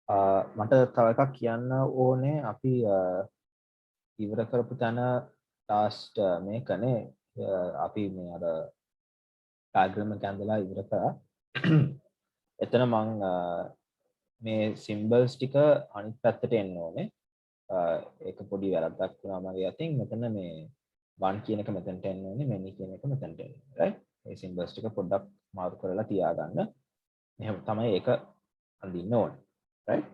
මට තව එකක් කියන්න ඕනේ අපි ඉවර කරපු තැන ලාස්ට් මේකනේ අපි මේ අර ඩයග්‍රෑම් එක ඇඳලා ඉවර කරා. එතන මං මේ සිම්බල්ස් ටික අනිත් පැත්තට එන්න ඕනේ. ඒක පොඩි වැරද්දක් වුණා මගේ අතින්. මෙතන මේ 1 කියන එක මෙතනට එන්න ඕනේ, many කියන එක මෙතනට එන්න ඕනේ. right? මේ සිම්බල්ස් ටික පොඩ්ඩක් මාරු කරලා තියාගන්න. එහෙනම් තමයි ඒක අඳින්න ඕනේ. right?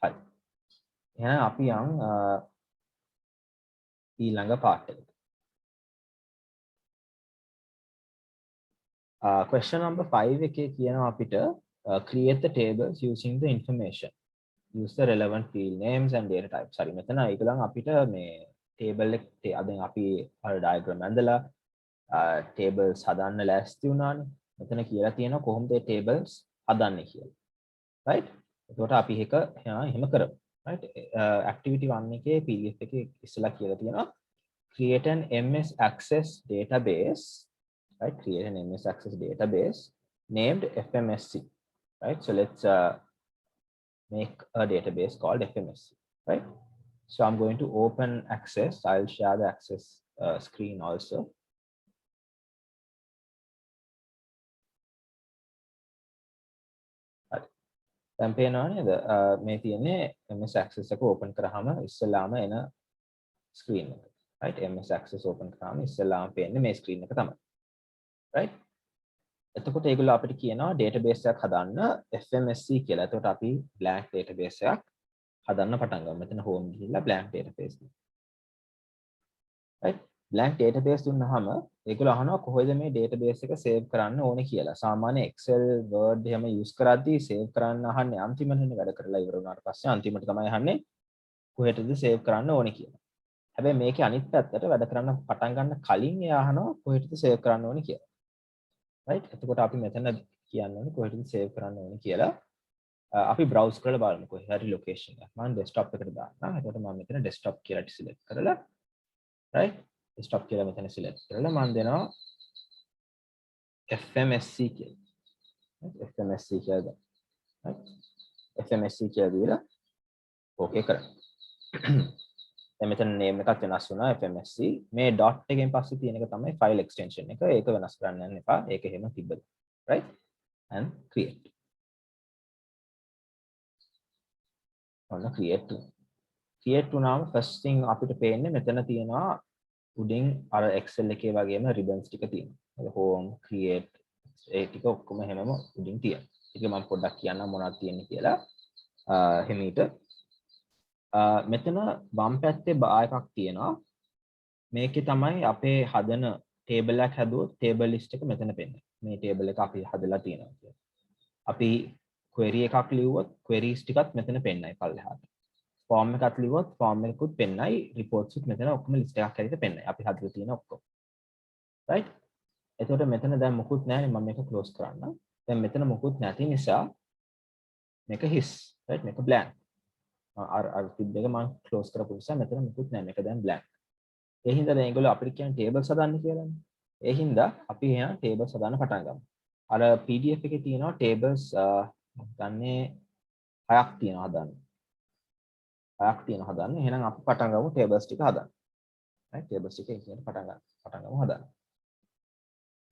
හරි. එහෙනම් අපි යන් ඊළඟ පාර්ට් එකට. Question number 5 එකේ කියනවා අපිට create the tables using the information. Use the relevant field names and data types. හරි මෙතන ඒගොල්ලන් අපිට මේ table එක දැන් අපි අර diagram ඇඳලා tables හදන්න ලෑස්ති වුණානේ. මෙතන කියලා තියෙනවා කොහොමද මේ tables හදන්නේ කියලා. right? එතකොට අපි ඒක එහෙම කරමු. right? activity 1 එකේ PDF එකේ ඉස්සලා කියලා තියෙනවා create an MS Access database. Right, create an MS Access database named FMSC. Right, so let's make a database called FMSC. Right, so I'm going to open Access. I'll share the Access screen also. දැන් පේනවා නේද මේ තියෙන්නේ MS Access එක open කරාම ඉස්සෙල්ලාම එන screen එක. Right, MS Access open කරාම ඉස්සෙල්ලාම පේන්නේ මේ screen එක තමයි. right, එතකොට ඒගොල්ලෝ අපිට කියනවා database එකක් හදන්න FMSC කියලා. එතකොට අපි blank database එකක් හදන්න පටන් ගමු. මෙතන home ගිහිල්ලා blank database. right, blank database දුන්නාම ඒගොල්ලෝ අහනවා කොහොමද මේ database එක save කරන්න ඕනේ කියලා. සාමාන්‍ය Excel Word එහෙම use කරද්දී save කරන්න අහන්නේ අන්තිමටනේ වැඩ කරලා ඉවර වුණාට පස්සේ අන්තිමට තමයි අහන්නේ කොහෙටද save කරන්න ඕනේ කියලා. හැබැයි මේකේ අනිත් පැත්තට වැඩ කරන්න පටන් ගන්න කලින් එයා අහනවා කොහෙටද save කරන්න ඕනේ කියලා. right, එතකොට අපි මෙතන කියන්නේ කොහෙටද save කරන්න ඕනේ කියලා අපි browse කරලා බලමු කොහේ හරි location එක. මම desktop එකට දාන්නම්. එතකොට මම මෙතන desktop කියලා select කරලා right, desktop කියලා මෙතන select කරලා මම දෙනවා FMSC කියලා. right, FMSC කියලා දාන්න. right, FMSC කියලා දීලා okay කරන්න. දැන් මෙතන name එකක් වෙනස් වුණා FMSC. මේ dot එකෙන් පස්සේ තියෙන එක තමයි file extension එක. ඒක වෙනස් කරන්න යන්න එපා. ඒක එහෙම තිබ්බද. right, and create. ඔන්න create වුණාම first thing අපිට පේන්නේ මෙතන තියෙනවා උඩින් අර Excel එකේ වගේම ribbons ටික තියෙනවා. home create ඒ ටික ඔක්කොම හැමම උඩින් තියෙනවා. ඒක මම පොඩ්ඩක් කියන්නම් මොනවද තියෙන්නේ කියලා. හිමීට මෙතන වම් පැත්තේ බා එකක් තියෙනවා. මේකේ තමයි අපේ හදන table එකක් හැදුවොත් table list එක මෙතන පෙන්නනවා. මේ table එක අපි හදලා තියෙනවා කියලා. අපි query එකක් ලියුවොත් queries ටිකත් මෙතන පෙන්නයි පල්ලෙහාට. form එකක් ලියුවොත් form එකකුත් පෙන්නයි, reports උත් මෙතන ඔක්කොම list එකක් හැටියට පෙන්නයි. අපි හදලා තියෙන ඔක්කොම. right? එතකොට මෙතන දැන් මොකුත් නැහැ. මම මේක close කරන්න. දැන් මෙතන මොකුත් නැති නිසා මේක his. right? මේක blank. අර තිබ්බ එක මම close කරපු නිසා මෙතන මොකුත් නැහැ. මේක දැන් blank. ඒ හින්දා දැන් ඒගොල්ලෝ අපිට කියන්නේ tables හදන්න කියලානේ. ඒ හින්දා අපි එහෙනම් tables හදන්න පටන් ගමු. අර PDF එකේ තියෙනවා tables ගන්නේ 6ක් තියෙනවා හදන්න. 6ක් තියෙනවා හදන්න. එහෙනම් අපි පටන් ගමු tables ටික හදන්න. right, tables ටික ඉතින් පටන් ගමු හදන්න.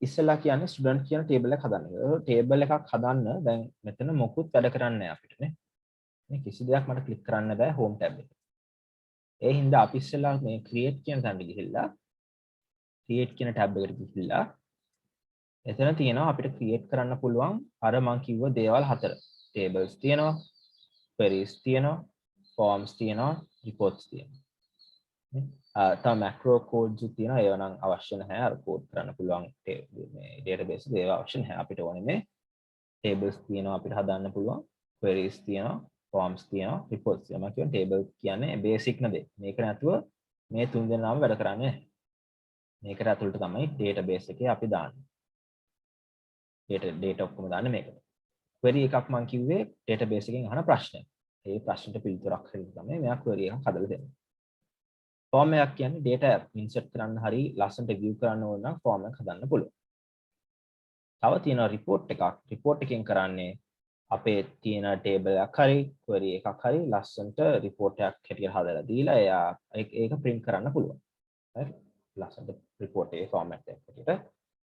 ඉස්සෙල්ලා කියන්නේ student කියන table එකක් හදන්න. ඒක table එකක් හදන්න දැන් මෙතන මොකුත් වැඩ කරන්නේ නැහැ අපිට නේ. මේ කිසි දෙයක් මට click කරන්න බෑ home tab එකේ. ඒ හින්දා අපි ඉස්සෙල්ලා මේ create කියන තැනට ගිහිල්ලා create කියන tab එකට ගිහිල්ලා එතන තියෙනවා අපිට create කරන්න පුළුවන් අර මම කිව්ව දේවල් 4. tables තියෙනවා, queries තියෙනවා, forms තියෙනවා, reports තියෙනවා. තව macro codes තියෙනවා. ඒවා නම් අවශ්‍ය නැහැ. අර code කරන්න පුළුවන් මේ database එක ඒවා අවශ්‍ය නැහැ. අපිට ඕනේ මේ tables තියෙනවා අපිට හදන්න පුළුවන්, queries තියෙනවා, forms තියෙනවා, reports තියෙනවා. මම කියන්නේ table කියන්නේ basic න දේ. මේක නැතුව මේ තුන් දෙනාම වැඩ කරන්නේ නැහැ. මේකට ඇතුළට තමයි database එකේ අපි දාන්නේ. data ඔක්කොම දාන්නේ මේකට. query එකක් මම කිව්වේ database එකෙන් අහන ප්‍රශ්නයක්. ඒ ප්‍රශ්නෙට පිළිතුරක් හරියට තමයි මෙයා query එකක් හදලා දෙන්නේ. form එකක් කියන්නේ data insert කරන්න හරි ලස්සනට view කරන්න ඕන නම් form එකක් හදන්න පුළුවන්. තව තියෙනවා report එකක්. report එකෙන් කරන්නේ අපේ තියෙන ටේබල් එකක් හරි query එකක් හරි ලස්සනට report එකක් හැටියට හදලා දීලා එයා ඒක print කරන්න පුළුවන්. හරි. ලස්සනට report එකේ format එකක් හැටියට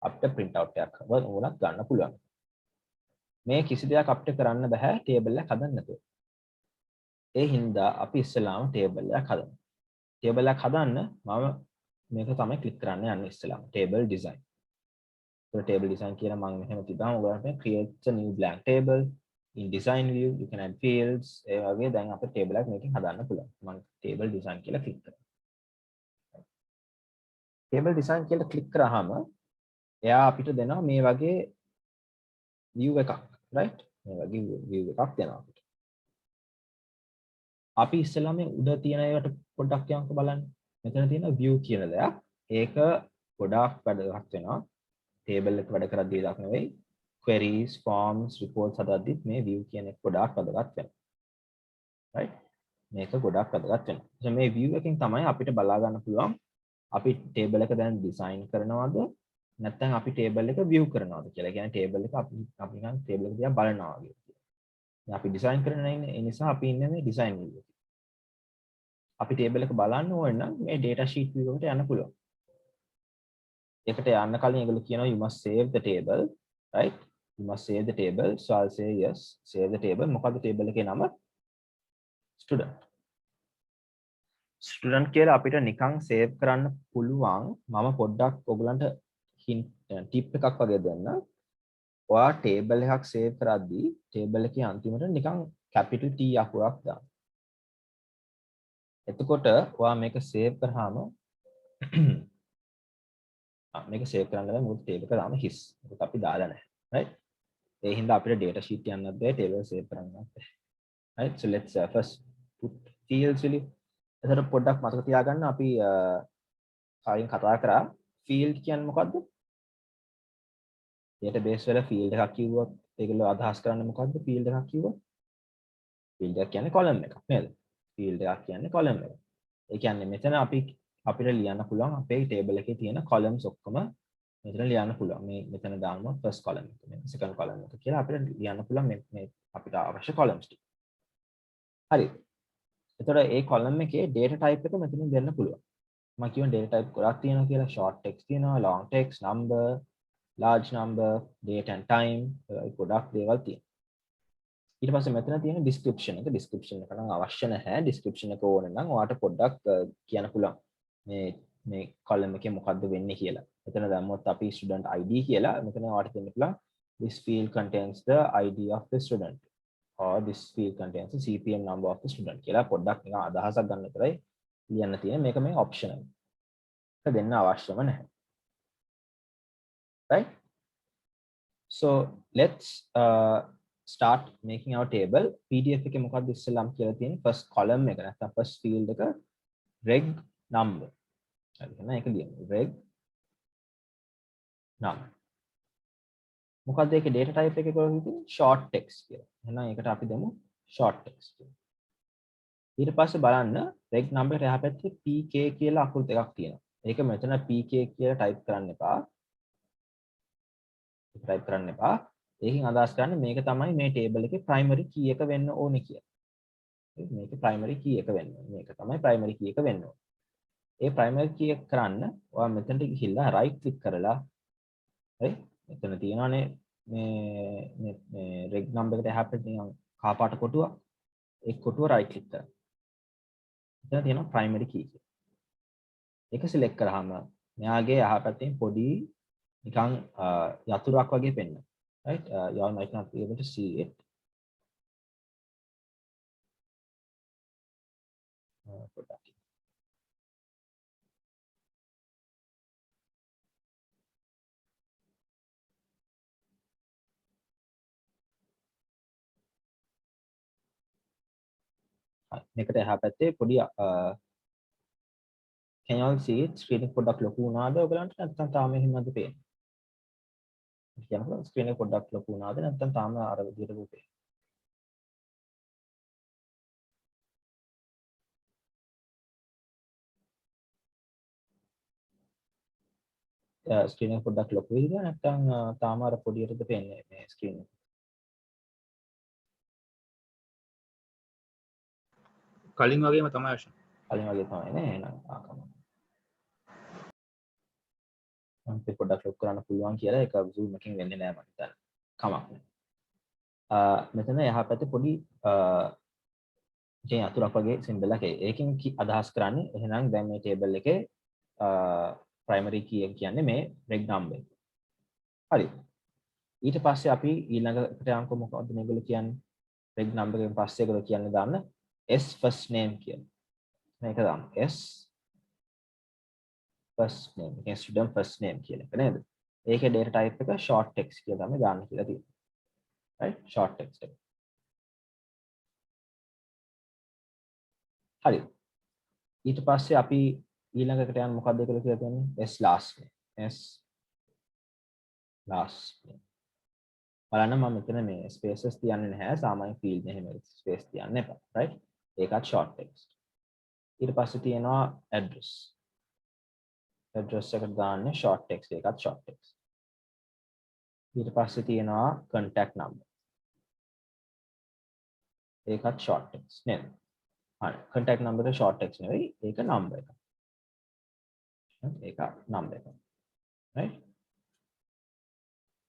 අපිට print out එකක් වුණත් ගන්න පුළුවන්. මේ කිසි දෙයක් අපිට කරන්න බෑ ටේබල් එක හදන්න නැතුව. ඒ හින්දා අපි ඉස්සෙල්ලාම ටේබල් එකක් හදමු. ටේබල් එකක් හදන්න මම මේක තමයි ක්ලික් කරන්න යන්නේ ඉස්සෙල්ලාම table design. So table design කියන මම මෙහෙම තිබ්බම ඔයගොල්ලන්ට create a new blank table in design view you can add fields ඒ වගේ දැන් අපිට table එකක් මේකෙන් හදන්න පුළුවන්. මම table design කියලා ක්ලික් කරනවා. table design කියලා ක්ලික් කරාම එයා අපිට දෙනවා මේ වගේ view එකක් right මේ වගේ view එකක් දෙනවා අපිට. අපි ඉස්සෙල්ලා මේ උඩ තියෙන ඒවට පොඩ්ඩක් යන්ක බලන්න. මෙතන තියෙන view කියන දෙයක්. ඒක ගොඩාක් වැඩක් වෙනවා. table එක වැඩ කරද්දී විතරක් නෙවෙයි queries, forms, reports හදද්දිත් මේ view කියන එක ගොඩාක් වැදගත් වෙනවා. right? මේක ගොඩාක් වැදගත් වෙනවා. so මේ view එකෙන් තමයි අපිට බලා ගන්න පුළුවන් අපි table එක දැන් design කරනවද නැත්නම් අපි table එක view කරනවද කියලා. කියන්නේ table එක අපි නිකන් table එක දිහා බලනවා වගේ. දැන් අපි design කරන ඉන්නේ ඒ නිසා අපි ඉන්නේ මේ design view එකේ. අපි table එක බලන්න ඕන නම් මේ data sheet view එකට යන්න පුළුවන්. ඒකට යන්න කලින් ඒගොල්ලෝ කියනවා you must save the table, right? You must save the table. So I'll say yes, save the table. මොකද්ද table එකේ නම? Student. Student කියලා අපිට නිකන් save කරන්න පුළුවන්. මම පොඩ්ඩක් ඔයගලන්ට tip එකක් වගේ දෙන්න. ඔයා table එකක් save කරද්දී table එකේ අන්තිමට නිකන් capital T අකුරක් දාන්න. එතකොට ඔයා මේක save කරාම මේක save කරන්න බෑ මොකද table එක දාම හිස්. ඒක අපි දාලා නැහැ. right? ඒ හින්දා අපිට data sheet යන්නත් බෑ table save කරන්නත් බෑ. right? So let's first put fields really. එතකොට පොඩ්ඩක් මතක තියාගන්න අපි කලින් කතා කරා field කියන්නේ මොකද්ද? database වල field එකක් කිව්වොත් ඒගොල්ලෝ අදහස් කරන්නේ මොකද්ද field එකක් කිව්වොත්? field එකක් කියන්නේ column එකක් නේද? field එකක් කියන්නේ column එකක්. ඒ කියන්නේ මෙතන අපිට ලියන්න පුළුවන් අපේ table එකේ තියෙන columns ඔක්කොම මෙතන ලියන්න පුළුවන්. මේ මෙතන දානවා first column එක, මේ second column එක කියලා අපිට ලියන්න පුළුවන් මේ අපිට අවශ්‍ය columns ටික. හරි. එතකොට ඒ column එකේ data type එක මෙතනින් දෙන්න පුළුවන්. මම කියවන data type ගොඩක් තියෙනවා කියලා short text තියෙනවා, long text, number, large number, date and time ගොඩක් දේවල් තියෙනවා. ඊට පස්සේ මෙතන තියෙන description එක නම් අවශ්‍ය නැහැ. description එක ඕන නම් ඔයාට පොඩ්ඩක් කියන්න පුළුවන්. මේ column එකේ මොකද්ද වෙන්නේ කියලා. මෙතන දැම්මොත් අපි student ID කියලා මෙතන ඔයාට දෙන්න පුළුවන් this field contains the ID of the student or this field contains the CPM number of the student කියලා පොඩ්ඩක් නිකන් අදහසක් ගන්න විතරයි ලියන්න තියෙන්නේ. මේක මේ optional. ඒක දෙන්න අවශ්‍යම නැහැ. right? So let's start making our table. PDF එකේ මොකක්ද ඉස්සෙල්ලාම කියලා තියෙන්නේ first column එක නැත්නම් first field එක reg number. හරි එහෙනම් ඒක ලියමු. reg number. මොකක්ද ඒකේ data type එකේ කොහොමද තියෙන්නේ? short text කියලා. එහෙනම් ඒකට අපි දෙමු short text කියලා. ඊට පස්සේ බලන්න reg number එකට එහා පැත්තේ pk කියලා අකුරු දෙකක් තියෙනවා. ඒක මෙතන pk කියලා type කරන්න එපා. type කරන්න එපා. ඒකෙන් අදහස් කරන්නේ මේක තමයි මේ table එකේ primary key එක වෙන්න ඕනේ කියලා. මේක primary key එක වෙන්න ඕනේ. මේක තමයි primary key එක වෙන්න ඕනේ. ඒ primary key එක කරන්න ඔයා මෙතනට ගිහිල්ලා right click කරලා හරි මෙතන තියෙනවානේ මේ reg number එකට එහා පැත්තේ නිකන් කහ පාට කොටුවක්. ඒ කොටුව right click කරන්න. එතන තියෙනවා primary key එක. ඒක select කරාම මෙයාගේ එහා පැත්තෙන් පොඩි නිකන් යතුරක් වගේ පෙන්වනවා. right? You all might not be able to see it. මේකට එහා පැත්තේ පොඩි can you all see it? screen එක පොඩ්ඩක් ලොකු වුණාද ඔයගලන්ට නැත්නම් තාම එහෙමද පේන්නේ? කියනකොට screen එක පොඩ්ඩක් ලොකු වුණාද නැත්නම් තාම අර විදිහට පේන්නේ? ස්ක්‍රීන් එක පොඩ්ඩක් ලොකු වෙයිද නැත්නම් තාම අර පොඩියටද පේන්නේ මේ ස්ක්‍රීන් එක? කලින් වගේම තමයි අවශ්‍ය. කලින් වගේ තමයි නේ එහෙනම් ආකම මම පොඩ්ඩක් ලොක් කරන්න පුළුවන් කියලා ඒක zoom එකකින් වෙන්නේ නැහැ මම හිතන්නේ කමක් නැහැ මෙතන එහා පැත්තේ පොඩි ජේ අතුරක් වගේ සිම්බල් එකක් ඒකෙන් අදහස් කරන්නේ එහෙනම් දැන් මේ ටේබල් එකේ primary key එක කියන්නේ මේ reg number හරි ඊට පස්සේ අපි ඊළඟට යන්කො මොකක්ද මේගොල්ලෝ කියන්නේ reg number එකෙන් පස්සේ ඒගොල්ලෝ කියන්නේ දාන්න s first name කියලා මේක දාන්න s first name එකෙන් student first name කියලා එක නේද ඒකේ data type එක short text කියලා තමයි දාන්න කියලා තියෙනවා right short text එක හරි ඊට පස්සේ අපි ඊළඟට යන මොකක්ද කියලා කියලා තියෙන්නේ s last name s last name බලන්න මම මෙතන මේ ස්පේසස් තියන්නේ නැහැ සාමාන්‍ය ෆීල්ඩ් එහෙම ස්පේස් තියන්න එපා right ඒකත් short text ඊට පස්සේ තියෙනවා address එකට දාන්නේ short text එකත් short text ඊට පස්සේ තියෙනවා contact number ඒකත් short text නේද හරි contact number එක short text නෙවෙයි ඒක number එක ඒක number එක right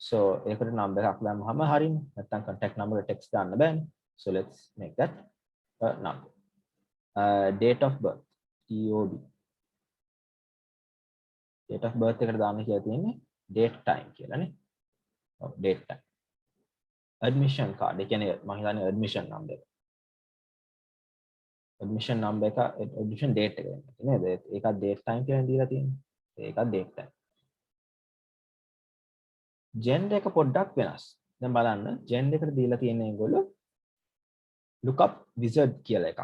so ඒකට number එකක් දැම්මම හරියන්නේ නැත්නම් contact number text දාන්න බෑනේ so let's make that a number date of birth TOB date of birth එකට දාන්න කියලා තියෙන්නේ date time කියලානේ ඔව් date time admission card ඒ කියන්නේ මම හිතන්නේ admission number එක admission number එක admission date එක නේද ඒකත් date time කියලා දීලා තියෙන්නේ ඒකත් date time gender එක පොඩ්ඩක් වෙනස් දැන් බලන්න gender එකට දීලා තියෙන ඒගොල්ලෝ lookup wizard කියලා එකක්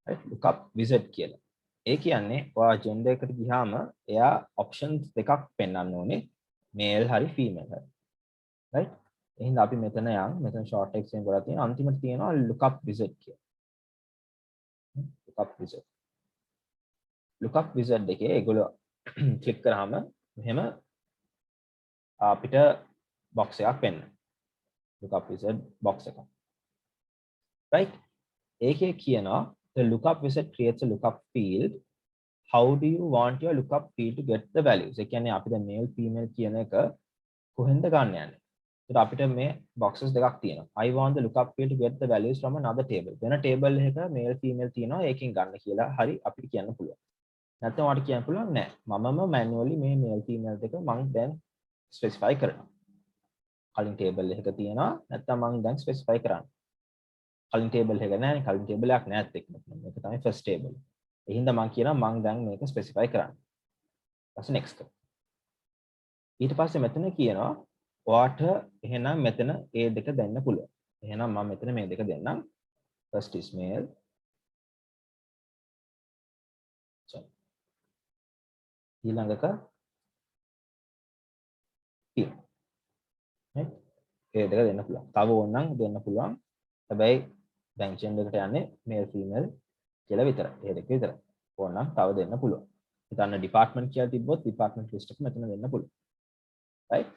right lookup wizard කියලා ඒ කියන්නේ ඔයා gender එකට ගියාම එයා options දෙකක් පෙන්වන්න ඕනේ male හරි female හරි right එහෙනම් අපි මෙතන මෙතන short text එකෙන් කරලා තියෙන අන්තිමට තියෙනවා lookup wizard කියලා lookup wizard එකේ ඒගොල්ලෝ click කරාම මෙහෙම අපිට box එකක් පෙන්නන lookup wizard box එකක් right ඒකේ කියනවා the lookup wizard creates a lookup field how do you want your lookup field to get the values ඒ කියන්නේ අපි දැන් male female කියන එක කොහෙන්ද ගන්න යන්නේ ඒත් අපිට මේ boxes දෙකක් තියෙනවා I want the lookup field to get the values from another table වෙන table එකක male female තියෙනවා ඒකෙන් ගන්න කියලා හරි අපිට කියන්න පුළුවන් නැත්නම් ඔයාලට කියන්න පුළුවන් නෑ මමම manually මේ male female දෙක මම දැන් specify කරනවා කලින් table එකක තියෙනවා නැත්නම් මම දැන් specify කරන්නේ කලින් table එක නැහැ කලින් table එකක් නැත් එක්ක මේක තමයි first table ඒ හින්දා මම කියනවා මම දැන් මේක specify කරන්න ඊපස්සේ next ඊට පස්සේ මෙතන කියනවා ඔයාට එහෙනම් මෙතන a දෙක දෙන්න පුළුවන් එහෙනම් මම මෙතන මේ දෙක දෙන්නම් first is male ඊළඟක right a දෙක දෙන්න පුළුවන් තව ඕනනම් දෙන්න පුළුවන් හැබැයි දැන් gender එකට යන්නේ male female කියලා විතරයි. ඒ දෙක විතරයි. ඕනනම් තව දෙන්න පුළුවන්. හිතන්න department කියලා තිබ්බොත් department list එක මෙතන දෙන්න පුළුවන්. right?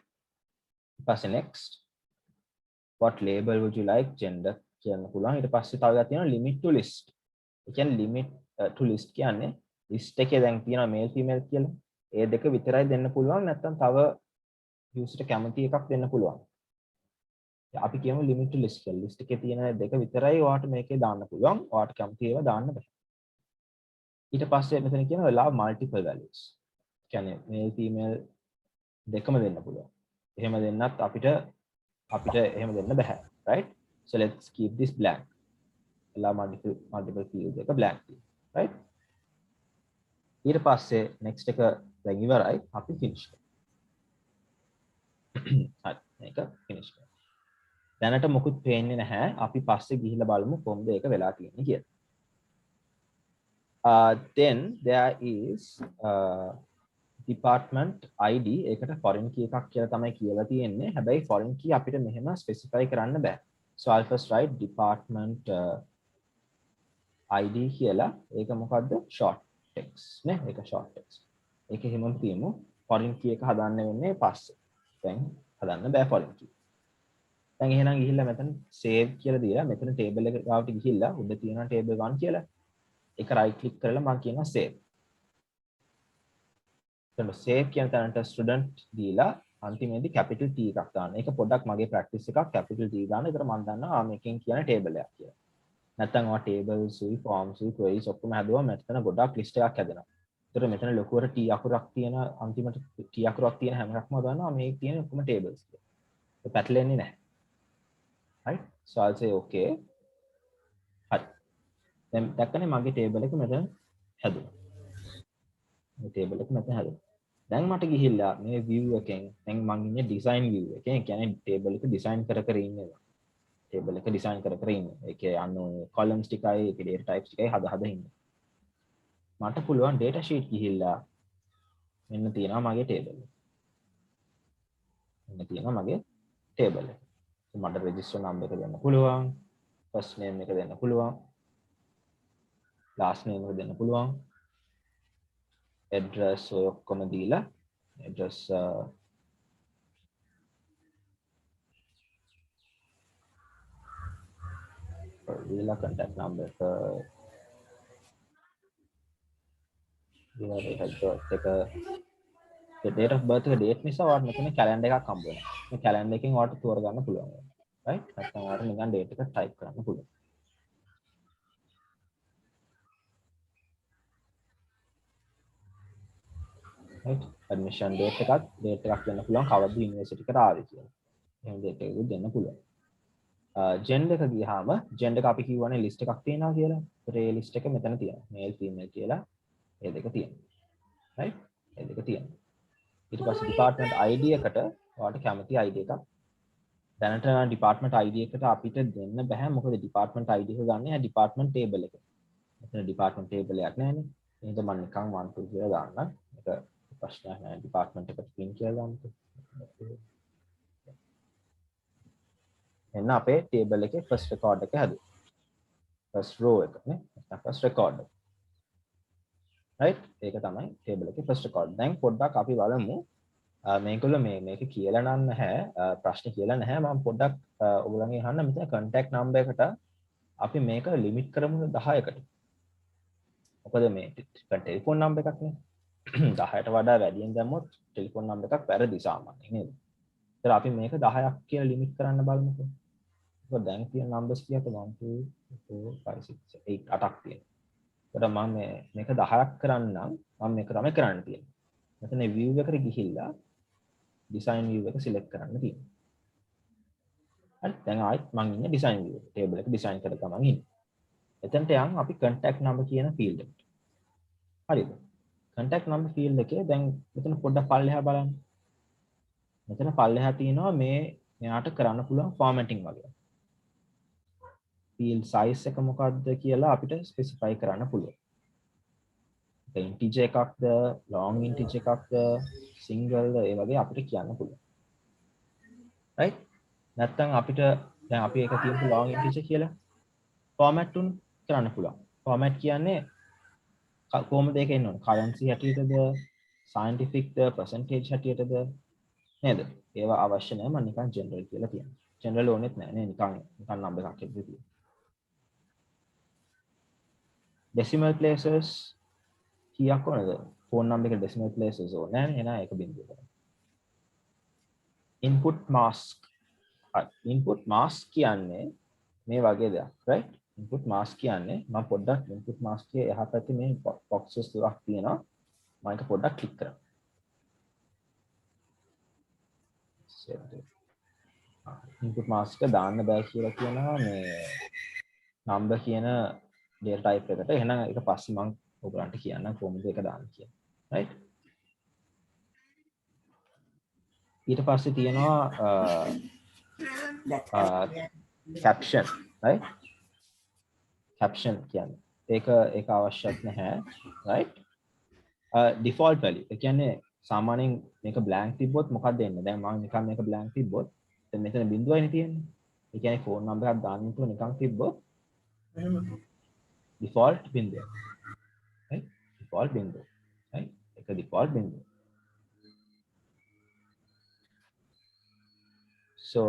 ඊපස්සේ next what label would you like gender කියන්න පුළුවන්. ඊට පස්සේ තව එකක් තියෙනවා limit to list. ඒ කියන්නේ limit to list කියන්නේ list එකේ දැන් තියෙනවා male female කියලා. ඒ දෙක විතරයි දෙන්න පුළුවන් නැත්නම් තව user කැමති එකක් දෙන්න පුළුවන්. අපි කියමු limit to list කියලා. list එකේ තියෙන දෙක විතරයි ඔයාට මේකේ දාන්න පුළුවන්. ඔයාට කැමති ඒවා දාන්න බෑ. ඊට පස්සේ මෙතන කියනවා allow multiple values. කියන්නේ male female දෙකම දෙන්න පුළුවන්. එහෙම දෙන්නත් අපිට එහෙම දෙන්න බෑ. right? So let's keep this blank. allow multiple fields එක blank. right? ඊට පස්සේ next එක දැන් ඉවරයි. අපි finish කරමු. හරි. මේක finish කරමු. දැනට මොකුත් පේන්නේ නැහැ. අපි පස්සේ ගිහිල්ලා බලමු කොහොමද ඒක වෙලා තියෙන්නේ කියලා. Then there is department ID ඒකට foreign key එකක් කියලා තමයි කියලා තියෙන්නේ. හැබැයි foreign key අපිට මෙහෙම specify කරන්න බෑ. So I'll first write department ID කියලා. ඒක මොකද්ද? short text නේ. ඒක short text. ඒක හිමම තියමු. foreign key එක හදාන්න වෙන්නේ පස්සේ. දැන් හදන්න බෑ foreign key. දැන් එහෙනම් ගිහිල්ලා මෙතන save කියලා දීලා මෙතන table එක ගාවට ගිහිල්ලා උඩ තියෙනවා table 1 කියලා. ඒක right click කරලා මම කියනවා save. එතන save කියන තැනට student දීලා අන්තිමේදී capital T එකක් දාන්න. ඒක පොඩ්ඩක් මගේ practice එකක් capital T දාන්න. ඒතර මම දන්නවා මේකෙන් කියන table එකක් කියලා. නැත්නම් ඔය tables උයි forms උයි queries ඔක්කොම හැදුවා මෙතන ගොඩක් list එකක් හැදෙනවා. ඒතර මෙතන ලොකුවට T අකුරක් තියෙන අන්තිමට T අකුරක් තියෙන හැම එකක්ම දානවා මේ තියෙන ඔක්කොම tables කියලා. ඒක පැටලෙන්නේ නැහැ. right? So I'll say okay. හරි. දැන් දැක්කනේ මගේ table එක මෙතන හැදුණා. මේ table එක මෙතන හැදුණා. දැන් මට ගිහිල්ලා මේ view එකෙන් දැන් මම ඉන්නේ design view එකේ. ඒ කියන්නේ table එක design කර කර ඉන්නේ. table එක design කර කර ඉන්නේ. ඒකේ අන්න columns ටිකයි ඒකේ data types ටිකයි හද ඉන්නේ. මට පුළුවන් data sheet ගිහිල්ලා මෙන්න තියෙනවා මගේ table එක. මෙන්න තියෙනවා මගේ table එක. මට register number එක දෙන්න පුළුවන්. first name එක දෙන්න පුළුවන්. last name එක දෙන්න පුළුවන්. address ඔය ඔක්කොම දීලා address දීලා contact number එක දීලා date of birth එක date නිසා ඔයාලට මෙතන calendar එකක් හම්බ වෙනවා. මේ calendar එකෙන් ඔයාලට තෝරගන්න පුළුවන්. right? නැත්නම් ඔයාලට නිකන් date එක type කරන්න පුළුවන්. right? admission date එකක් දෙන්න පුළුවන් කවද්ද යුනිවර්සිටි එකට ආවේ කියලා. එහෙම date එකකුත් දෙන්න පුළුවන්. gender එක ගියාම gender එක අපි කියවනේ list එකක් තියෙනවා කියලා. ඒතර ඒ list එක මෙතන තියෙනවා. male female කියලා ඒ දෙක තියෙනවා. right? ඒ දෙක තියෙනවා. ඊට පස්සේ department ID එකට ඔයාලට කැමති ID එකක් දැනට department ID එකට අපිට දෙන්න බෑ මොකද department ID එක ගන්න department table එක. මෙතන department table එකක් නැහැනේ. එහෙනම් මම නිකන් 1 2 කියලා දාන්න. ඒක ප්‍රශ්නයක් නෑ department එකට pin කියලා දාන්න. එන්න අපේ table එකේ first record එක හැදුවා. first row එක නේ. නැත්නම් first record එක. right? ඒක තමයි table එකේ first record. දැන් පොඩ්ඩක් අපි බලමු මේගොල්ලෝ මේක කියලා නම් නැහැ ප්‍රශ්න කියලා නැහැ මම පොඩ්ඩක් ඔයගොල්ලන්ගෙන් අහන්න මෙතන contact number එකට අපි මේක limit කරමු 10කට. මොකද මේ ටෙලිෆෝන් නම්බර් එකක් නේ 10ට වඩා වැඩියෙන් දැම්මොත් ටෙලිෆෝන් නම්බර් එකක් වැරදි සාමාන්‍යයෙන් නේද? ඒතර අපි මේක 10ක් කියලා limit කරන්න බලමුකෝ. ඒක දැන් තියෙන numbers කීයද 1 2 4 5 6 8 8ක් තියෙනවා. ඒතර මම මේක 10ක් කරන්නම් මම මේක තමයි කරන්න තියෙන්නේ. මෙතන view එකට ගිහිල්ලා design view එක select කරන්න තියෙනවා. හරි දැන් ආයෙත් මම ඉන්නේ design view එක. table එක design කර ගමන් ඉන්නේ. එතනට යන් අපි contact number කියන field එකට. හරිද? contact number field එකේ දැන් මෙතන පොඩ්ඩක් පල්ලෙහා බලන්න. මෙතන පල්ලෙහා තියෙනවා මේ මෙයාට කරන්න පුළුවන් formatting වගේ. field size එක මොකක්ද කියලා අපිට specify කරන්න පුළුවන්. ඒක integer එකක්ද, long integer එකක්ද, single ද ඒ වගේ අපිට කියන්න පුළුවන්. right? නැත්නම් අපිට දැන් අපි එක කියමු long integer කියලා. format තුන කරන්න පුළුවන්. format කියන්නේ කොහොමද ඒක එන්න ඕනේ? currency හැටියටද, scientific ද, percentage හැටියටද නේද? ඒවා අවශ්‍ය නැහැ මම නිකන් general කියලා කියනවා. general ඕනෙත් නැහැ නේ නිකන් number එකක් විදිහට. decimal places කීයක් ඕනද? phone number එක decimal places ඕනේ නැහැ නේ. එහෙනම් ඒක බිංදුව. input mask input mask කියන්නේ මේ වගේ දෙයක් right input mask කියන්නේ මම පොඩ්ඩක් input mask එකේ එහා පැත්තේ මේ boxes තුනක් තියෙනවා මම ඒක පොඩ්ඩක් ක්ලික් කරනවා input mask එක දාන්න බෑ කියලා කියනවා මේ number කියන data type එකට එහෙනම් ඒක පස්සේ මම ඔයගලන්ට කියන්නම් කොහොමද ඒක දාන්න කියලා right ඊට පස්සේ තියෙනවා caption right caption කියන්නේ ඒක අවශ්‍යත් නැහැ right default value ඒ කියන්නේ සාමාන්‍යයෙන් මේක blank තිබ්බොත් මොකක්ද එන්නේ දැන් මම නිකන් මේක blank තිබ්බොත් දැන් මෙතන බිඳුවයිනේ තියෙන්නේ ඒ කියන්නේ phone number එකක් දාන්න තුන නිකන් තිබ්බොත් default බිඳුව right default බිඳුව right ඒක default බිඳුව so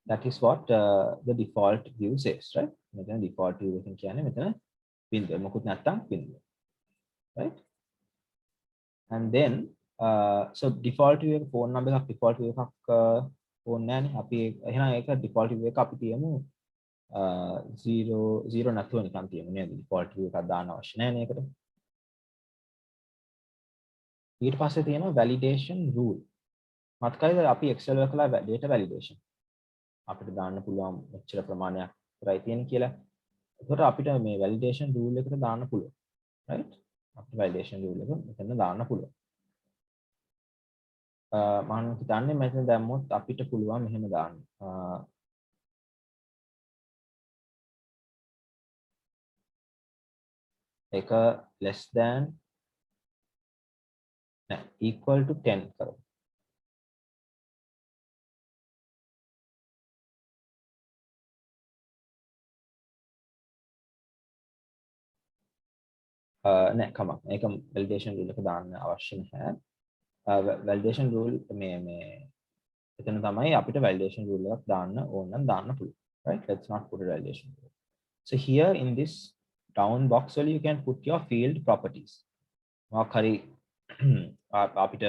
that is what the default view says, right? මෙතන default view එකෙන් කියන්නේ මෙතන බිඳුව මොකුත් නැත්තම් බිඳුව, right? And then so default view එක phone number එකක් default view එකක් ඕනේ නැහැනේ. අපි එහෙනම් ඒක default view එක අපි තියමු 0 නැතුව නිකන් තියමු නේද? default view එකක් දාන්න අවශ්‍ය නැහැ නේ ඒකට. ඊට පස්සේ තියෙනවා validation rule. මතකයිද අපි Excel එක කළා data validation. අපිට දාන්න පුළුවන් මෙච්චර ප්‍රමාණයක් කරයි තියෙන කියලා. ඒකට අපිට මේ validation rule එකට දාන්න පුළුවන්. right? අපිට validation rule එක මෙතන දාන්න පුළුවන්. මම හිතන්නේ මෙතන දැම්මොත් අපිට පුළුවන් මෙහෙම දාන්න. එක less than නෑ equal to 10 කරමු. නෑ කමක්. ඒක validation rule එක දාන්න අවශ්‍ය නැහැ. validation rule මේ එතන තමයි අපිට validation rule එකක් දාන්න ඕන නම් දාන්න පුළුවන්. Right? Let's not put a validation rule. So here in this down box where you can put your field properties. මොකක් හරි අපිට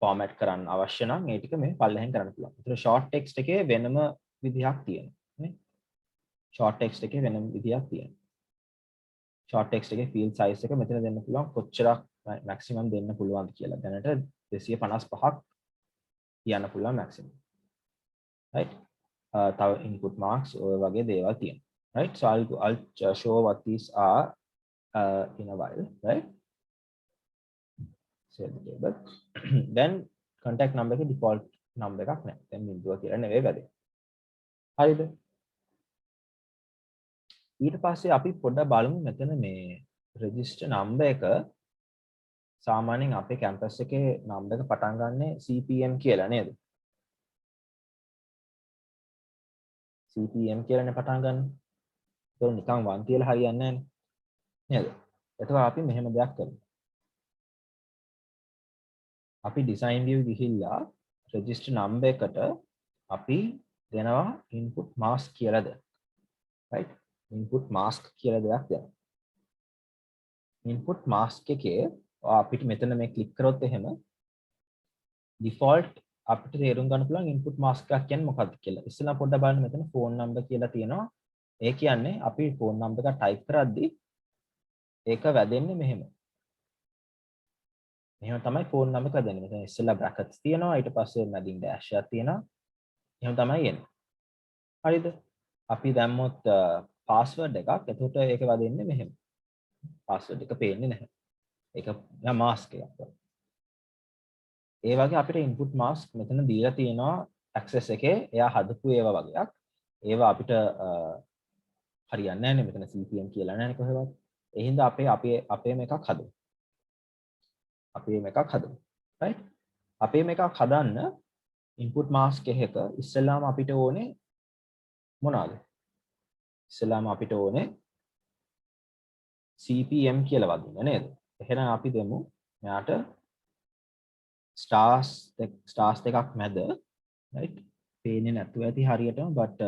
format කරන්න අවශ්‍ය නම් ඒ ටික මේ පල්ලෙහෙන් කරන්න පුළුවන්. ඒතර short text එකේ වෙනම විදිහක් තියෙනවා නේ. short text එකේ වෙනම විදිහක් තියෙනවා. short text එකේ field size එක මෙතන දෙන්න පුළුවන් කොච්චරක් maximum දෙන්න පුළුවන්ද කියලා. දැනට 255ක් කියන්න පුළුවන් maximum. Right? තව input marks ඔය වගේ දේවල් තියෙනවා. Right? So I'll show what these are in a while, right? Save the table. Then contact number එකේ default number එකක් නැහැ. දැන් බිඳුව කියලා නෙවෙයි වැඩේ. හරිද? ඊට පස්සේ අපි පොඩ්ඩක් බලමු මෙතන මේ register number එක සාමාන්‍යයෙන් අපේ campus එකේ number එක පටන් ගන්නෙ CPM කියලා නේද? CPM කියලානේ පටන් ගන්න. ඒක නිකන් 1 කියලා හරියන්නේ නැහැ නේද? එතකොට අපි මෙහෙම දෙයක් කරමු. අපි design view ගිහිල්ලා register number එකට අපි දෙනවා input mask කියලා දෙයක්. right? input mask කියලා දෙයක් දෙනවා. input mask එකේ අපිට මෙතන මේ click කරොත් එහෙම default අපිට තේරුම් ගන්න පුළුවන් input mask එකක් කියන්නේ මොකක්ද කියලා. ඉස්සෙල්ලා පොඩ්ඩක් බලන්න මෙතන phone number කියලා තියෙනවා. ඒ කියන්නේ අපි phone number එක type කරද්දී ඒක වැදෙන්නේ මෙහෙම. එහෙනම් තමයි phone number එක වැදෙන්නේ. මෙතන ඉස්සෙල්ලා brackets තියෙනවා. ඊට පස්සේ මැදින් dash එකක් තියෙනවා. එහෙනම් තමයි එන්නේ. හරිද? අපි දැම්මොත් password එකක්. එතකොට ඒක වැදෙන්නේ මෙහෙම. password එක පේන්නේ නැහැ. ඒක mask එකක්. ඒ වගේ අපිට input mask මෙතන දීලා තියෙනවා access එකේ. එයා හදපු ඒවා වගේක්. ඒවා අපිට හරියන්නේ නැහැ නේ. මෙතන CPM කියලා නැහැ නේ කොහෙවත්. ඒ හින්දා අපේ මේකක් හදමු. අපේ මේකක් හදමු. right? අපේ මේකක් හදන්න input mask එකක ඉස්සෙල්ලාම අපිට ඕනේ මොනවාද? ඉස්සෙල්ලාම අපිට ඕනේ CPM කියලා වදින්න නේද? එහෙනම් අපි දෙමු මෙයාට stars දෙකක් මැද, right? පේන්නේ නැතුව ඇති හරියටම but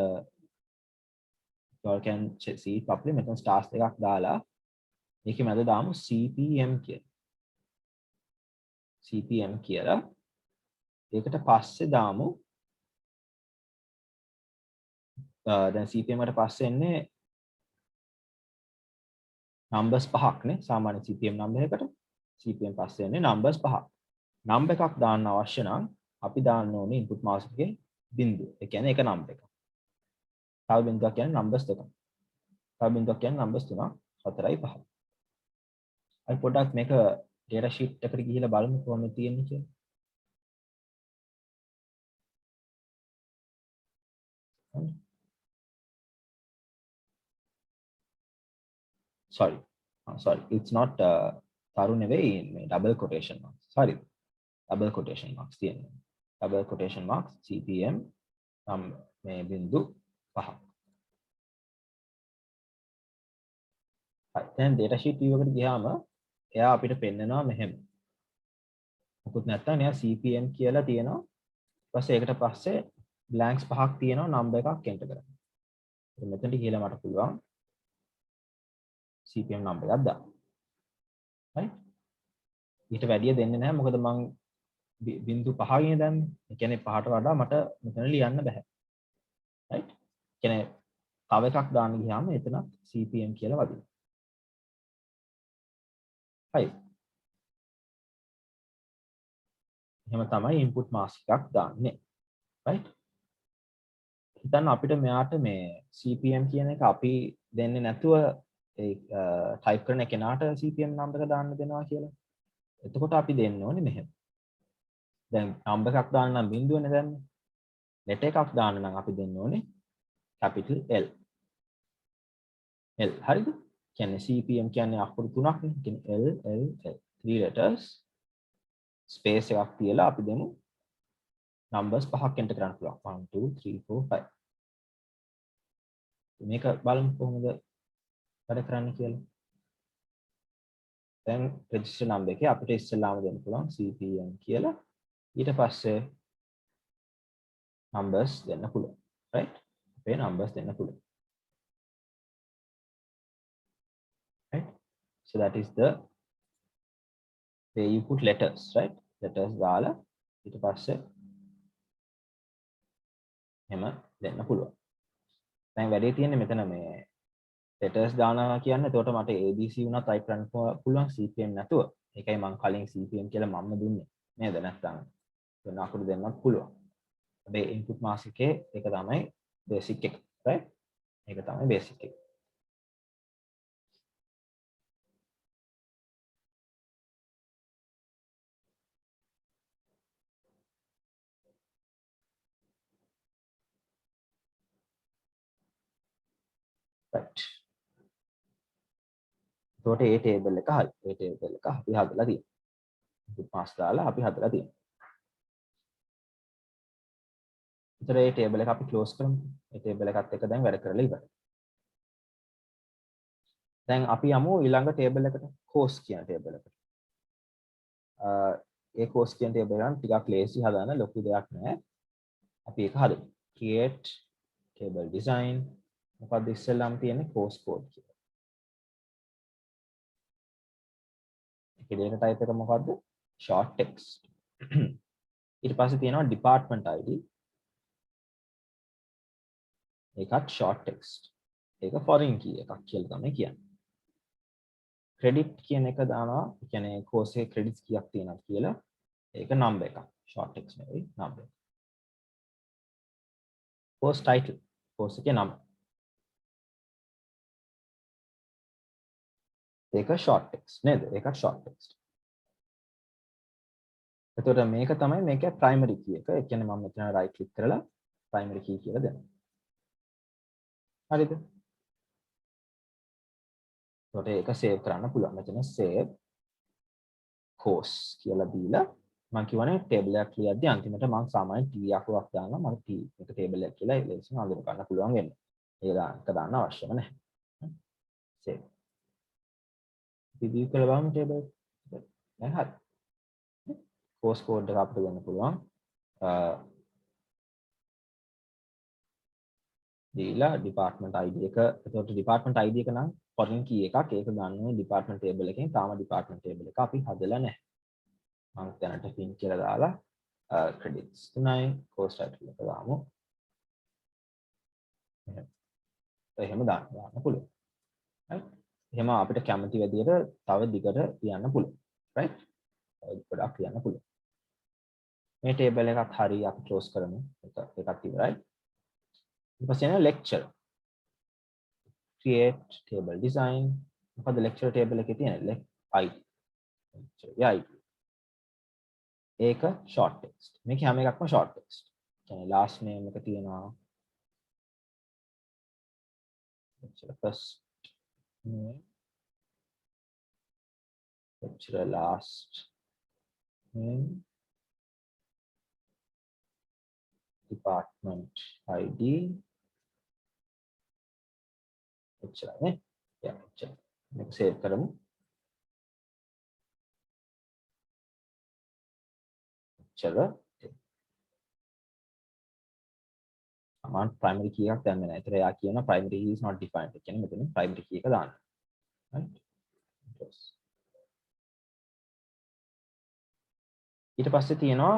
you all can see properly. මෙතන stars දෙකක් දාලා ඒකේ මැද දාමු CPM කියලා. CPM කියලා. ඒකට පස්සේ දාමු දැන් CPM වලට පස්සේ එන්නේ numbers පහක් නේ. සාමාන්‍ය CPM number එකකට CPM පස්සේ එන්නේ numbers පහක්. number එකක් දාන්න අවශ්‍ය නම් අපි දාන්න ඕනේ input mask එකේ බිංදුව. ඒ කියන්නේ එක number එකක්. තව බිංදුවක් කියන්නේ numbers දෙකක්. තව බිංදුවක් කියන්නේ numbers තුනක්, 4යි 5යි. අපි පොඩ්ඩක් මේක data sheet එකට ගිහිල්ලා බලමු කොහොමද තියෙන්නේ කියලා. sorry, it's not taru නෙවෙයි මේ double quotation marks. sorry, double quotation marks තියෙනවා. double quotation marks CPM මේ බිංදු 5. දැන් data sheet view එකට ගියාම එයා අපිට පෙන්නනවා මෙහෙම. මොකුත් නැත්තම් එයා CPM කියලා තියෙනවා. ඊපස්සේ ඒකට පස්සේ බ්ලැන්ක්ස් පහක් තියෙනවා නම්බර් එකක් එන්ටර් කරන්න. මෙතනට ගිහලා මට පුළුවන් CPM නම්බර් එකක් දාන්න. හරි? ඊට වැඩිය දෙන්නේ නැහැ මොකද මම බිංදු 5 දැම්මේ. ඒ කියන්නේ 5ට වඩා මට මෙතන ලියන්න බෑ. right? කියන්නේ තව එකක් දාන්න ගියාම එතන CPM කියලා වදිනවා. හරි. එහෙම තමයි input mask එකක් දාන්නේ. right? හිතන්න අපිට මෙයාට මේ CPM කියන එක අපි දෙන්නේ නැතුව ඒ ටයිප් කරන කෙනාට CPM නම්බර දාන්න දෙනවා කියලා. එතකොට අපි දෙන්න ඕනේ මෙහෙම. දැන් නම්බර් එකක් දාන්න නම් බිංදුවනේ දැම්මේ. ලෙටර් එකක් දාන්න නම් අපි දෙන්න ඕනේ capital L. L හරිද? කියන්නේ CPM කියන්නේ අකුරු තුනක් නේ. කියන්නේ L L L. 3 letters space එකක් තියලා අපි දෙමු numbers පහක් එන්ටර් කරන්න පුළුවන්. 1 2 3 4 5. මේක බලමු කොහොමද වැඩ කරන්නේ කියලා. දැන් register number එකේ අපිට ඉස්සෙල්ලාම දෙන්න පුළුවන් CPM කියලා. ඊට පස්සේ numbers දෙන්න පුළුවන්. right? අපේ numbers දෙන්න පුළුවන්. right? So that is the way you put letters, right? letters දාලා ඊට පස්සේ එහෙම දෙන්න පුළුවන්. දැන් වැඩේ තියෙන්නේ මෙතන මේ letters දානවා කියන්නේ එතකොට මට ABC වුණා type කරන්න පුළුවන් CPM නැතුව. ඒකයි මම කලින් CPM කියලා මම්ම දුන්නේ. නේද? නැත්නම් වෙන අකුරු දෙන්නත් පුළුවන්. හැබැයි input mask එකේ ඒක තමයි basic එක. right? ඒක තමයි basic එක. right. එතකොට ඒ table එක හරි. ඒ table එක අපි හදලා තියෙනවා. input mask දාලා අපි හදලා තියෙනවා. ඒතර ඒ table එක අපි close කරමු. ඒ table එකත් එක්ක දැන් වැඩ කරලා ඉවරයි. දැන් අපි යමු ඊළඟ table එකට course කියන table එකට. ඒ course කියන table එක නම් ටිකක් lazy හදන්න ලොකු දෙයක් නෑ. අපි ඒක හදමු. create table design මොකක්ද ඉස්සෙල්ලාම තියෙන්නේ course code කියලා. ඒකේ data type එක මොකක්ද? short text. ඊට පස්සේ තියෙනවා department ID. ඒකත් short text. ඒක foreign key එකක් කියලා තමයි කියන්නේ. credit කියන එක දානවා. ඒ කියන්නේ course එකේ credits කීයක් තියෙනවද කියලා. ඒක number එකක්. short text නෙවෙයි number. course title. course එකේ නම. ඒක short text නේද? ඒකත් short text. එතකොට මේක තමයි මේකේ primary key එක. ඒ කියන්නේ මම මෙතන right click කරලා primary key කියලා දෙනවා. හරිද? එතකොට ඒක save කරන්න පුළුවන්. මෙතන save course කියලා දීලා මම කියවනේ table එකක් ලියද්දි අන්තිමට මම සාමාන්‍ය t අකුරක් දානවා. මම t එක table එකක් කියලා ලේසියෙන් අඳුර ගන්න පුළුවන් වෙන්නේ. ඒක දාන්න අවශ්‍යම නැහැ. save. review කරලා බලමු table එක. දැන් හරි. course code එක අපිට දෙන්න පුළුවන්. දීලා department ID එක. එතකොට department ID එක නම් foreign key එකක්. ඒක ගන්න ඕනේ department table එකෙන්. තාම department table එක අපි හදලා නැහැ. මම දැනට pin කියලා දාලා credits 3යි course title එක දාමු. එහෙම දාන්න පුළුවන්. right? එහෙම අපිට කැමති විදිහට තව දිගට කියන්න පුළුවන්. right? ගොඩක් කියන්න පුළුවන්. මේ table එකත් හරි අපි close කරමු. එකක් ඉවරයි. ඊට පස්සේ යන lecture. create table design. මොකද lecture table එකේ තියෙන ID. lecture ID. ඒක short text. මේක හැම එකක්ම short text. කියන්නේ last name එක තියෙනවා. lecture first name. lecture last name. department ID. එච්චරයි. යා එච්චර. මේක save කරමු. එච්චර. command primary key එකක් දැම්මේ නැහැ. ඒතර එයා කියනවා primary key is not defined. ඒ කියන්නේ මෙතන primary key එක දාන්න. right? ඊට පස්සේ තියෙනවා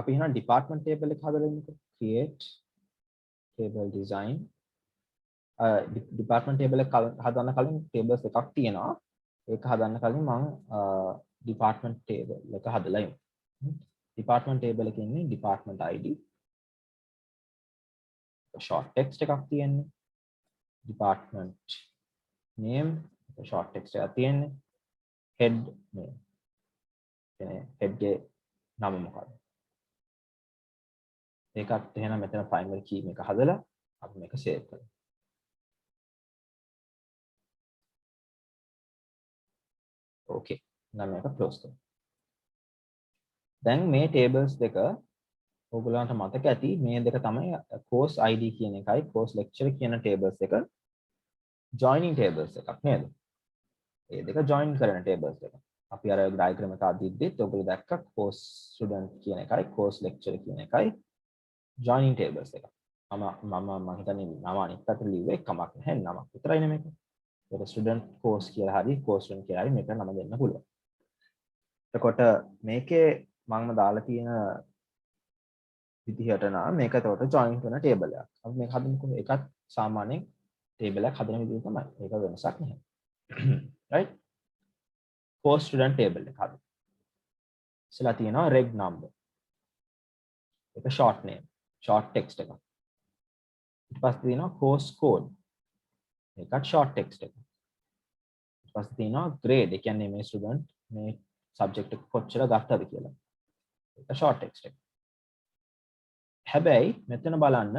අපි එහෙනම් department table එක හදලා ඉන්නකෝ. create table design department table එක හදන්න කලින් tables එකක් තියෙනවා. ඒක හදන්න කලින් මම department table එක හදලා ඉමු. department table එකේ ඉන්නේ department ID short text එකක් තියෙන්නේ. department name short text එකක් තියෙන්නේ. head name කියන්නේ head ගේ නම මොකක්ද? ඒකත් එහෙනම් මෙතන primary key මේක හදලා අපි මේක save කරමු. okay නම් මේක close කරමු. දැන් මේ tables දෙක ඔයගොල්ලන්ට මතක ඇති මේ දෙක තමයි course ID කියන එකයි course lecture කියන tables එක joining tables එකක් නේද? මේ දෙක join කරන tables එක. අපි අර diagram එක අදිද්දිත් ඔයගොල්ලෝ දැක්ක course student කියන එකයි course lecture කියන එකයි joining tables එක. මම හිතන්නේ නම අනිත් පැත්තට ලිව්වේ කමක් නැහැ නමක් විතරයිනේ මේක. ඒක student course කියලා හරි course student කියලා හරි මේක නම දෙන්න පුළුවන්. එතකොට මේකේ මම දාලා තියෙන විදිහට නම් මේක එතකොට join කරන table එකක්. අපි මේක හදමුකෝ. ඒකත් සාමාන්‍යයෙන් table එකක් හදන විදිහ තමයි. ඒක වෙනසක් නැහැ. right? course student table එක හදමු. ඉස්සලා තියෙනවා reg number. ඒක short name, short text එකක්. ඊට පස්සේ තියෙනවා course code. ඒකත් short text එකක්. ඊට පස්සේ තියෙනවා grade. ඒ කියන්නේ මේ student මේ subject එක කොච්චර ගත්තද කියලා. ඒක short text එකක්. හැබැයි මෙතන බලන්න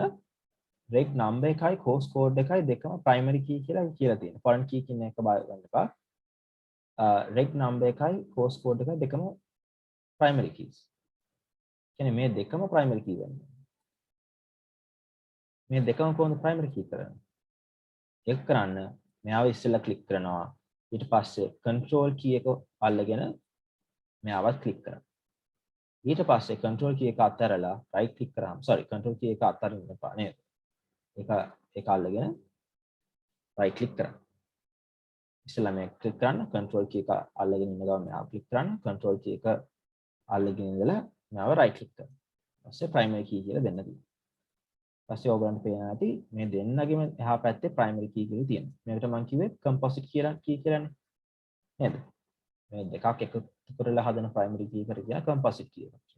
reg number එකයි course code එකයි දෙකම primary key කියලා තියෙනවා. foreign key කියන එක බලන්න එපා. reg number එකයි course code එකයි දෙකම primary keys. කියන්නේ මේ දෙකම primary key වෙනවා. මේ දෙකම කොහොමද primary key කරන්නේ? ඒක කරන්න මෙයාව ඉස්සෙල්ලා click කරනවා. ඊට පස්සේ control key එක අල්ලගෙන මෙයාවත් click කරනවා. ඊට පස්සේ control key එක අත්හැරලා right click කරාම control key එක අත්හරින්න එපා නේද? ඒක අල්ලගෙන right click කරන්න. ඉස්සෙල්ලා මේ click කරන්න control key එක අල්ලගෙන ඉන්න ගමන් මෙයාව click කරන්න control key එක අල්ලගෙන ඉඳලා මෙයාව right click කරන්න. ඊපස්සේ primary key කියලා දෙන්න තියෙනවා. ඊපස්සේ ඔයගොල්ලන්ට පේනවා ඇති මේ දෙන්නගෙම එහා පැත්තේ primary key කියලා තියෙනවා. මේකට මම කිව්වේ composite කියලා key කියලානේ. නේද? මේ දෙකක් එකතු කරලා හදන primary key එකට කියන composite key එකක්.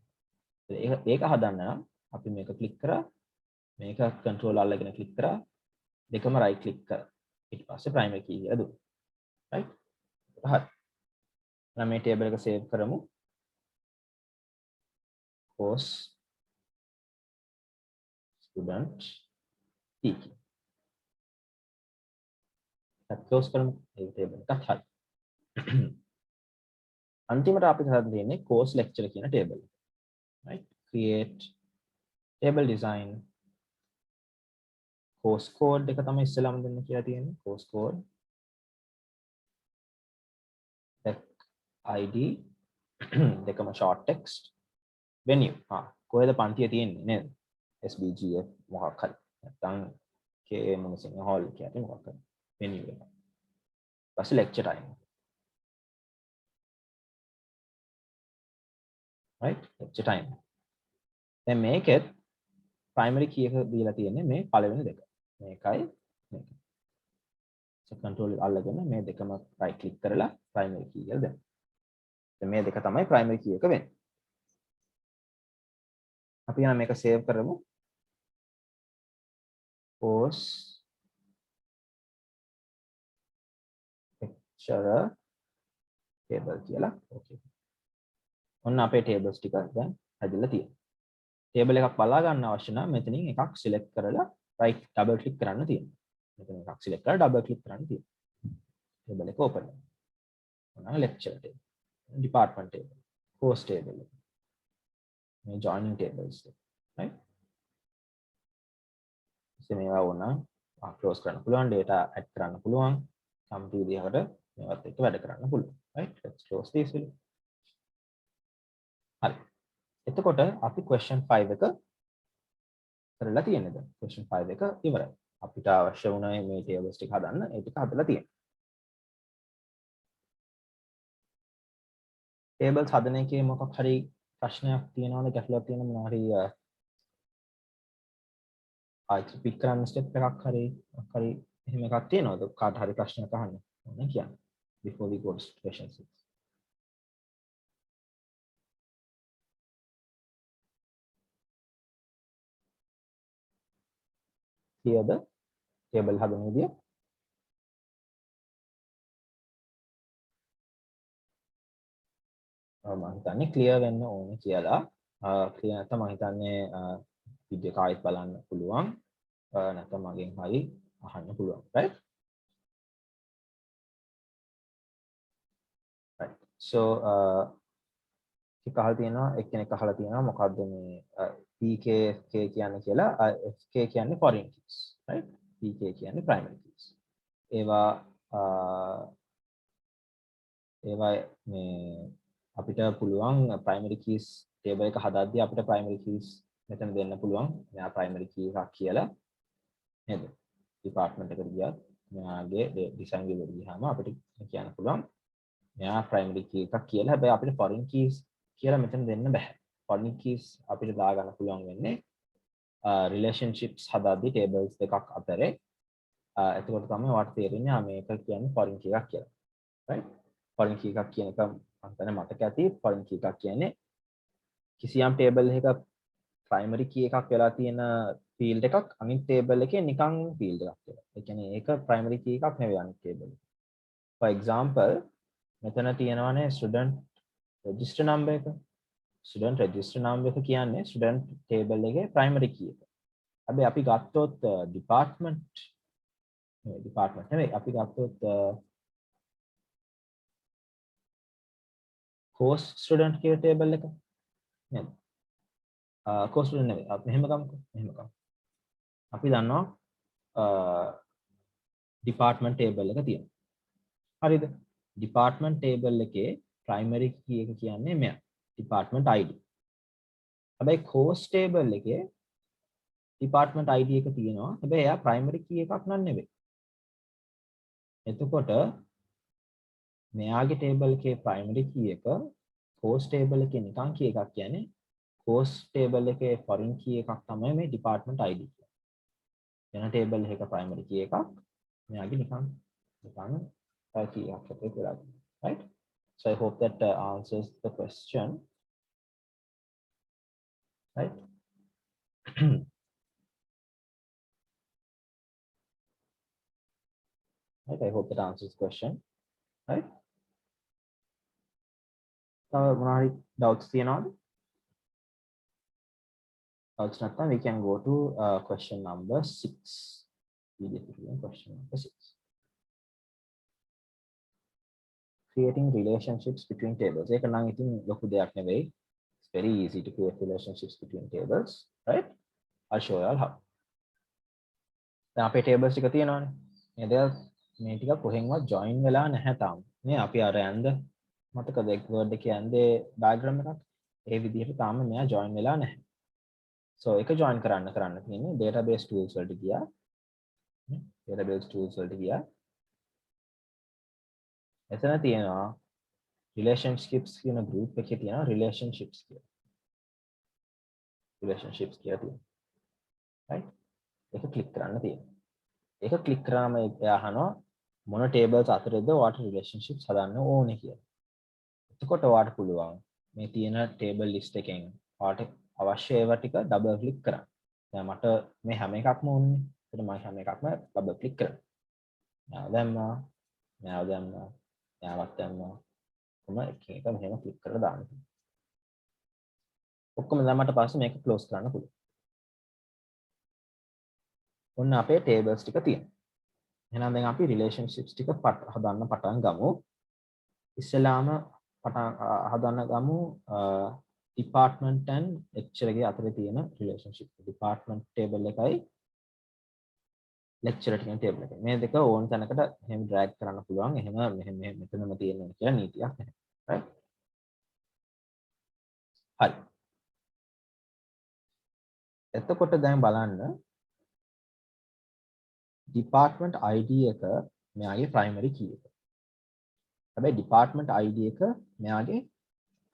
ඒක හදන්න නම් අපි මේක click කරා මේක control අල්ලගෙන click කරා දෙකම right click කරා. ඊට පස්සේ primary key කියලා දුන්නා. right? හරි. එහෙනම් මේ table එක save කරමු. course student key. ඒක close කරමු. මේ table එකත් හරි. අන්තිමට අපිට හදන්න තියෙන්නේ course lecture කියන table එක. right? create table design course code එක තමයි ඉස්සෙල්ලාම දෙන්න කියලා තියෙන්නේ. course code ID දෙකම short text venue කොහෙද පන්තිය තියෙන්නේ නේද? SBGF මොකක් හරි නැත්නම් KM මොනසිංහ hall කියලා මොකක් හරි venue එක. ඊපස්සේ lecture time. right? lecture time. දැන් මේකෙත් primary key එක දීලා තියෙන්නේ මේ පළවෙනි දෙක. මේකයි මේක. control අල්ලගෙන මේ දෙකම right click කරලා primary key එක දෙන්න. දැන් මේ දෙක තමයි primary key එක වෙන්නේ. අපි යන මේක save කරමු. course lecturer table කියලා. okay. ඔන්න අපේ tables ටික දැන් හැදිලා තියෙනවා. table එකක් බලා ගන්න අවශ්‍ය නම් මෙතනින් එකක් select කරලා right double click කරන්න තියෙනවා. මෙතන එකක් select කරලා double click කරන්න තියෙනවා. table එක open වෙනවා. ඔන්න lecture table, department table, course table, මේ joining tables right? ඉතින් මේවා වුණා close කරන්න පුළුවන්, data add කරන්න පුළුවන්, කැමති විදිහකට මේවත් එක්ක වැඩ කරන්න පුළුවන්. right? let's close this will. හරි. එතකොට අපි question 5 එක කරලා තියෙන්නේ දැන් question 5 එක ඉවරයි. අපිට අවශ්‍ය වුණේ මේ tables ටික හදන්න. ඒ ටික හදලා තියෙනවා. tables හදන එකේ මොකක් හරි ප්‍රශ්නයක් තියෙනවද ගැටලුවක් තියෙනවද මොනවා හරි ආයෙත් පික් කරන්න ස්ටෙප් එකක් හරි මොකක් හරි එහෙම එකක් තියෙනවද කාට හරි ප්‍රශ්නයක් අහන්න ඕනේ කියන්න before we go to question 6. clear the table හදන විදිය මම හිතන්නේ clear වෙන්න ඕනේ කියලා clear නැත්නම් මම හිතන්නේ වීඩියෝ එක ආයෙත් බලන්න පුළුවන් නැත්නම් මගෙන් හරි අහන්න පුළුවන් right. Right. So එකහල් තියෙනවා එක්කෙනෙක් අහලා තියෙනවා මොකද්ද මේ PK FK කියන්නේ කියලා FK කියන්නේ foreign keys right PK කියන්නේ primary keys ඒවා මේ අපිට පුළුවන් primary keys table එක හදද්දී අපිට primary keys මෙතන දෙන්න පුළුවන් මෙයා primary key එකක් කියලා නේද department එකට ගියත් මෙයාගේ design වල ගියාම අපිට කියන්න පුළුවන් මෙයා primary key එකක් කියලා හැබැයි අපිට foreign keys කියලා මෙතන දෙන්න බෑ foreign keys අපිට දාගන්න පුළුවන් වෙන්නේ relationships හදද්දී tables දෙකක් අතරේ එතකොට තමයි වට තේරෙන්නේ මේක කියන්නේ foreign key එකක් කියලා right foreign key එකක් කියන එක මම හිතන්නේ මතක ඇති foreign key එකක් කියන්නේ කිසියම් table එකක primary key එකක් වෙලා තියෙන field එකක් අනිත් table එකේ නිකන් field එකක් කියලා. ඒ කියන්නේ ඒක primary key එකක් නෙවෙයි අනිත් table එක. For example මෙතන තියෙනවානේ student register number එක. student register number එක කියන්නේ student table එකේ primary key එක. හැබැයි අපි ගත්තොත් department නෙවෙයි අපි ගත්තොත් course student කියලා table එක නේද? course student නෙවෙයි. අපි මෙහෙම ගමුකෝ. අපි දන්නවා department table එක තියෙනවා. හරිද? department table එකේ primary key එක කියන්නේ මෙයා. department ID. හැබැයි course table එකේ department ID එක තියෙනවා. හැබැයි එයා primary key එකක් නෙවෙයි. එතකොට මෙයාගේ table එකේ primary key එක course table එකේ නිකන් key එකක් කියන්නේ course table එකේ foreign key එකක් තමයි මේ department ID කියන්නේ. වෙන table එකක primary key එකක් මෙයාගේ නිකන් key එකක් අපේ වෙලා තියෙනවා. Right? So I hope that answers the question. Right? Right? I hope that answers the question. Right? So මොනවාරි doubts තියෙනවද? Doubts නැත්නම් we can go to question number 6. Question number 6. Creating relationships between tables. ඒක නම් ඉතින් ලොකු දෙයක් නෙවෙයි. It's very easy to create relationships between tables, right? I'll show you all how. දැන් අපේ tables ටික තියෙනවානේ. නේද? මේ ටික කොහෙන්වත් join වෙලා නැහැ තාම. නේ අපි අර ඇඳ මතකද word එකේ ඇඳේ diagram එකක්. ඒ විදිහට තාම මෙයා join වෙලා නැහැ. So ඒක join කරන්න තියෙන්නේ database tools වලට ගියා. database tools වලට ගියා. එතන තියෙනවා relationships කියන group එකේ තියෙනවා relationships කියලා. relationships කියලා තියෙනවා. right? ඒක click කරන්න තියෙනවා. ඒක click කරාම එයා අහනවා මොන tables අතරේද ඔයාට relationships හදන්න ඕනේ කියලා. එතකොට ඔයාට පුළුවන් මේ තියෙන table list එකෙන් ඔයාට අවශ්‍ය ඒවා ටික double click කරන්න. දැන් මට මේ හැම එකක්ම ඕනේ. ඒකට මම හැම එකක්ම double click කරනවා. now දැම්මා. කොහොම එක මෙහෙම click කරලා දාන්න. ඔක්කොම දැම්මට පස්සේ මේක close කරන්න පුළුවන්. ඔන්න අපේ tables ටික තියෙනවා. එහෙනම් දැන් අපි relationships ටික හදන්න පටන් ගමු. ඉස්සෙල්ලාම හදන්න ගමු department and lecture එකේ අතරේ තියෙන relationship. department table එකයි lecture කියන table එකයි. මේ දෙක ඕන තැනකට එහෙම drag කරන්න පුළුවන්. එහෙම මෙතනම තියෙනවා කියලා නීතියක් නැහැ. right? හරි. එතකොට දැන් බලන්න department ID එක මෙයාගේ primary key එක. හැබැයි department ID එක මෙයාගේ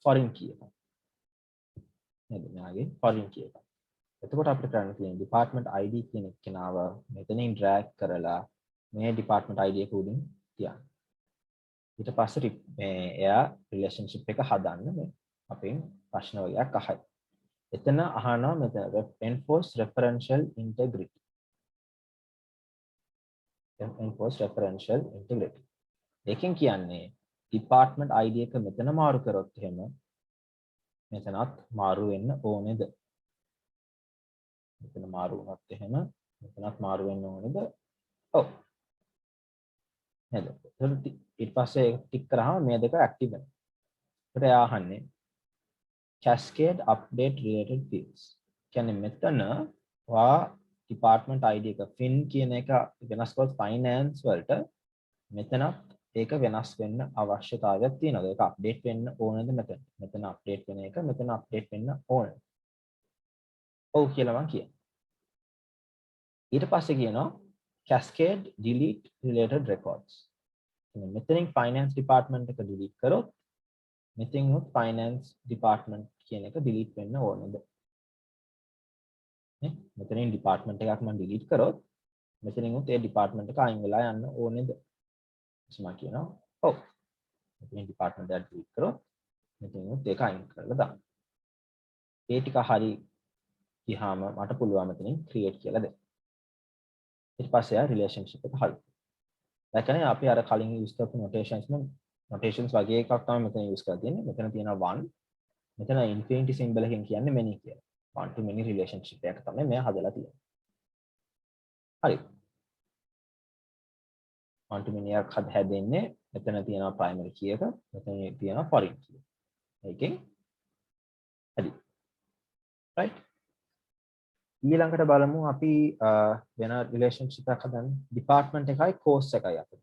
foreign key එක. නේද? මෙයාගේ foreign key එක. එතකොට අපිට කරන්න තියෙන්නේ department ID කියන කෙනාව මෙතනින් drag කරලා මේ department ID එක උඩින් තියන්න. ඊට පස්සේ මේ එයා relationship එක හදන්න මේ අපෙන් ප්‍රශ්න වගේක් අහයි. එතන අහනවා මෙතන enforce referential integrity. enforce referential integrity. ඒකෙන් කියන්නේ department ID එක මෙතන මාරු කරොත් එහෙම මෙතනත් මාරු වෙන්න ඕනේද? මෙතන මාරු වුණොත් එහෙම මෙතනත් මාරු වෙන්න ඕනේද? ඔව්. නේද? ඊට පස්සේ ටික් කරාම මේ දෙක ඇක්ටිව් වෙනවා. ඒකට එයා අහන්නේ cascade update related fields. කියන්නේ මෙතන වා department ID එක fin කියන එක වෙනස් කරොත් finance වලට මෙතනත් ඒක වෙනස් වෙන්න අවශ්‍යතාවයක් තියෙනවා. ඒක අප්ඩේට් වෙන්න ඕනද මෙතන? මෙතන අප්ඩේට් වෙන එක මෙතන අප්ඩේට් වෙන්න ඕනද? ඔව් කියලා මම කියනවා. ඊට පස්සේ කියනවා cascade delete related records. මෙතනින් finance department එක delete කරොත් මෙතනින් finance department කියන එක delete වෙන්න ඕනද? නේ? මෙතනින් department එකක් මම delete කරොත් මෙතනින් ඒ department එක අයින් වෙලා යන්න ඕනේද? මම කියනවා ඔව්. මෙතනින් department එක delete කරොත් මෙතනින් ඒක අයින් කරලා දාන්න. ඒ ටික හරි ගියාම මට පුළුවන් මෙතනින් create කියලා දෙන්න. ඊට පස්සේ ආ relationship එක හරි. දැන් කියන්නේ අපි අර කලින් use කරපු notations වගේ එකක් තමයි මෙතන use කරලා තියෙන්නේ. මෙතන තියෙනවා 1. මෙතන infinity symbol එකෙන් කියන්නේ many කියලා. one to many relationship එකක් තමයි මෙයා හදලා තියෙන්නේ. හරි. one to many එකක් හැදෙන්නේ මෙතන තියෙනවා primary key එක, මෙතන තියෙනවා foreign key. ඒකෙන් හරි. right. ඊළඟට බලමු අපි වෙන relationship එකක් හදන්න. department එකයි course එකයි අතර.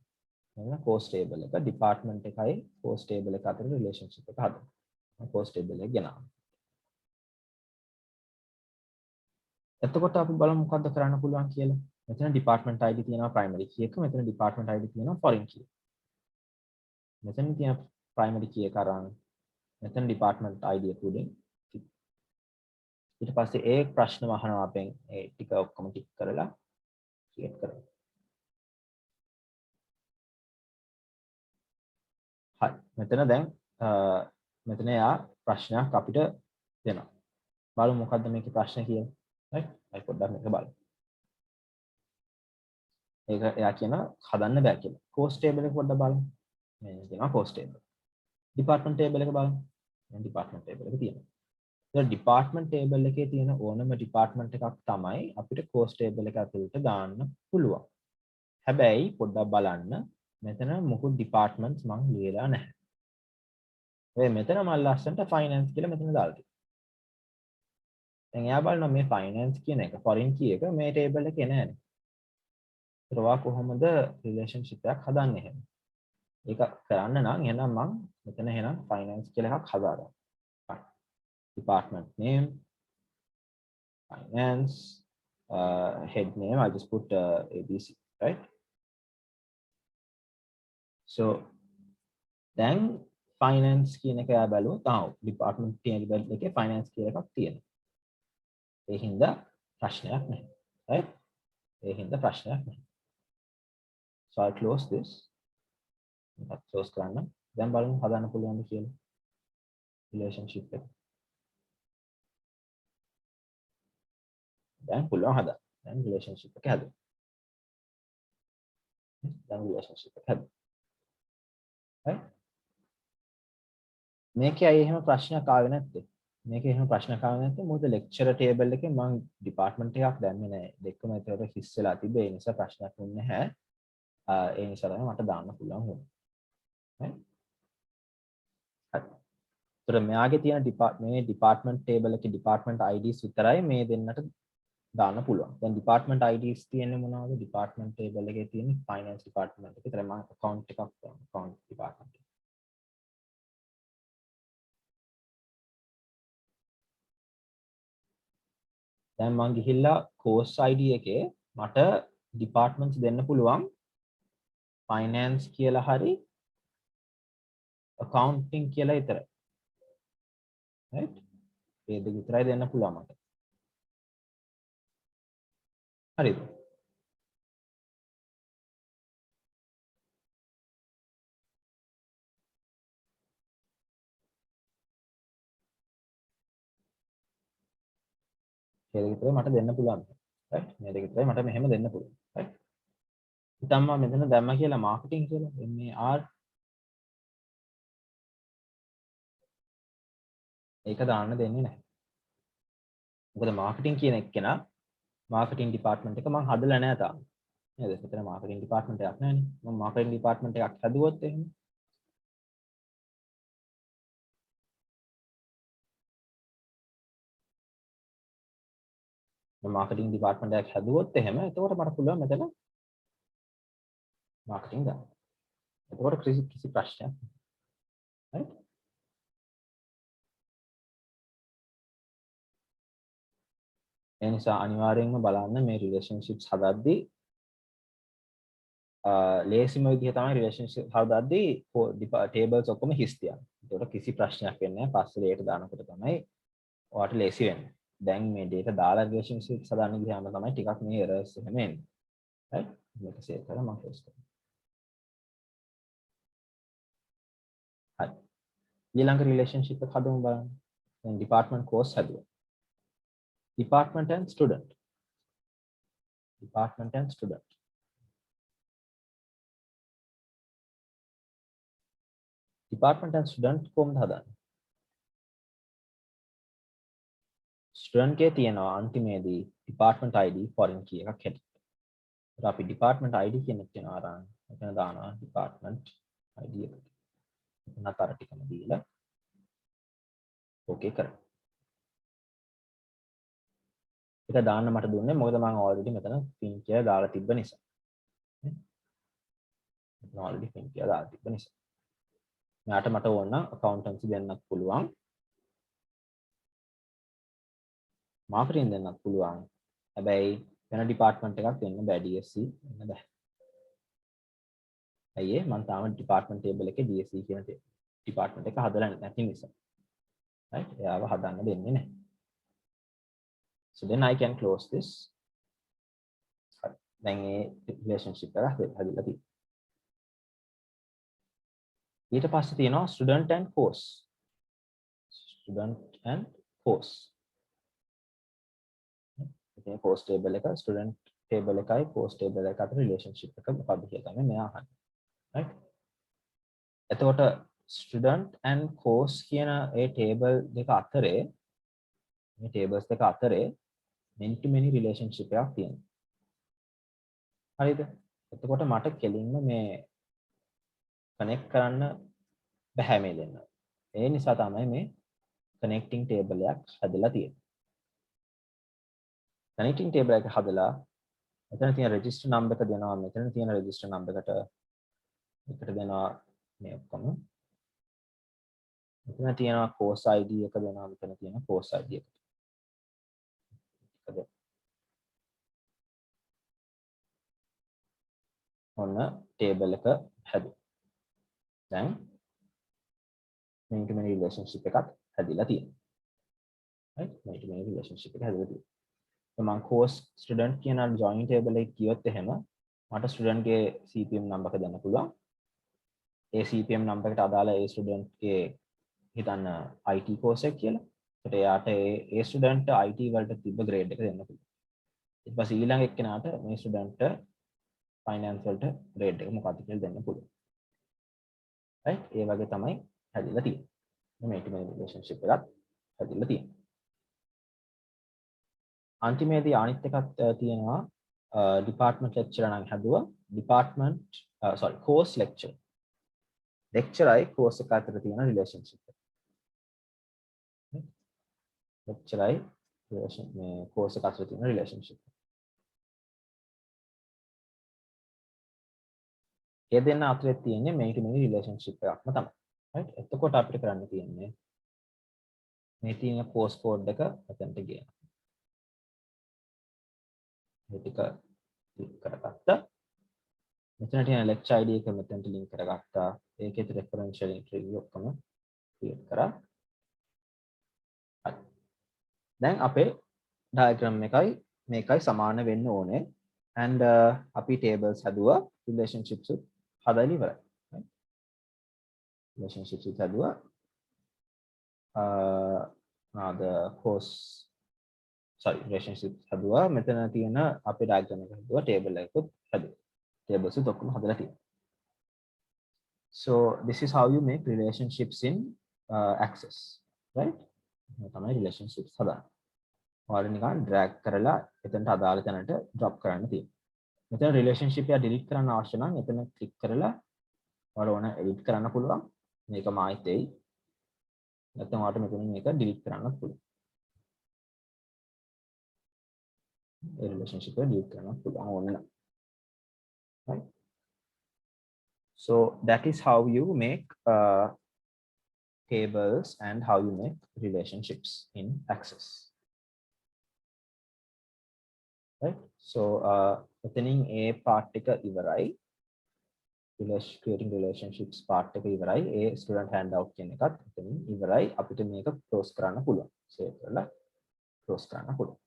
එහෙනම් course table එක department එකයි course table එක අතර relationship එක හදන්න. course table එක ගෙනාවා. එතකොට අපි බලමු මොකද්ද කරන්න පුළුවන් කියලා. මෙතන department ID තියෙනවා primary key එක, මෙතන department ID තියෙනවා foreign key. මෙතන තියෙන primary key එක අරන් මෙතන department ID එක උඩින් ඊට පස්සේ ඒ ප්‍රශ්න අහනවා අපෙන් ඒ ටික ඔක්කොම ටික් කරලා ක්ලියර් කරමු. හරි. මෙතන දැන් මෙතන යා ප්‍රශ්නයක් අපිට දෙනවා. බලමු මොකද්ද මේකේ ප්‍රශ්නේ කියලා. right? අපි පොඩ්ඩක් මේක බලමු. ඒක එයා කියන හදන්න බෑ කියලා. course table එක පොඩ්ඩක් බලමු. මේ තියෙනවා course table. department table එක බලමු. මේ department table එක තියෙනවා. ඒ department table එකේ තියෙන ඕනම department එකක් තමයි අපිට course table එක ඇතුළට දාන්න පුළුවන්. හැබැයි පොඩ්ඩක් බලන්න මෙතන මොකුත් departments මම ලියලා නැහැ. ඔය මෙතන මම ලස්සනට finance කියලා මෙතන දාලා තියෙනවා. දැන් එයා බලනවා මේ finance කියන එක foreign key එක මේ table එකේ නැහැ. ඒවා කොහොමද relationship එකක් හදන්නේ එහෙම? ඒක කරන්න නම් එහෙනම් මම මෙතන එහෙනම් finance කියලා එකක් හදාගන්නවා. Department name, finance, head name, I just put ABC, right? So then finance කියන එක යා බැලුවොත් department table එකේ finance කියලා එකක් තියෙනවා. ඒ හින්දා ප්‍රශ්නයක් නැහැ. right? ඒ හින්දා ප්‍රශ්නයක් නැහැ. So I close this. මම close කරන්න. දැන් බලමු හදන්න පුළුවන්ද කියලා. relationship එක. දැන් පුළුවන් හදන්න. දැන් relationship එක හදන්න. දැන් relationship එක හදන්න. right? මේකේ අය එහෙම ප්‍රශ්නයක් ආවේ නැත්තේ. මේකේ එහෙම ප්‍රශ්නයක් ආවේ නැත්තේ මොකද lecture table එකේ මම department එකක් දැම්මේ නැහැ. දෙකම ඒකට හිස් වෙලා තිබ්බේ. ඒ නිසා ප්‍රශ්නයක් වුණේ නැහැ. ඒ නිසා තමයි මට දාන්න පුළුවන් වුණේ. right? හරි. ඒතර මෙයාගේ තියෙන මේ department table එකේ department IDs විතරයි මේ දෙන්නට දාන්න පුළුවන්. දැන් department IDs තියෙන්නේ මොනවද? department table එකේ තියෙන්නේ finance department එක. ඒතර මම account එකක් account department. දැන් මම ගිහිල්ලා course ID එකේ මට departments දෙන්න පුළුවන් finance කියලා හරි accounting කියලා විතරයි. right? මේ දෙක විතරයි දෙන්න පුළුවන් මට. හරිද? මේ දෙක විතරයි මට දෙන්න පුළුවන්. right? මේ දෙක විතරයි මට මෙහෙම දෙන්න පුළුවන්. right? ඉතින් මම මෙතන දැම්මා කියලා marketing කියලා MAR ඒක දාන්න දෙන්නේ නැහැ. මොකද marketing කියන එක්කෙනා marketing department එක මම හදලා නැහැ තාම. නේද? මෙතන marketing department එකක් නැහැ නේ. මම marketing department එකක් හදුවොත් එහෙම marketing department එකක් හැදුවොත් එහෙම එතකොට මට පුළුවන් මෙතන marketing දාන්න. එතකොට කිසි ප්‍රශ්නයක් නැහැ. right? ඒ නිසා අනිවාර්යයෙන්ම බලන්න මේ relationships හදද්දී ලේසිම විදිහ තමයි relationship හදද්දී tables ඔක්කොම හිස් තියන්න. එතකොට කිසි ප්‍රශ්නයක් වෙන්නේ නැහැ. පස්සේ data දානකොට තමයි ඔයාලට ලේසි වෙන්නේ. දැන් මේ data දාලා relationships හදන්න ගියාම තමයි ටිකක් මේ errors එහෙම එන්නේ. right? මේක save කරලා මම close කරනවා. හරි. ඊළඟ relationship එක හදමු බලන්න. දැන් department course හදුවා. department and student. department and student. department and student කොහොමද හදන්නේ? student එකේ තියෙනවා අන්තිමේදී department ID foreign key එකක් හැටියට. ඒත් අපි department ID කියන එක තියෙනවා අරන් එතන දානවා department ID එක. නතර ටිකම දීලා ඕකේ කරා. ඒක දාන්න මට දුන්නේ මොකද මම already මෙතන pin කියලා දාලා තිබ්බ නිසා. මෙතන already pin කියලා දාලා තිබ්බ නිසා. මෙයාට මට ඕන නම් accountancy දෙන්නත් පුළුවන්. marketing දෙන්නත් පුළුවන්. හැබැයි වෙන department එකක් දෙන්න බෑ DSC දෙන්න බෑ. අයියේ මම තාම department table එකේ DSC කියන department එක හදලා නැති නිසා. right? එයාව හදන්න දෙන්නේ නැහැ. So then I can close this. හරි. දැන් මේ relationship එක හදලා තියෙනවා. ඊට පස්සේ තියෙනවා student and course. student and course. ඉතින් course table එක student table එකයි course table එක අතර relationship එක මොකක්ද කියලා තමයි මෙයා අහන්නේ. right? එතකොට student and course කියන ඒ table දෙක අතරේ මේ tables දෙක අතරේ many to many relationship එකක් තියෙනවා. හරිද? එතකොට මට කෙලින්ම මේ connect කරන්න බෑ මේ දෙන්න. ඒ නිසා තමයි මේ connecting table එකක් හදලා තියෙන්නේ. connecting table එක හදලා මෙතන තියෙන register number එක දෙනවා මෙතන තියෙන register number එකට දෙනවා මේ ඔක්කොම. මෙතන තියෙනවා course ID එක දෙනවා මෙතන තියෙන course ID එක. ඔන්න table එක හැදුවා. දැන් many to many relationship එකක් හැදිලා තියෙනවා. right? many to many relationship එක හැදිලා තියෙනවා. මම course student කියන join table එක කියොත් එහෙම මට student ගේ CPM number එක දෙන්න පුළුවන්. ඒ CPM number එකට අදාළ ඒ student ගේ හිතන්න IT course එක කියලා. ඒකට එයාට ඒ student IT වලට තිබ්බ grade එක දෙන්න පුළුවන්. ඊට පස්සේ ඊළඟ එක්කෙනාට මේ student finance වලට grade එක මොකක්ද කියලා දෙන්න පුළුවන්. right? ඒ වගේ තමයි හැදිලා තියෙන්නේ. මේ many relationship එකක් හැදිලා තියෙනවා. අන්තිමේදී අනිත් එකක් තියෙනවා department lecturer නම් හැදුවා department course lecture. lecturer අයි course එක අතර තියෙන relationship එක. lecturer අයි මේ course එක අතර තියෙන relationship. ඒ දෙන්න අතරේ තියෙන්නේ many to many relationship එකක්ම තමයි. right? එතකොට අපිට කරන්න තියෙන්නේ මේ තියෙන course code එක මෙතනට ගේනවා. මේ ටික ක්ලික් කරගත්තා. මෙතන තියෙන lecture ID එක මෙතනට link කරගත්තා. ඒකේ referential entry ඔක්කොම create කරා. හරි. දැන් අපේ diagram එකයි මේකයි සමාන වෙන්න ඕනේ. And අපි tables හදුවා, relationships හදලා ඉවරයි. Relationships හදුවා. the course relationships හදුවා. මෙතන තියෙන අපේ diagram එක හදුවා, table එකකුත් හදුවා. tables ඔක්කොම හදලා තියෙනවා. So this is how you make relationships in Access, right? තමයි relationships හදාගන්න. ඔයාලා නිකන් drag කරලා එතනට අදාළ තැනට drop කරන්න තියෙනවා. මෙතන relationship එක delete කරන්න අවශ්‍ය නම් එතන click කරලා ඔයාලා ඕන edit කරන්න පුළුවන්. මේක මායිත් එයි. නැත්නම් ඔයාලට මෙතනින් මේක delete කරන්නත් පුළුවන්. ඒ relationship එක delete කරන්නත් පුළුවන් ඕන නම්. Right? So that is how you make tables and how you make relationships in Access. Right? So opening a part එක ඉවරයි. Creating relationships part එක ඉවරයි. ඒ student handout කියන එකත් එතනින් ඉවරයි. අපිට මේක close කරන්න පුළුවන්. save කරලා close කරන්න පුළුවන්.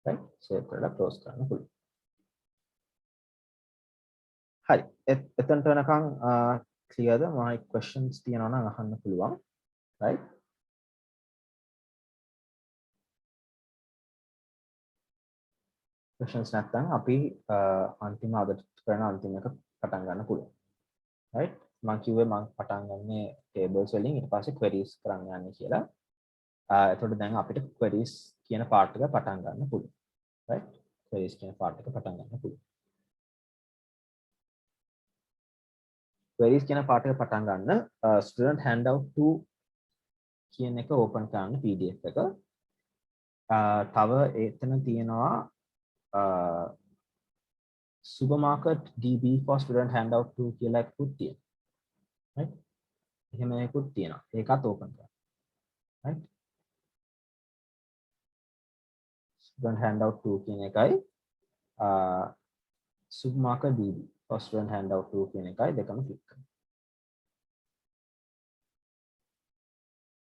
Right? save කරලා close කරන්න පුළුවන්. හරි. එතනට වෙනකන් clearද? my questions තියෙනවා නම් අහන්න පුළුවන්. Right? questions නැත්නම් අපි අන්තිම අද කරන අන්තිම එක පටන් ගන්න පුළුවන්. right? මම කිව්වේ මම පටන් ගන්නේ tables වලින් ඊට පස්සේ queries කරන්න යන්නේ කියලා. එතකොට දැන් අපිට queries කියන part එක පටන් ගන්න පුළුවන්. right? queries කියන part එක පටන් ගන්න පුළුවන්. queries කියන part එක පටන් ගන්න student handout 2 කියන එක open කරන්න PDF එක. තව එතන තියෙනවා supermarket DB for student handout 2 කියලා එකකුත් තියෙනවා. right? එහෙම එකකුත් තියෙනවා. ඒකත් open කරන්න. right? student handout 2 කියන එකයි supermarket DB for student handout 2 කියන එකයි දෙකම click කරන්න.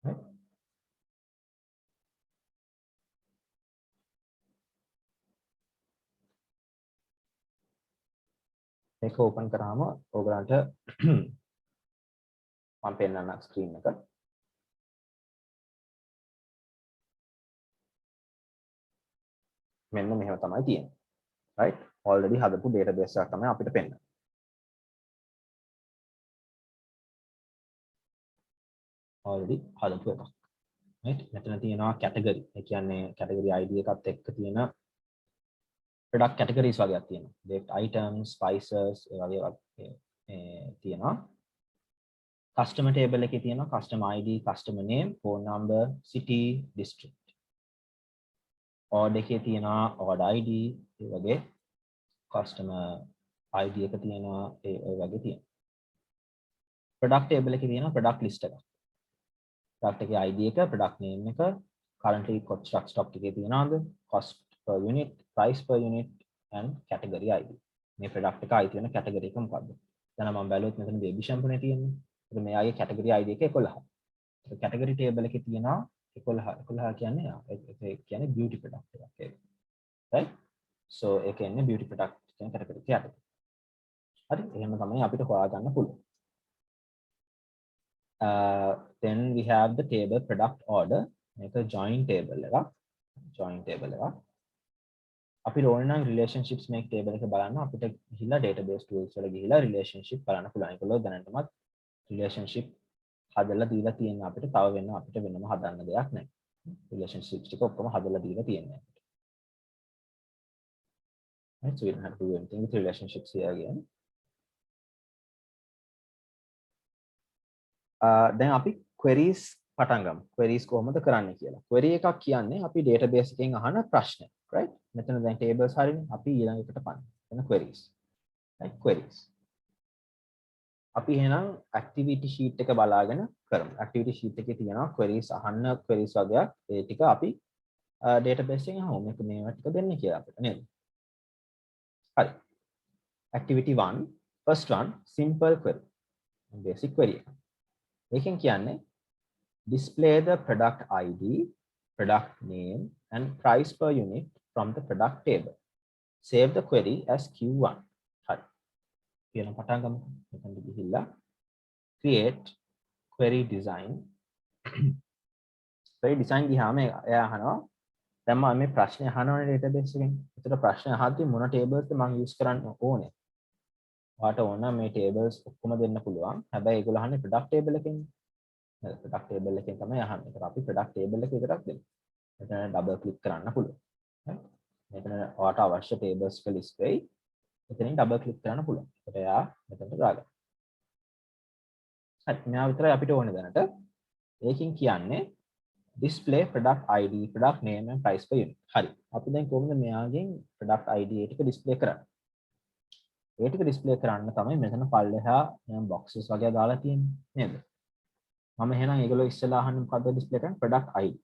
right? ඒක open කරාම ඔයගලන්ට මම පෙන්නන්න screen එක. මෙන්න මෙහෙම තමයි තියෙන්නේ. right? already හදපු database එකක් තමයි අපිට පෙන්නන්නේ. already හදපු එකක්. right? මෙතන තියෙනවා category. ඒ කියන්නේ category ID එකත් එක්ක තියෙන product categories වගේක් තියෙනවා. baked items, spices ඒ වගේ තියෙනවා. customer table එකේ තියෙනවා customer ID, customer name, phone number, city, district. order එකේ තියෙනවා order ID ඒ වගේ customer ID එක තියෙනවා ඒ වගේ තියෙනවා. product table එකේ තියෙනවා product list එක. product එකේ ID එක, product name එක, currently stock එකේ තියනවාද, cost per unit, price per unit and category ID. මේ product එක ID වෙන category එක මොකක්ද? දැන් මම බැලුවොත් මෙතන baby shampoo නේ තියෙන්නේ. ඒක මෙයාගේ category ID එක 11. ඒක category table එකේ තියෙනවා 11. 11 කියන්නේ ඒ කියන්නේ beauty product එකක් ඒක. right? so ඒක එන්නේ beauty product කියන category එකට. හරි? එහෙම තමයි අපිට හොයාගන්න පුළුවන්. Then we have the table product order. මේක join table එකක්. join table එකක්. අපි ඕන නම් relationships make table එක බලන්න අපිට ගිහිල්ලා database tools වල ගිහිල්ලා relationship බලන්න පුළුවන්. ඒකවල දැනටමත් relationship හදලා දීලා තියෙන අපිට තව වෙන අපිට වෙනම හදන්න දෙයක් නැහැ. relationships ටික ඔක්කොම හදලා දීලා තියෙනවා. right? so we don't have to do anything with relationships here again. දැන් අපි queries පටන් ගමු. queries කොහොමද කරන්නේ කියලා. query එකක් කියන්නේ අපි database එකෙන් අහන ප්‍රශ්න. right? මෙතන දැන් tables හරිනේ. අපි ඊළඟ එකට පන්න. එන queries. right? queries. අපි එහෙනම් activity sheet එක බලාගෙන කරමු. activity sheet එකේ තියෙනවා queries අහන්න queries වගේක්. ඒ ටික අපි database එකෙන් අහමු. මේක මේවා ටික දෙන්න කියලා අපිට නේද? හරි. activity 1 first one simple query. basic query එක. මේකෙන් කියන්නේ display the product ID, product name and price per unit from the product table. Save the query as Q1. හරි. කියන පටන් ගමු. මෙතනට ගිහිල්ලා create query design. query design ගියාම එයා අහනවා දැන් මම මේ ප්‍රශ්නේ අහනවනේ database එකෙන්. ඒතර ප්‍රශ්නේ අහද්දී මොන tables ද මම use කරන්න ඕනේ? ඔයාට ඕන මේ tables ඔක්කොම දෙන්න පුළුවන්. හැබැයි ඒගොල්ලෝ අහන්නේ product table එකෙන්. product table එකෙන් තමයි අහන්නේ. ඒතර අපි product table එක විතරක් දෙමු. මෙතන double click කරන්න පුළුවන්. මෙතන ඔයාට අවශ්‍ය tables එක list වෙයි. එතනින් double click කරන්න පුළුවන්. ඒකට එයා මෙතනට දාගන්න. හරි. මෙයා විතරයි අපිට ඕනේ දැනට. ඒකෙන් කියන්නේ display product ID, product name and price per unit. හරි. අපි දැන් කොහොමද මෙයාගෙන් product ID එක display කරන්නේ? ඒ ටික display කරන්න තමයි මෙතන පල්ලෙහා මම boxes වගේ දාලා තියෙන්නේ නේද? මම එහෙනම් ඒගොල්ලෝ ඉස්සෙල්ලා අහන්නේ මොකද්ද display කරන්නේ? product ID.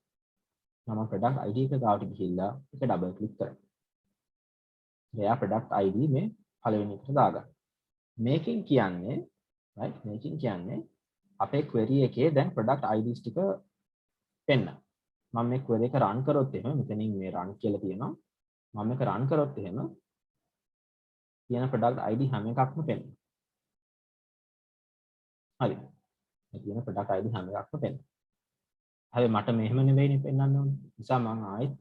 මම product ID එක ගාවට ගිහිල්ලා ඒක double click කරනවා. එයා product ID මේ පළවෙනි එකට දාගන්න. මේකෙන් කියන්නේ right මේකෙන් කියන්නේ අපේ query එකේ දැන් product IDs ටික පෙන්න. මම මේ query එක run කරොත් එහෙම මෙතනින් මේ run කියලා තියෙනවා. මම මේක run කරොත් එහෙම කියන product ID හැම එකක්ම පෙන්න. හරි. මේ කියන product ID හැම එකක්ම පෙන්න. හැබැයි මට මෙහෙම නෙවෙයිනේ පෙන්වන්න ඕනේ. නිසා මම ආයෙත්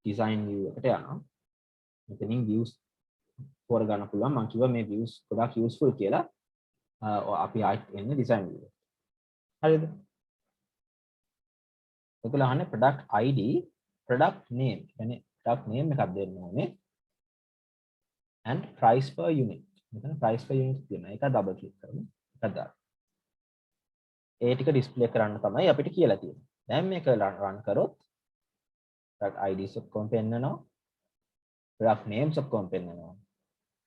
design view එකට යනවා. මෙතනින් views තෝර ගන්න පුළුවන්. මම කිව්වා මේ views ගොඩාක් useful කියලා. අපි ආයෙත් එන්නේ design view එකට. හරිද? ඒකල අහන්නේ product ID, product name. කියන්නේ product name එකක් දෙන්න ඕනේ. and price per unit. මෙතන price per unit තියෙනවා. ඒක double click කරමු. එකක් දාන්න. ඒ ටික display කරන්න තමයි අපිට කියලා තියෙන්නේ. දැන් මේක run කරොත් product IDs ඔක්කොම පෙන්නනවා. product names ඔක්කොම පෙන්නනවා.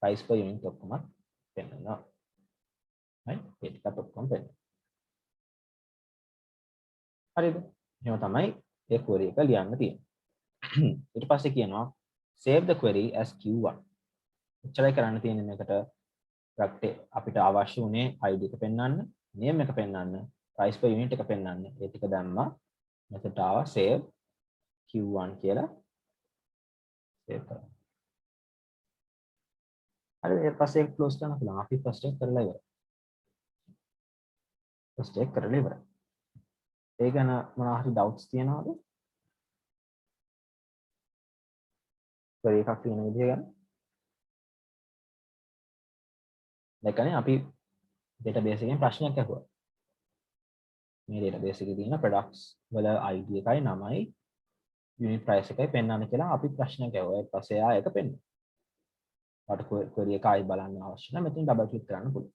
price per unit ඔක්කොම පෙන්නනවා. right? ඒ ටිකත් ඔක්කොම පෙන්නනවා. හරිද? එහෙම තමයි ඒ query එක ලියන්න තියෙන්නේ. ඊට පස්සේ කියනවා save the query as Q1. එච්චරයි කරන්න තියෙන්නේ මේකට අපිට අවශ්‍ය උනේ ID එක පෙන්වන්න, name එක පෙන්වන්න, price per unit එක පෙන්වන්න. ඒ ටික දැම්මා. මෙතනට ආවා save Q1 කියලා save කරා. හරි ඊට පස්සේ ඒක close කරන්න පුළුවන්. අපි first එක කරලා ඉවරයි. first එක කරලා ඉවරයි. ඒ ගැන මොනවා හරි doubts තියෙනවද? query එකක් තියෙන විදිය ගැන. දැක්කනේ අපි database එකෙන් ප්‍රශ්නයක් අහුවා. මේ database එකේ තියෙන products වල ID එකයි නමයි unit price එකයි පෙන්වන්න කියලා අපි ප්‍රශ්නයක් අහුවා. ඊට පස්සේ ආයෙ ඒක පෙන්වනවා. ඔයාලට query එක ආයෙ බලන්න අවශ්‍ය නම් මෙතනින් double click කරන්න පුළුවන්.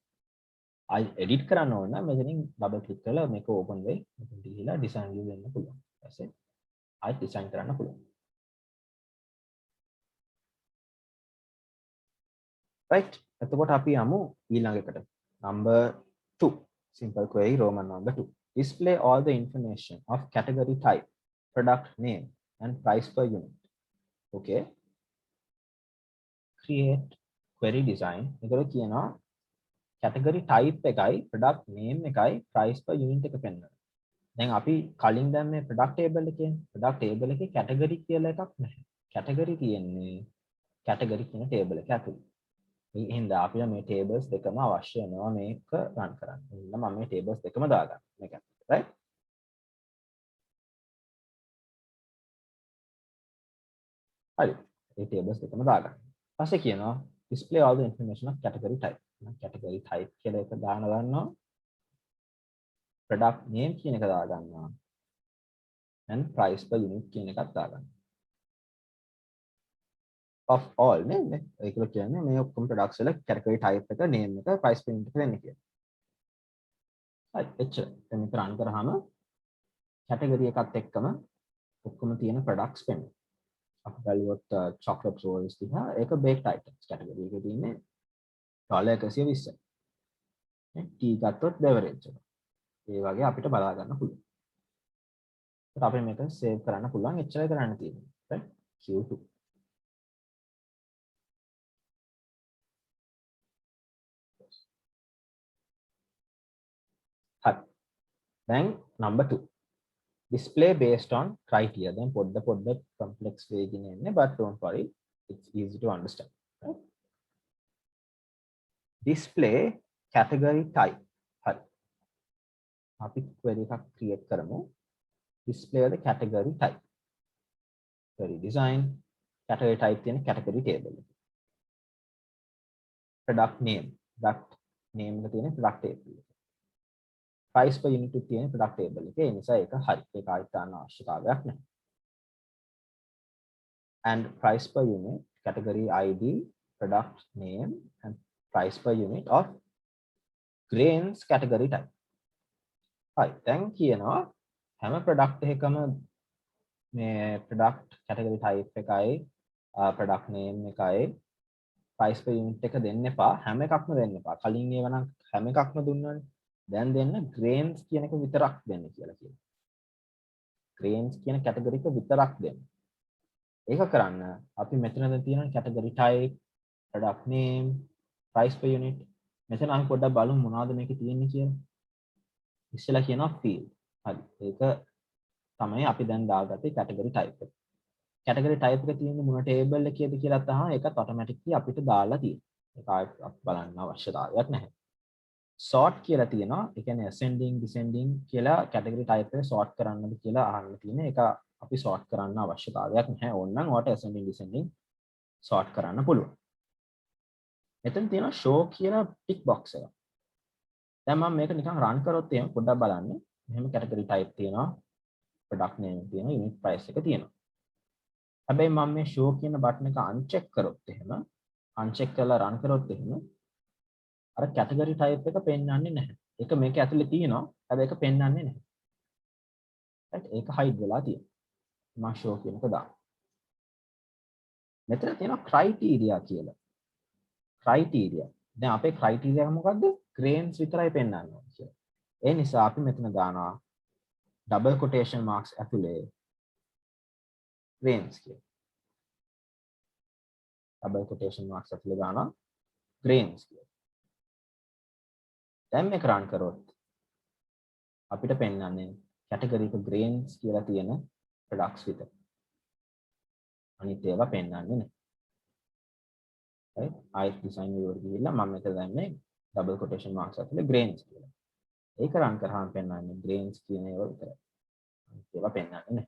ආයෙ edit කරන්න ඕන නම් මෙතනින් double click කරලා මේක open වෙයි. මෙතන ගිහිලා design view වෙන්න පුළුවන්. ඊට පස්සේ ආයෙ design කරන්න පුළුවන්. right එතකොට අපි යමු ඊළඟ එකට. number 2 simple query Roman number 2. Display all the information of category type, product name and price per unit. Okay. Create query design. ඒකල කියනවා category type එකයි product name එකයි price per unit එක පෙන්නනවා. දැන් අපි කලින් දැන් මේ product table එකේ category කියලා එකක් නැහැ. category තියෙන්නේ category කියන table එක ඇතුළේ. මේ හින්දා අපිට මේ tables දෙකම අවශ්‍ය වෙනවා මේක run කරන්න. එහෙනම් මම මේ tables දෙකම දාගන්න. මේක right? හරි. මේ tables දෙකම දාගන්න. ඊපස්සේ කියනවා display all the information of category type. category type කියලා එක දාන ගන්නවා. product name කියන එක දාගන්නවා. and price per unit කියන එකත් දාගන්නවා. of all නේද? ඒක කියන්නේ මේ ඔක්කොම products වල category type එක name එක price per unit එක දෙන්න කියලා. හරි එච්චර. දැන් මේක run කරාම category එකත් එක්කම ඔක්කොම තියෙන products පෙන්නනවා. අපි බලුවොත් chocolate rolls දිහා ඒක baked items category එකේ තියෙන්නේ $120. T ගත්තොත් beverage එක. ඒ වගේ අපිට බලා ගන්න පුළුවන්. ඒත් අපි මේක save කරන්න පුළුවන් එච්චරයි කරන්න තියෙන්නේ. right? Q2. හරි. දැන් number 2. Display based on criteria. දැන් පොඩ්ඩ complex වෙගෙන එන්නේ but don't worry. It's easy to understand. Right? Display category type. හරි. අපි query එකක් create කරමු. Display the category type. Query design. Category type තියෙන category table එක. Product name. Product name එක තියෙන product table එක. Price per unit එක තියෙන product table එක. ඒ නිසා ඒක හරි. ඒක ආයෙත් ගන්න අවශ්‍යතාවයක් නැහැ. And price per unit, category ID, product name, and price per unit of grains category type. Right, දැන් කියනවා හැම product එකකම මේ product category type එකයි product name එකයි price per unit එක දෙන්න එපා. හැම එකක්ම දෙන්න එපා. කලින් ඒවා නම් හැම එකක්ම දුන්නානේ. දැන් දෙන්න grains කියන එක විතරක් දෙන්න කියලා කියනවා. grains කියන category එක විතරක් දෙන්න. ඒක කරන්න අපි මෙතනද තියෙන category type, product name, price per unit. මෙතන අපි පොඩ්ඩක් බලමු මොනවද මේකේ තියෙන්නේ කියලා. ඉස්සෙල්ලා කියනවා field. හරි. ඒක තමයි අපි දැන් දාගත්තේ category type එක. category type එක තියෙන්නේ මොන table එකේද කියලා අහනවා. ඒකත් automatically අපිට දාලා තියෙනවා. ඒක ආයෙත් බලන්න අවශ්‍යතාවයක් නැහැ. sort කියලා තියෙනවා. ඒ කියන්නේ ascending, descending කියලා category type එක sort කරන්නද කියලා අහන්න තියෙන. ඒක අපි sort කරන්න අවශ්‍යතාවයක් නැහැ. ඕනනම් ඔයාලට ascending, descending sort කරන්න පුළුවන්. මෙතන තියෙනවා show කියලා tick box එක. දැන් මම මේක නිකන් run කරොත් එහෙම පොඩ්ඩක් බලන්න. මෙහෙම category type තියෙනවා. product name තියෙනවා. unit price එක තියෙනවා. හැබැයි මම මේ show කියන button එක uncheck කරොත් එහෙම uncheck කරලා run කරොත් එහෙම අර category type එක පෙන්වන්නේ නැහැ. ඒක මේක ඇතුලේ තියෙනවා. හැබැයි ඒක පෙන්වන්නේ නැහැ. right? ඒක hide වෙලා තියෙනවා. මම show කියන එක දාන්න. මෙතන තියෙනවා criteria කියලා. criteria. දැන් අපේ criteria එක මොකද්ද? grains විතරයි පෙන්වන්න ඕනේ කියලා. ඒ නිසා අපි මෙතන දානවා double quotation marks ඇතුලේ grains කියලා. double quotation marks ඇතුලේ දානවා grains කියලා. දැන් මේක run කරොත් අපිට පෙන්වන්නේ category එක grains කියලා තියෙන products විතර. අනිත් ඒවා පෙන්වන්නේ නැහැ. right? ආයෙත් design view එකට ගිහිල්ලා මම මෙතන දැම්මේ double quotation marks ඇතුලේ grains කියලා. ඒක run කරාම පෙන්වන්නේ grains කියන ඒවා විතරයි. අනිත් ඒවා පෙන්වන්නේ නැහැ.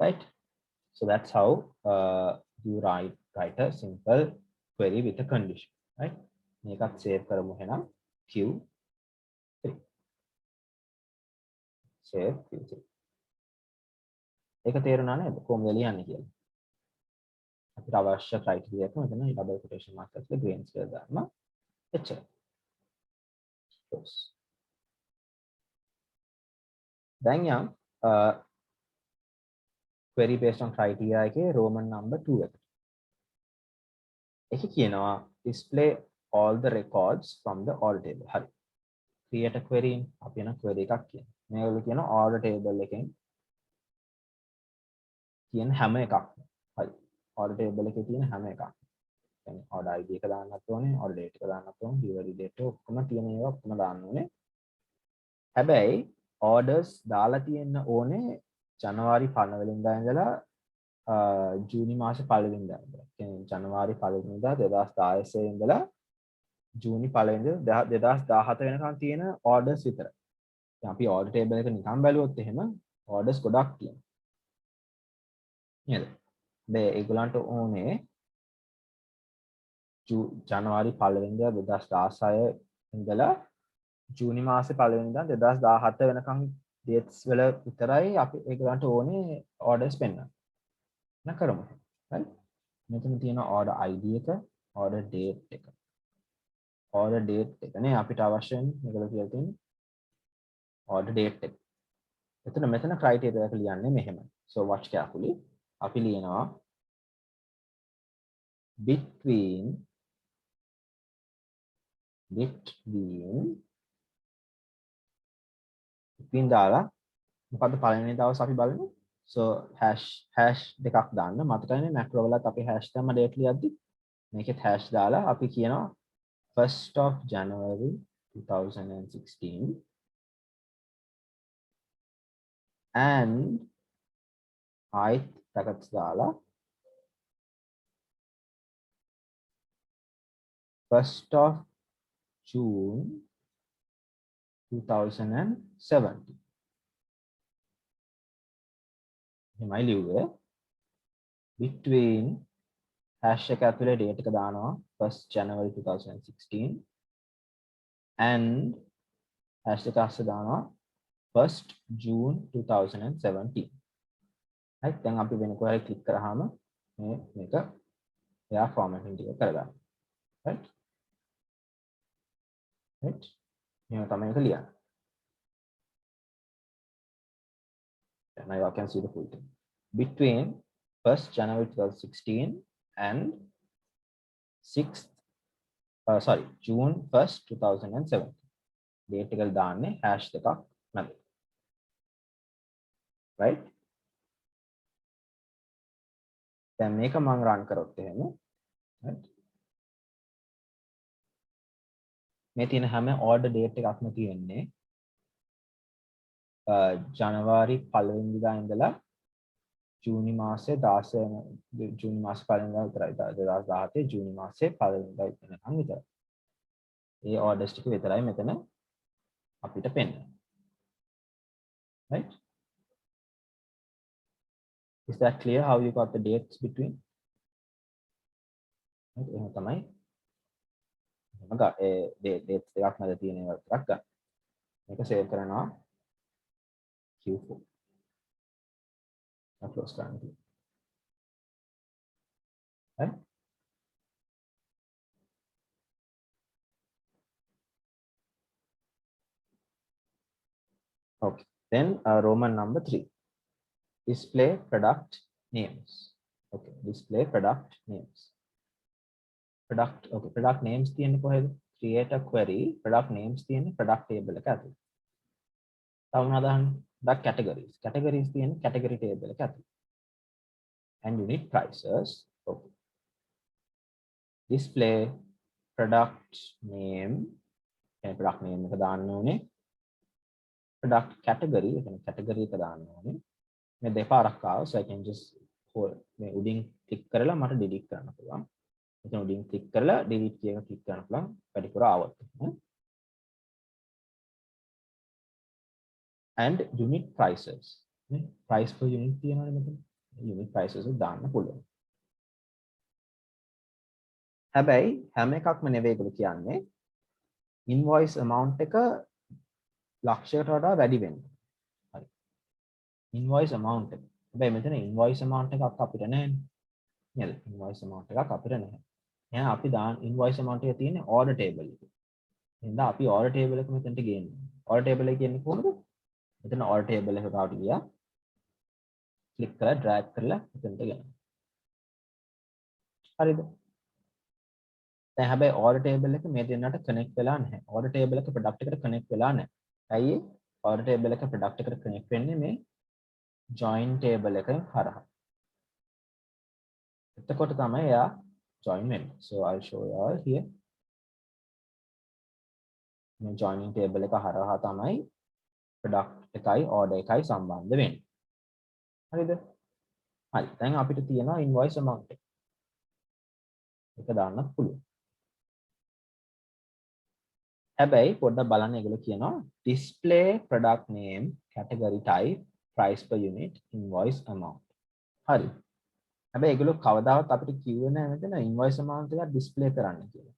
right? So that's how you write a simple query with a condition. right? මේකත් save කරමු එහෙනම් Q3. save Q3. ඒක තේරුණා නේද? කොහොමද ලියන්නේ කියලා. අපිට අවශ්‍ය criteria එක මෙතන double quotation mark එකේ grains කියලා දාන්න. එච්චරයි. දැන් යම් query based on criteria එකේ Roman number 2 එක. ඒක කියනවා display all the records from the order table. හරි. create a query අපි යන query එකක් කියනවා. මේගොල්ලෝ කියන order table එකෙන් තියෙන හැම එකක්ම. හරි. order table එකේ තියෙන හැම එකක්ම. يعني order ID එක දාන්නත් ඕනේ, order date එක දාන්නත් ඕනේ, delivery date ඔක්කොම තියෙන ඒවා ඔක්කොම දාන්න ඕනේ. හැබැයි orders දාලා තියෙන්න ඕනේ ජනවාරි 1 වෙනිදා ඉඳලා ජූනි මාසේ 1 වෙනිදා ඉඳලා. කියන්නේ ජනවාරි 1 වෙනිදා 2016 ඉඳලා ජූනි 1 වෙනිදා 2017 වෙනකන් තියෙන orders විතරයි. දැන් අපි order table එක නිකන් බැලුවොත් එහෙම orders ගොඩක් තියෙනවා. නේද? මේ ඒගොල්ලන්ට ඕනේ ජනවාරි 1 වෙනිදා 2016 ඉඳලා ජූනි මාසේ 1 වෙනිදා 2017 වෙනකන් dates වල විතරයි අපි ඒගොල්ලන්ට ඕනේ orders පෙන්වන්න. කරමු. right? මෙතන තියෙන order ID එක, order date එක. order date එක නේ අපිට අවශ්‍ය වෙන්නේ. මේකල කියලා තියෙන්නේ order date එක. මෙතන criteria එක ලියන්නේ මෙහෙමයි. So watch carefully. අපි ලියනවා between between දාලා මොකද්ද පළවෙනි දවස් අපි බලමු. So hash දෙකක් දාන්න. මතකයිනේ macro වලත් අපි hash දැම්ම date ලියද්දි මේකෙත් hash දාලා අපි කියනවා 1st of January 2016 and height brackets දාලා 1st of June 2070. MI ලිව්වේ between hash එක ඇතුලේ date එක දානවා 1st January 2016 and hash එක අස්සේ දානවා 1st June 2017. right දැන් අපි වෙන කොහේ ක්ලික් කරාම මේක එයා formatting ටික කරගන්න. right මේක තමයි එක ලියන්න. now you can see the full thing. Between 1st January 2016 and 6th June 1st 2007 date එකල් දාන්නේ hash දෙකක් මැද. right දැන් මේක මම run කරොත් එහෙම right මේ තියෙන හැම order date එකක්ම තියෙන්නේ ජනවාරි 1 වෙනිදා ඉඳලා ජූනි මාසේ 16 ජූනි මාසේ 1 වෙනිදා විතරයි 2017 ජූනි මාසේ 1 වෙනිදා වෙනකන් විතරයි. ඒ orders ටික විතරයි මෙතන අපිට පෙන්වන්නේ. right is that clear how you got the dates between? right එහෙනම් තමයි මම dates දෙකක් මැද තියෙන ඒවා විතරක් ගන්න. මේක save කරනවා Q4. close කරන්න. right okay then Roman number 3, display product names. okay display product names. product names තියෙන්නේ කොහෙද? create a query product names තියෙන්නේ product table එක ඇතුලේ. තව මොනවද අහන්නේ? product categories තියෙන්නේ category table එක ඇතුලේ. and unit prices. okay display product name product name එක දාන්න ඕනේ. product category category එක දාන්න ඕනේ. මේ දෙපාරක් ආවා so I can just මේ උඩින් click කරලා මට delete කරන්න පුළුවන්. මෙතන උඩින් click කරලා delete කියන එක click කරන්න පුළුවන් වැඩිපුර ආවොත්. and unit prices. price per unit තියෙනවනේ මෙතන. unit prices එක දාන්න පුළුවන්. හැබැයි හැම එකක්ම නෙවෙයි ඒගොල්ලෝ කියන්නේ invoice amount එක ලක්ෂයකට වඩා වැඩි වෙන්න. හරි. invoice amount එක. හැබැයි මෙතන invoice amount එකක් අපිට නැහැ නේද? invoice amount එකක් අපිට නැහැ. එහෙනම් අපි දාන invoice amount එක තියෙන්නේ order table එකේ. එහෙනම් අපි order table එක මෙතනට ගේන්නේ. order table එක කියන්නේ කොහොමද? මෙතන order table එක ගාවට ගියා. click කරලා drag කරලා මෙතනට ගෙනවා. හරිද? දැන් හැබැයි order table එක මේ දෙන්නට connect වෙලා නැහැ. order table එක product එකට connect වෙලා නැහැ. ඇයි? order table එක product එකට connect වෙන්නේ මේ join table එකෙන් හරහා. එතකොට තමයි එයා join වෙන්නේ. So I'll show you all here. මේ joining table එක හරහා තමයි product එකයි order එකයි සම්බන්ධ වෙන්නේ. හරිද? හරි. දැන් අපිට තියෙනවා invoice amount එක. ඒක දාන්නත් පුළුවන්. හැබැයි පොඩ්ඩක් බලන්න ඒගොල්ලෝ කියනවා display product name category type price per unit invoice amount. හරි. හැබැයි ඒගොල්ලෝ කවදාවත් අපිට කිව්වේ නැහැ මෙතන invoice amount එක display කරන්න කියලා.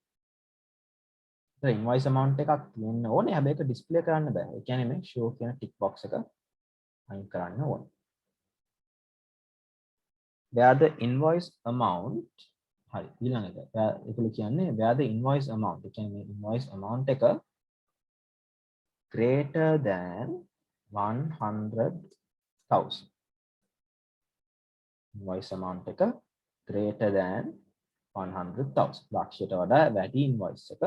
ඒ invoice amount එකක් තියෙන්න ඕනේ හැබැයි ඒක display කරන්න බෑ. ඒ කියන්නේ මේ show කියන tick box එක අයින් කරන්න ඕනේ. where the invoice amount හරි ඊළඟ එක. ඒගොල්ලෝ කියන්නේ where the invoice amount. ඒ කියන්නේ invoice amount එක greater than 100,000. invoice amount එක greater than 100,000. ලක්ෂයට වඩා වැඩි invoice එක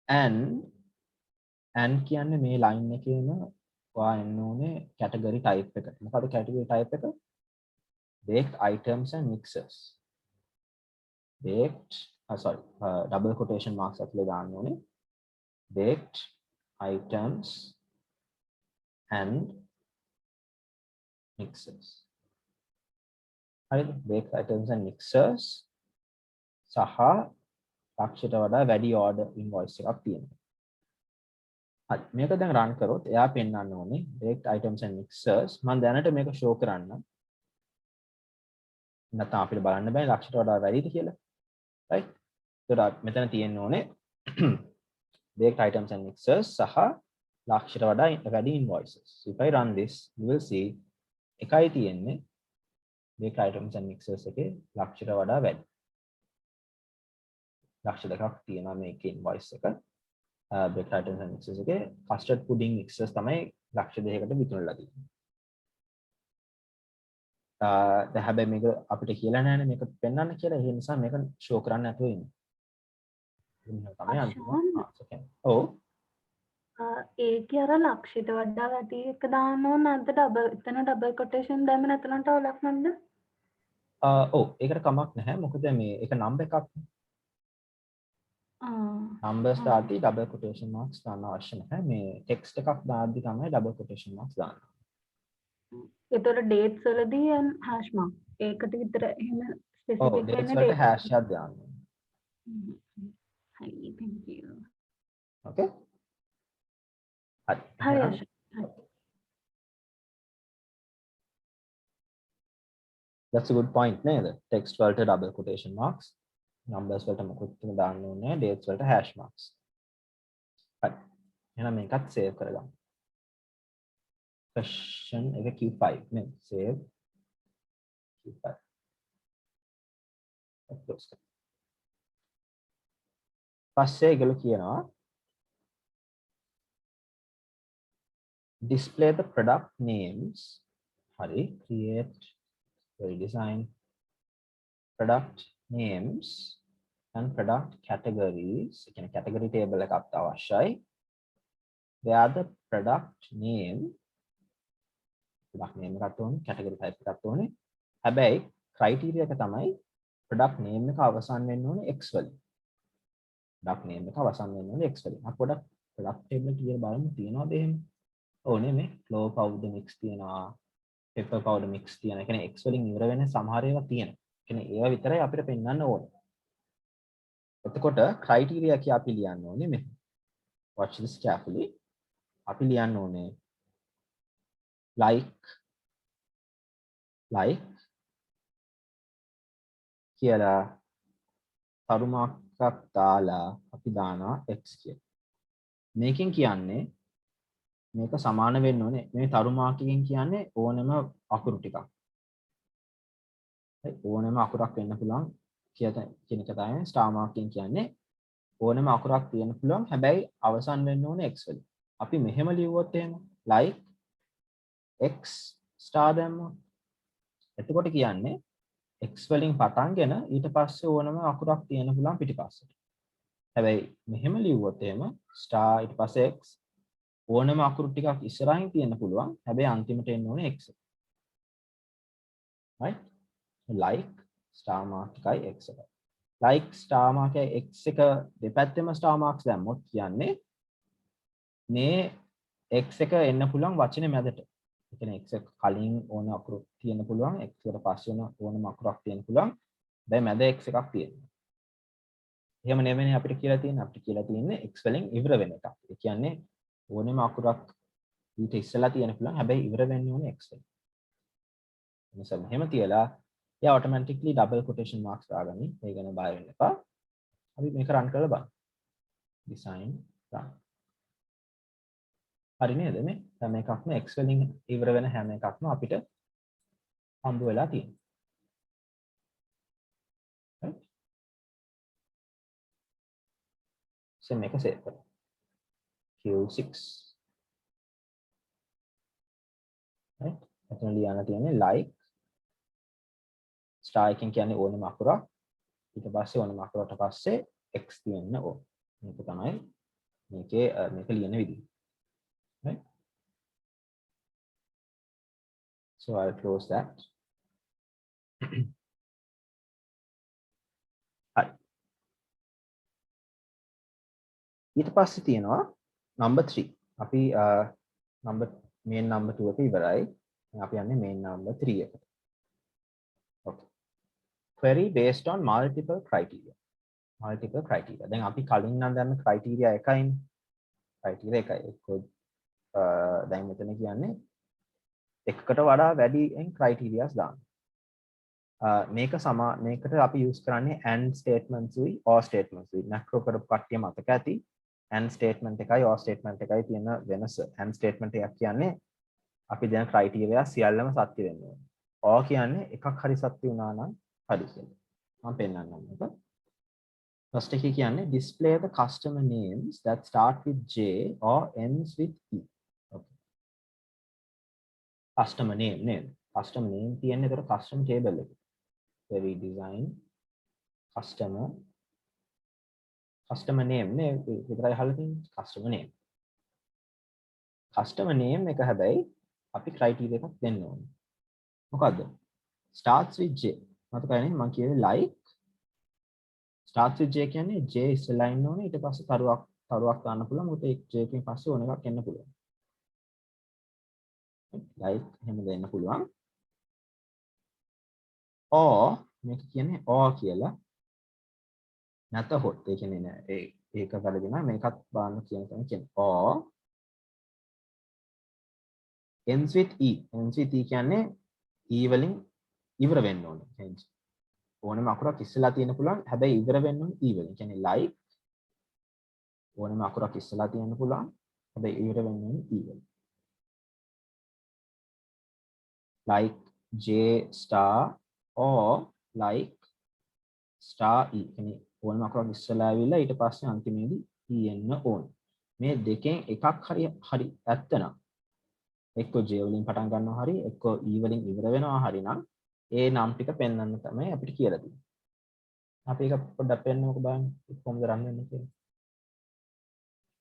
and කියන්නේ මේ line එකේම ඔයා එන්න ඕනේ category type එකට. මොකද category type එක? baked items and mixers. baked double quotation marks ඇතුලේ දාන්න ඕනේ. baked items and mixers. හරිද? baked items and mixers සහ ලක්ෂයට වඩා වැඩි order invoice එකක් තියෙනවා. හරි. මේක දැන් run කරොත් එයා පෙන්වන්න ඕනේ baked items and mixers. මම දැනට මේක show කරන්න. නැත්නම් අපිට බලන්න බෑ ලක්ෂයට වඩා වැඩිද කියලා. right? ඒකට මෙතන තියෙන්න ඕනේ baked items and mixers සහ ලක්ෂයට වඩා වැඩි invoices. So if I run this, you will see එකයි තියෙන්නේ baked items and mixers එකේ ලක්ෂයට වඩා වැඩි. ලක්ෂ දෙකක් තියෙනවා මේකේ invoice එක. baked items and mixers එකේ custard pudding mixers තමයි ලක්ෂ දෙකකට විකුණලා තියෙන්නේ. දැන් හැබැයි මේක අපිට කියලා නැහැනේ මේක පෙන්වන්න කියලා. ඒ නිසා මේක show කරන්න නැතුව ඉන්නේ. තමයි අන්තිම. ඔව්. ඒකේ අර ලක්ෂයට වඩා වැඩි එක දාන්න ඕන නැද්ද? එතන double quotation දැම්ම නැතුණට අවුලක් නැද්ද? ඔව් ඒකට කමක් නැහැ. මොකද මේ එක number එකක්. numbers දාද්දි double quotation marks දාන්න අවශ්‍ය නැහැ. මේ text එකක් දාද්දි තමයි double quotation marks දාන්න. ඒතර dates වලදී hash mark ඒකට විතර එහෙම specific dates වලට hash එකක් දාන්න. හරි thank you. okay. හරි. That's a good point නේද? text වලට double quotation marks, numbers වලට මොකුත් දාන්න ඕනේ, dates වලට hash marks. හරි. එහෙනම් මේකත් save කරගන්න. question එක Q5 නේ. save Q5. පස්සේ ඒගොල්ලෝ කියනවා display the product names. Hari, create, redesign product names and product categories. Again, category table එක අපිට අවශ්‍යයි. Where the product name එකක් ඕනේ, category type එකක් ඕනේ. හැබැයි criteria එක තමයි product name එක අවසන් වෙන්න ඕනේ x වලින්. product name එක අවසන් වෙන්න ඕනේ x වලින්. අපි product table එක කියලා බලමු තියනවාද එහෙම? ඕනේ මේ flour powder mix තියෙනවා, pepper powder mix තියෙනවා. ඒ කියන්නේ x වලින් ඉවර වෙන සමහර ඒවා තියෙනවා. ඒ කියන්නේ ඒවා විතරයි අපිට පෙන්වන්න ඕනේ. එතකොට criteria කිය අපි ලියන්න ඕනේ මෙහෙම. watch this carefully. අපි ලියන්න ඕනේ like කියලා තරුමාක්ක් දාලා අපි දානවා x කියලා. මේකෙන් කියන්නේ මේක සමාන වෙන්න ඕනේ. මේ තරුමාකකින් කියන්නේ ඕනම අකුරු ටිකක්. හරි ඕනම අකුරක් වෙන්න පුළුවන් කියන එක තමයි ස්ටාර් මාර්කින් කියන්නේ. ඕනම අකුරක් තියෙන්න පුළුවන්. හැබැයි අවසන් වෙන්න ඕනේ x වලින්. අපි මෙහෙම ලියුවොත් එහෙම like x star දැම්මොත් එතකොට කියන්නේ x වලින් පටන්ගෙන ඊට පස්සේ ඕනම අකුරක් තියෙන්න පුළුවන් පිටිපස්සට. හැබැයි මෙහෙම ලියුවොත් එහෙම star ඊට පස්සේ x ඕනම අකුරු ටිකක් ඉස්සරහින් තියෙන්න පුළුවන්. හැබැයි අන්තිමට එන්න ඕනේ x. right? like star mark එකයි x එකයි. like star mark එකයි x එක දෙපැත්තෙම star marks දැම්මොත් කියන්නේ මේ x එක එන්න පුළුවන් වචනේ මැදට. ඒ කියන්නේ x එක කලින් ඕන අකුරු තියෙන්න පුළුවන්, x එකට පස්සේ ඕනම අකුරක් තියෙන්න පුළුවන්. දැන් මැද x එකක් තියෙනවා. එහෙම නෙවෙයි අපිට කියලා තියෙන්නේ. අපිට කියලා තියෙන්නේ x වලින් ඉවර වෙන එකක්. ඒ කියන්නේ ඕනෙම අකුරක් ඊට ඉස්සලා තියෙන්න පුළුවන්. හැබැයි ඉවර වෙන්නේ ඕනේ x වලින්. එනිසා මෙහෙම තියලා එයා automatically double quotation marks දාගනි. ඒ ගැන බය වෙන්න එපා. අපි මේක run කරලා බලමු. design run. හරි නේද මේ? හැම එකක්ම x වලින් ඉවර වෙන හැම එකක්ම අපිට හම්බ වෙලා තියෙනවා. right? මේක save කරමු. Q6. right? එතන ලියන්න තියෙන්නේ like star එකෙන් කියන්නේ ඕනම අකුරක්. ඊට පස්සේ ඕනම අකුරට පස්සේ x තියෙන්න ඕන. මේක තමයි මේක ලියන විදිහ. Right? So I'll close that. හරි. ඊට පස්සේ තියෙනවා number 3. අපි main number 2 එක ඉවරයි. දැන් අපි යන්නේ main number 3 එකට. Okay. Query based on multiple criteria. දැන් අපි කලින් නම් දැන් criteria එකයිනේ. criteria එකයි. දැන් මෙතන කියන්නේ එකකට වඩා වැඩියෙන් criterias දාන්න. මේකට අපි use කරන්නේ and statements උයි or statements උයි. macro කරපු කට්ටිය මතක ඇති. and statement එකයි or statement එකයි තියෙන වෙනස. and statement එකක් කියන්නේ අපි දැන් criteria සියල්ලම සත්‍ය වෙන්න ඕනේ. or කියන්නේ එකක් හරි සත්‍ය වුණා නම් හරි කියලා. මම පෙන්නන්නම් මේක. first එකේ කියන්නේ display the customer names that start with J or ends with E. Okay. customer name තියෙන්නේ ඒතර customer table එකේ. query design customer name නේ විතරයි අහලා තියෙන්නේ customer name එක හැබැයි අපි criteria එකක් දෙන්න ඕනේ. මොකද්ද? starts with J. මතකයිනේ මම කියේ like starts with J කියන්නේ J ඉස්සෙල්ලා ඉන්න ඕනේ ඊට පස්සේ තරුවක් ගන්න පුළුවන් මොකද ඒ J එකෙන් පස්සේ ඕන එකක් එන්න පුළුවන්. like එහෙම දෙන්න පුළුවන්. or මේක කියන්නේ or කියලා නැතහොත් ඒ කියන්නේ නෑ ඒක වැරදි නෑ මේකත් බලන්න කියන කෙනෙක් කියන්නේ or ends with E කියන්නේ E වලින් ඉවර වෙන්න ඕනේ ඕනම අකුරක් ඉස්සලා තියෙන්න පුළුවන් හැබැයි ඉවර වෙන්න ඕනේ E වලින් කියන්නේ like ඕනම අකුරක් ඉස්සලා තියෙන්න පුළුවන් හැබැයි ඉවර වෙන්න ඕනේ E වලින් like J star or like star E කියන්නේ ඕනම අකුරක් ඉස්සලා ආවිලා ඊට පස්සේ අන්තිමේදී E එන්න ඕනේ මේ දෙකෙන් එකක් හරි ඇත්තනම් එක්ක J වලින් පටන් ගන්නවා හරි එක්ක E වලින් ඉවර වෙනවා හරි නම් ඒ නම් ටික පෙන්වන්න තමයි අපිට කියලා තියෙන්නේ. අපි ඒක පොඩ්ඩක් පෙන්නමුකෝ බලන්න කොහොමද රන් වෙන්නේ කියලා.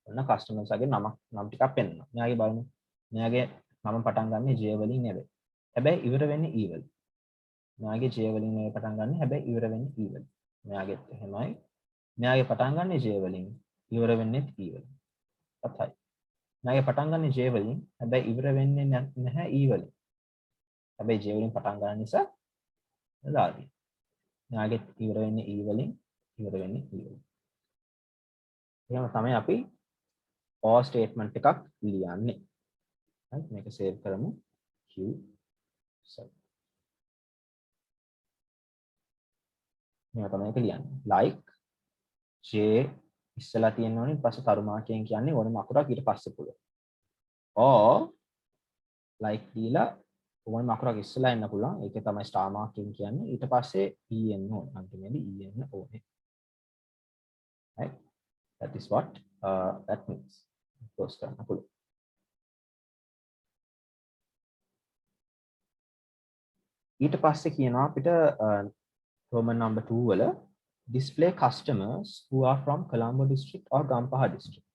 ඔන්න කස්ටමර්ස්ගේ නම් ටිකක් පෙන්නනවා. මෙයාගේ බලමු. මෙයාගේ නම පටන් ගන්න J වලින් නෙවෙයි. හැබැයි ඉවර වෙන්නේ E වලින්. මෙයාගේ J වලින් නෙවෙයි පටන් ගන්න හැබැයි ඉවර වෙන්නේ E වලින්. මෙයාගෙත් එහෙමයි. මෙයාගේ පටන් ගන්න J වලින් ඉවර වෙන්නේ E වලින්. අතයි. මෙයාගේ පටන් ගන්න J වලින් හැබැයි ඉවර වෙන්නේ නැහැ E වලින්. හැබැයි J වලින් පටන් ගන්න නිසා දාදී. මෙයාගේ ඉවර වෙන්නේ E වලින් ඉවර වෙන්නේ E වලින්. එහෙනම් තමයි අපි or statement එකක් ලියන්නේ. right මේක save කරමු Q7. මේක තමයි ඒක ලියන්නේ. like J ඉස්සලා තියෙන්න ඕනේ ඊපස්සේ තරුමාකයෙන් කියන්නේ ඕනම අකුරක් ඊට පස්සේ පුළුවන්. or like දීලා ඕනම අකුරක් ඉස්සලා එන්න පුළුවන්. ඒකේ තමයි star marking කියන්නේ. ඊට පස්සේ E එන්න ඕනේ. අන්තිමේදී E එන්න ඕනේ. right that is what that means. close කරන්න පුළුවන්. ඊට පස්සේ කියනවා අපිට Roman number 2 වල display customers who are from Colombo district or Gampaha district.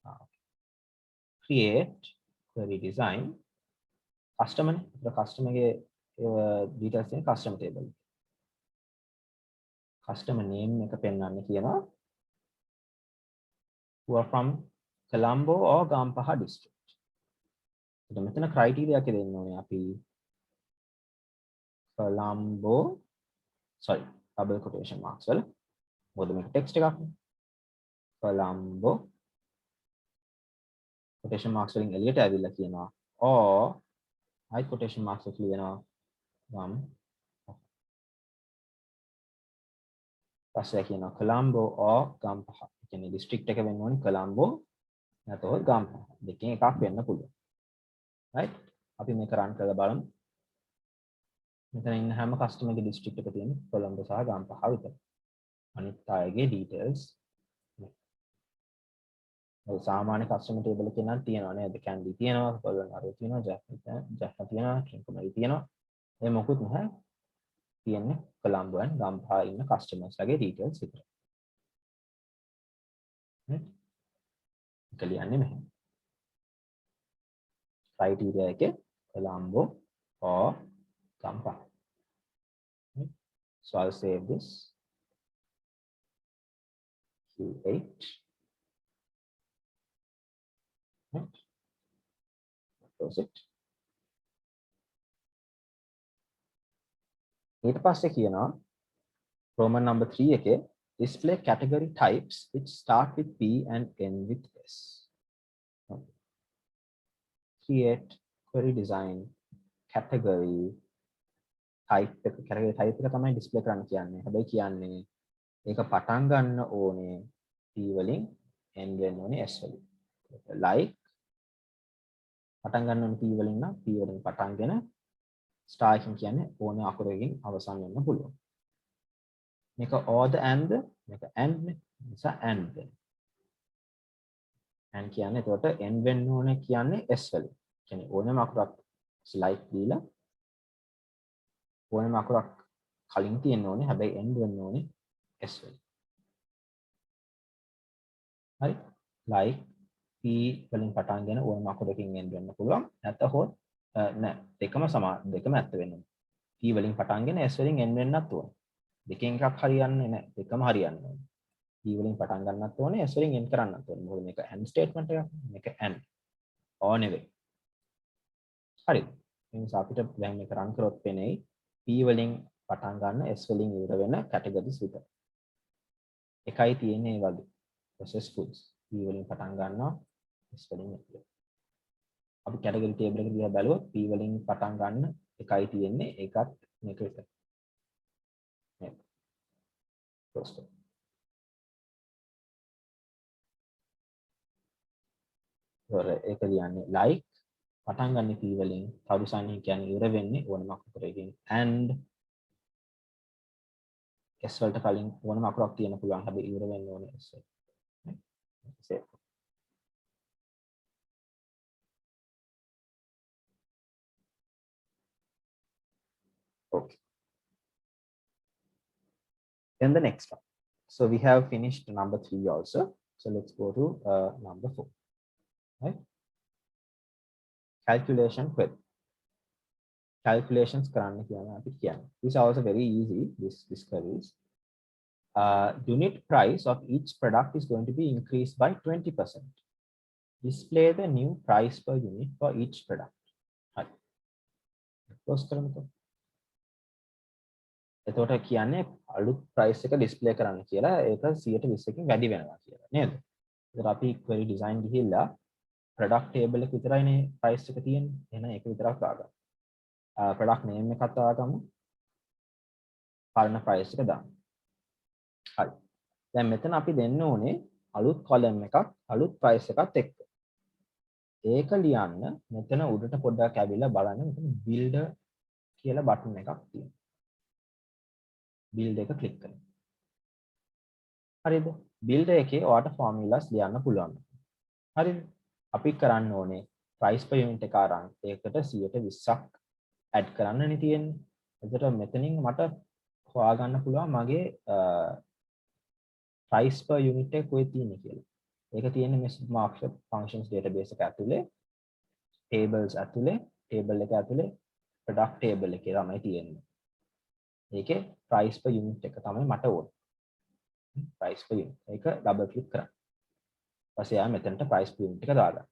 create query design customer ගේ details in customer table. customer name එක පෙන්වන්න කියනවා who are from Colombo or Gampaha district. එතකොට මෙතන criteria එක දෙන්න ඕනේ අපි Colombo sorry double quotation marks වල මොකද මේක text එකක් නේ Colombo quotation marks වලින් එළියට ඇවිල්ලා කියනවා or high quotation marks එක ලියනවා පස්සේ කියනවා Colombo or Gampaha කියන්නේ district එක වෙන්න ඕනේ Colombo නැතොත් Gampaha දෙකෙන් එකක් වෙන්න පුළුවන් right අපි මේක run කරලා බලමු මෙතන ඉන්න හැම customer ගේ district එක තියෙන්නේ Colombo සහ Gampaha විතරයි අනිත් අයගේ details ඔය සාමාන්‍ය customer table එකේ නම් තියෙනවා නේද candy තියෙනවා Colon අර තියෙනවා Jaffa තියෙනවා Trincomalee තියෙනවා ඒ මොකුත් නැහැ තියෙන්නේ Colombo and Gampaha ඉන්න customers ලගේ details විතරයි ලියන්නේ මෙහෙම. criteria එකේ Colombo or Kampala. Right? So I'll save this Q8. Right? Close it. ඊට පස්සේ කියනවා Roman number 3 එකේ display category types which start with P and end with S. Okay. Create query design category type category type එක තමයි display කරන්න කියන්නේ. හැබැයි කියන්නේ ඒක පටන් ගන්න ඕනේ P වලින් end වෙන්න ඕනේ S වලින්. like පටන් ගන්න ඕනේ P වලින් නම් P වලින් පටන්ගෙන star එකකින් කියන්නේ ඕනේ අකුරකින් අවසන් වෙන්න පුළුවන්. මේක or the and මේක and නේ. නිසා and වෙන. and කියන්නේ එතකොට end වෙන්න ඕනේ කියන්නේ S වලින්. කියන්නේ ඕනෑම අකුරක් like දීලා ඕනෑම අකුරක් කලින් තියෙන්න ඕනේ. හැබැයි end වෙන්න ඕනේ S වලින්. හරි? like P වලින් පටන්ගෙන ඕනෑම අකුරකින් end වෙන්න පුළුවන්. නැත්නම් නෑ දෙකම ඇත්ත වෙන්න ඕනේ. P වලින් පටන්ගෙන S වලින් end වෙන්නත් ඕනේ. දෙකෙන් එකක් හරියන්නේ නැහැ. දෙකම හරියන්න ඕනේ. P වලින් පටන් ගන්නත් ඕනේ S වලින් end කරන්නත් ඕනේ. මොකද මේක and statement එකක්. මේක and or නෙවෙයි. හරි. ඒ නිසා අපිට දැන් මේක run කරොත් වෙන්නේ P වලින් පටන් ගන්න S වලින් ඉවර වෙන categories විතර. එකයි තියෙන්නේ මේ වගේ. processed foods. P වලින් පටන් ගන්නවා S වලින් ඉවර. අපි category table එක දිහා බැලුවොත් P වලින් පටන් ගන්න එකයි තියෙන්නේ. ඒකත් මේක විතර. මේක. close it. ඒක කියන්නේ like පටන් ගන්න P වලින් අවසානයේ කියන්නේ ඉවර වෙන්නේ ඕනම අකුරකින් and S වලට කලින් ඕනම අකුරක් තියෙන්න පුළුවන් හැබැයි ඉවර වෙන්න ඕනේ S වල. Save. Okay. Then the next one. So we have finished number 3 also. So let's go to number 4. Right? Calculation query. Calculations කරන්න කියන අපි කියන්නේ. These are also very easy. This queries. Unit price of each product is going to be increased by 20%. Display the new price per unit for each product. Right. Close කරන්නකෝ. එතකොට කියන්නේ අලුත් price එක display කරන්න කියලා ඒක 120කින් වැඩි වෙනවා කියලා නේද? ඒකට අපි query design ගිහිල්ලා product table එක විතරයිනේ price එක තියෙන්නේ. එහෙනම් ඒක විතරක් දාගන්න. product name එකත් දාගමු. පරණ price එක දාමු. හරි. දැන් මෙතන අපි දෙන්න ඕනේ අලුත් column එකක් අලුත් price එකත් එක්ක. ඒක ලියන්න මෙතන උඩට පොඩ්ඩක් ඇවිල්ලා බලන්න මෙතන builder කියලා බටන් එකක් තියෙනවා. build එක click කරන්න. හරිද? builder එකේ ඔයාලට formulas ලියන්න පුළුවන්. හරිද? අපි කරන්න ඕනේ price per unit එක අරන් ඒකට 120ක් add කරන්නනේ තියෙන්නේ. එතකොට මෙතනින් මට හොයාගන්න පුළුවන් මගේ price per unit එක කොහෙද තියෙන්නේ කියලා. ඒක තියෙන්නේ මේ markup functions database එක ඇතුලේ tables ඇතුලේ table එක ඇතුලේ product table එකේ තමයි තියෙන්නේ. ඒකේ price per unit එක තමයි මට ඕනේ. price per unit. ඒක double click කරන්න. ඊපස්සේ ආයෙ මෙතනට price per unit එක දාගන්න.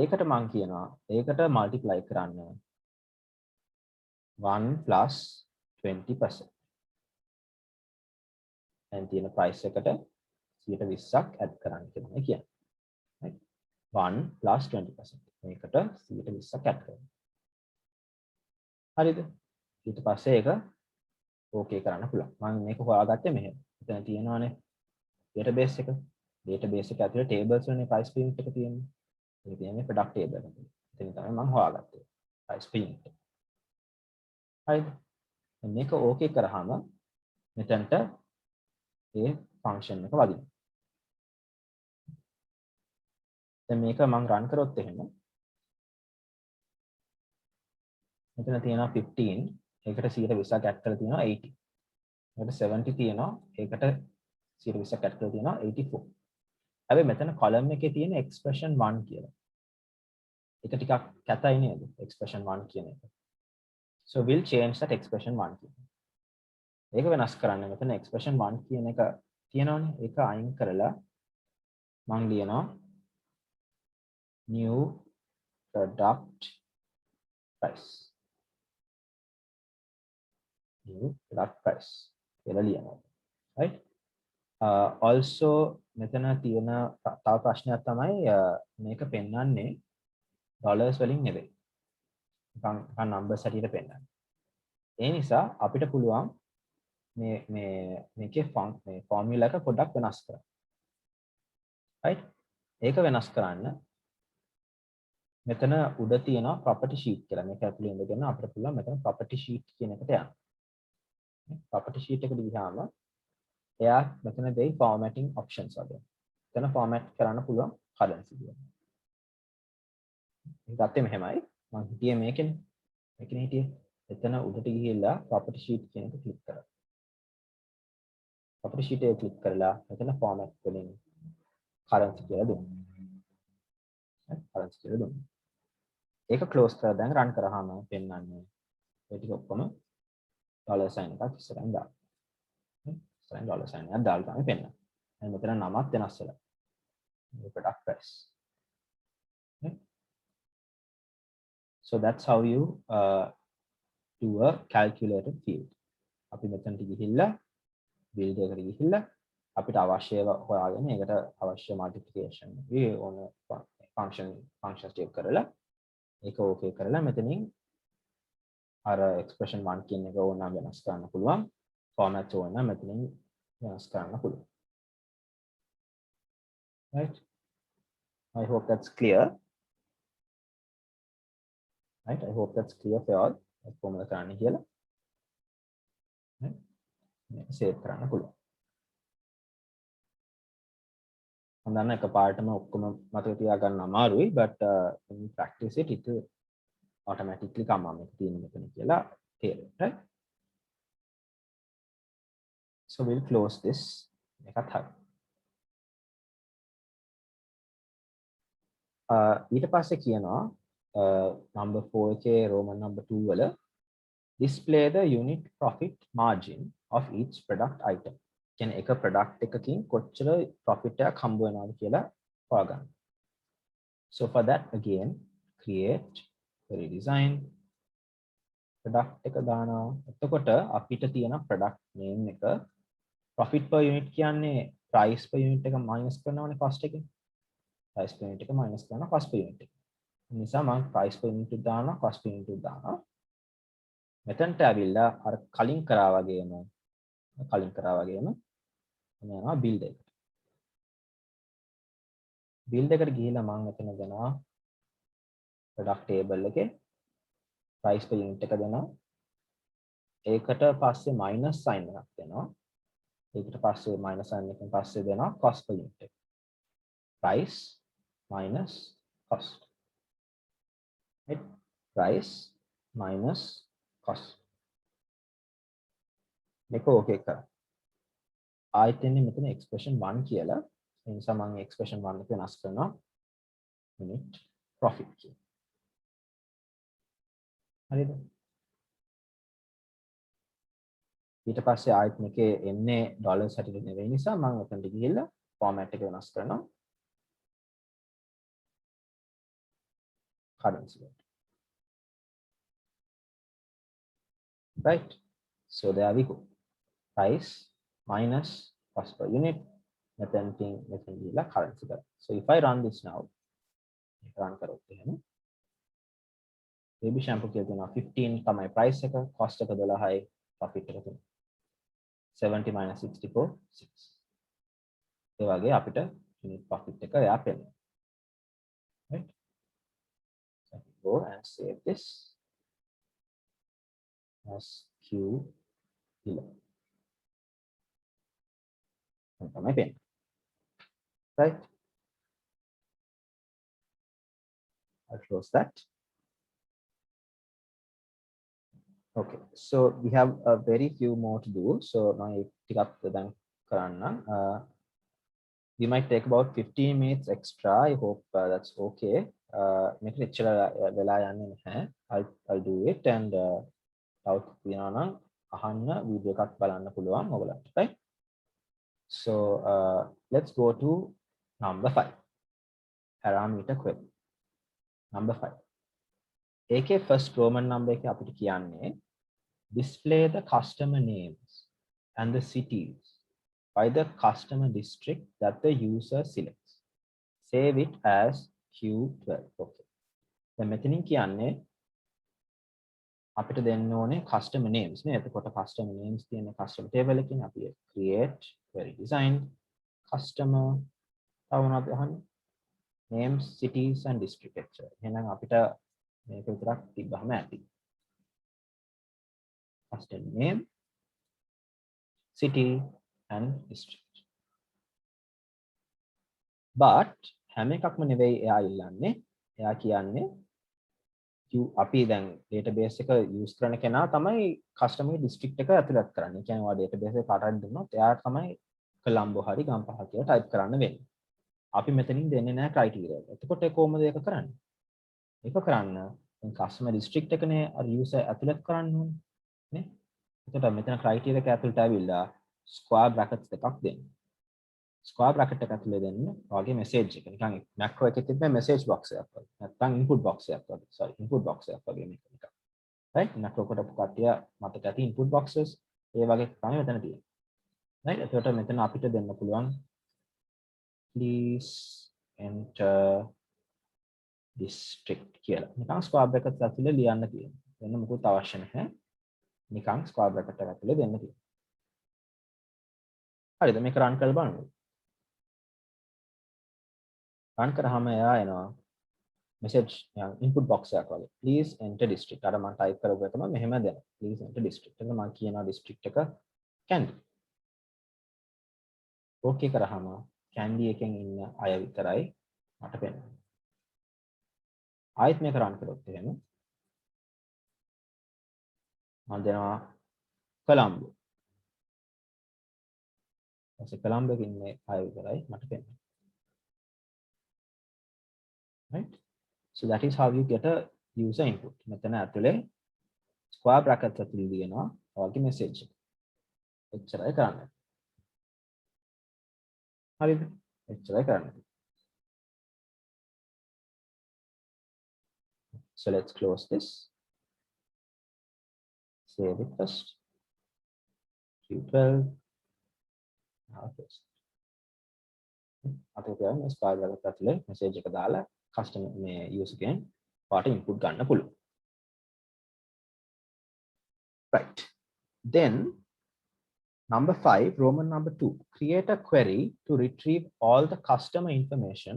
ඒකට මම කියනවා ඒකට multiply කරන්න 1 plus 20%. දැන් තියෙන price එකට 120ක් add කරන්න කියලා කියන්නේ. right 1 plus 20%. මේකට 120ක් add කරන්න. හරිද? ඊට පස්සේ ඒක ඕකේ කරන්න පුළුවන්. මම මේක හොයාගත්තේ මෙහෙම. එතන තියෙනවානේ database එක. database එක ඇතුලේ tables වලනේ price per unit එක තියෙන්නේ. ඒක තියෙන්නේ product table එකේ. එතන තමයි මම හොයාගත්තේ. price per unit. හරිද? මේක ඕකේ කරාම මෙතනට ඒ function එක වදිනවා. දැන් මේක මම run කරොත් එහෙම මෙතන තියෙනවා 15 ඒකට 120ක් add කරලා තියෙනවා 80. ඒකට 70 තියෙනවා ඒකට 120ක් add කරලා තියෙනවා 84. හැබැයි මෙතන column එකේ තියෙන expression 1 කියලා. ඒක ටිකක් කැතයි නේද? expression 1 කියන එක. So we'll change that expression 1 කියන. ඒක වෙනස් කරන්න මෙතන expression 1 කියන එක තියෙනවනේ. ඒක අයින් කරලා මම ලියනවා new product price. new product price කියලා ලියනවා. right? Also මෙතන තියෙන තව ප්‍රශ්නයක් තමයි මේක පෙන්වන්නේ dollars වලින් නෙවෙයි. නිකන් numbers හැටියට පෙන්වන්නේ. ඒ නිසා අපිට පුළුවන් මේකේ මේ formula එක පොඩ්ඩක් වෙනස් කරන්න. right? ඒක වෙනස් කරන්න මෙතන උඩ තියෙනවා property sheet කියලා. මේක ඇතුලේ ඉඳගෙන අපිට පුළුවන් මෙතන property sheet කියන එකට යන්න. property sheet එකට ගියාම එයා මෙතන දෙයි formatting options වගේ. එතන format කරන්න පුළුවන් currency කියලා. ඒක ඇත්තේ මෙහෙමයි. මම හිතියේ මේකනේ. මේකනේ හිටියේ. එතන උඩට ගිහිල්ලා property sheet කියන එක ක්ලික් කරා. property sheet එක ක්ලික් කරලා මෙතන format වලින් currency කියලා දුන්නා. currency කියලා දුන්නා. ඒක close කරලා දැන් run කරාම පෙන්නන්නේ ඒ ටික ඔක්කොම dollar sign එකක් ඉස්සරහින් දාන්න. ඉස්සරහින් dollar sign එකක් දාලා තමයි පෙන්නන්නේ. දැන් මෙතන නමත් වෙනස් වෙලා. product price. Okay. So that's how you do a calculated field. අපි මෙතනට ගිහිල්ලා build එකට ගිහිල්ලා අපිට අවශ්‍යව හොයාගෙන ඒකට අවශ්‍ය multiplication එකේ ඕන functions ටික කරලා ඒක ඕකේ කරලා මෙතනින් අර expression 1 කියන එක ඕනනම් වෙනස් කරන්න පුළුවන් format ඕන නම් මෙතනින් වෙනස් කරන්න පුළුවන්. right? I hope that's clear. right? I hope that's clear for all. කොහොමද කරන්නේ කියලා. right? save කරන්න පුළුවන්. මම දන්න එකපාරටම ඔක්කොම මතක තියාගන්න අමාරුයි but when you practice it it automatically come on එක තියෙන මෙතන කියලා තේරෙයි. right? So we'll close this එකත් හරි. ඊට පස්සේ කියනවා number 4 එකේ Roman number 2 වල display the unit profit margin of each product item. කියන්නේ එක product එකකින් කොච්චර profit එකක් හම්බ වෙනවද කියලා හොයාගන්න. So for that again create redesign product එක දානවා. එතකොට අපිට තියෙන product name එක profit per unit කියන්නේ price per unit එක minus කරනවානේ cost එකෙන්. price per unit එක minus කරනවා cost per unit එක. නිසා මම price per unit දානවා cost per unit දානවා. මෙතනට ඇවිල්ලා අර කලින් කරා වගේම යනවා build එකට. build එකට ගිහිල්ලා මම මෙතන දෙනවා product table එකේ price per unit එක දෙනවා. ඒකට පස්සේ minus sign එකක් දෙනවා. ඒකට පස්සේ minus sign එකෙන් පස්සේ දෙනවා cost per unit එක. price minus cost. right? price minus cost. මේක ඕකේ කරා. ආයෙත් එන්නේ මෙතන expression 1 කියලා. ඒ නිසා මම expression 1 එක වෙනස් කරනවා unit profit කියලා. හරිද? ඊට පස්සේ ආයෙත් මේකේ එන්නේ dollars හැටියට නෙවෙයි නිසා මම ඔතනට ගිහිල්ලා format එක වෙනස් කරනවා currency වලට. right? So there we go. price minus cost per unit. මෙතන ගිහිල්ලා currency කරා. So if I run this now run කරොත් එහෙම baby shampoo කියලා දෙනවා 15 තමයි price එක cost එක 12යි profit එක 3. 70 minus 64 6. ඒ වගේ අපිට unit profit එක එයා පෙන්නනවා. right? So I go and save this as Q11. තමයි පෙන්නන්නේ. right? I'll close that. Okay, so we have a very few more to do. So now ටිකක් දැන් කරන්න we might take about 15 minutes extra. I hope that's okay. මේක එච්චර වෙලා යන්නේ නැහැ. I'll do it and doubt තියනවා නම් අහන්න වීඩියෝ එකක් බලන්න පුළුවන් ඔයගලන්ට. right? So let's go to number 5. Parameter query. Number 5. ඒකේ first Roman number එකේ අපිට කියන්නේ display the customer names and the cities by the customer district that the user selects. Save it as Q12. Okay. දැන් මෙතනින් කියන්නේ අපිට දෙන්න ඕනේ customer names නේ. එතකොට customer names තියෙන customer table එකකින් අපි create, query design, customer තව මොනවද අහන්නේ? names, cities and district etc. එහෙනම් අපිට මේක විතරක් තිබ්බහම ඇති. customer name, city and district. But හැම එකක්ම නෙවෙයි එයා ඉල්ලන්නේ. එයා කියන්නේ අපි දැන් database එක use කරන කෙනා තමයි customer district එක ඇතුළත් කරන්නේ. ඒ කියන්නේ ඔයා database එක කාටවත් දුන්නොත් එයාට තමයි කොළඹ හරි ගම්පහ කියලා type කරන්න වෙන්නේ. අපි මෙතනින් දෙන්නේ නැහැ criteria. එතකොට කොහොමද ඒක කරන්නේ? ඒක කරන්න දැන් customer district එකනේ අර user ඇතුළත් කරන්න ඕනේ නේ. එතකොට මෙතන criteria එක ඇතුළට ඇවිල්ලා square brackets එකක් දෙන්න. square bracket එක ඇතුලේ දෙන්න ඔයගේ message එක නිකන් macro එකේ තිබෙන message box එකක් වගේ. නැත්නම් input box එකක් වගේ. sorry input box එකක් වගේ මේක නිකන්. right? macro කොට කට්ටිය මතක ඇති input boxes ඒ වගේ තමයි මෙතන තියෙන්නේ. right? එතකොට මෙතන අපිට දෙන්න පුළුවන් please enter district කියලා. නිකන් square bracket ඇතුලේ ලියන්න තියෙනවා. වෙන මොකුත් අවශ්‍ය නැහැ. නිකන් square bracket එක ඇතුලේ දෙන්න තියෙනවා. හරිද? මේක run කරලා බලමු. run කරාම එයා එනවා message input box එකක් වගේ please enter district අර මම type කරපු එකම මෙහෙම දෙනවා please enter district එක මම කියනවා district එක candy okay කරාම candy එකෙන් ඉන්න අය විතරයි මට පේන්නේ ආයෙත් මේක run කරොත් එහෙම මම දෙනවා කොළඹ ඊපස්සේ කොළඹ එකේ ඉන්න අය විතරයි මට පේන්නේ right so that is how you get a user input මෙතන ඇතුලේ square brackets ඇතුලේ දිනනවා ඔයගේ message එක එච්චරයි කරන්න හරිද එච්චරයි කරන්න so let's close this save it first Q12 now close අපිට මේ square bracket ඇතුලේ message එක දාලා customer මේ user කෙනෙක් පාට input ගන්න පුළුවන් right then number 5 Roman number 2 create a query to retrieve all the customer information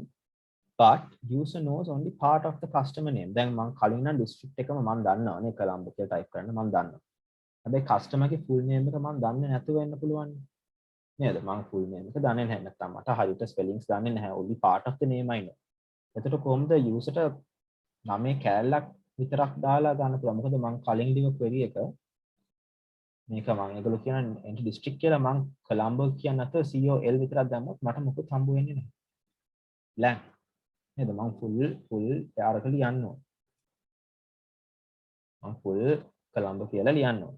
but user knows only part of the customer name දැන් මම කලින් නම් district එකම මම දන්නවනේ කොළඹ කියලා type කරන්න මම දන්නවා හැබැයි customer ගේ full name එක මම දන්නේ නැතුව වෙන්න පුළුවන් නේද මම full name එක දන්නේ නැහැ නැත්නම් මට හරියට spellings දන්නේ නැහැ only part of the name I know එතකොට කොහොමද user ට නමේ කැලලක් විතරක් දාලා ගන්න පුළුවන් මොකද මම කලින් ලියපු query එක මේක මම ඒගොල්ලෝ කියන enter district කියලා මම කොළඹ කියන නැත්නම් COL විතරක් දැම්මොත් මට මොකුත් හම්බ වෙන්නේ නැහැ blank නේද මම full යාරක ලියන්න ඕන මම full කොළඹ කියලා ලියන්න ඕන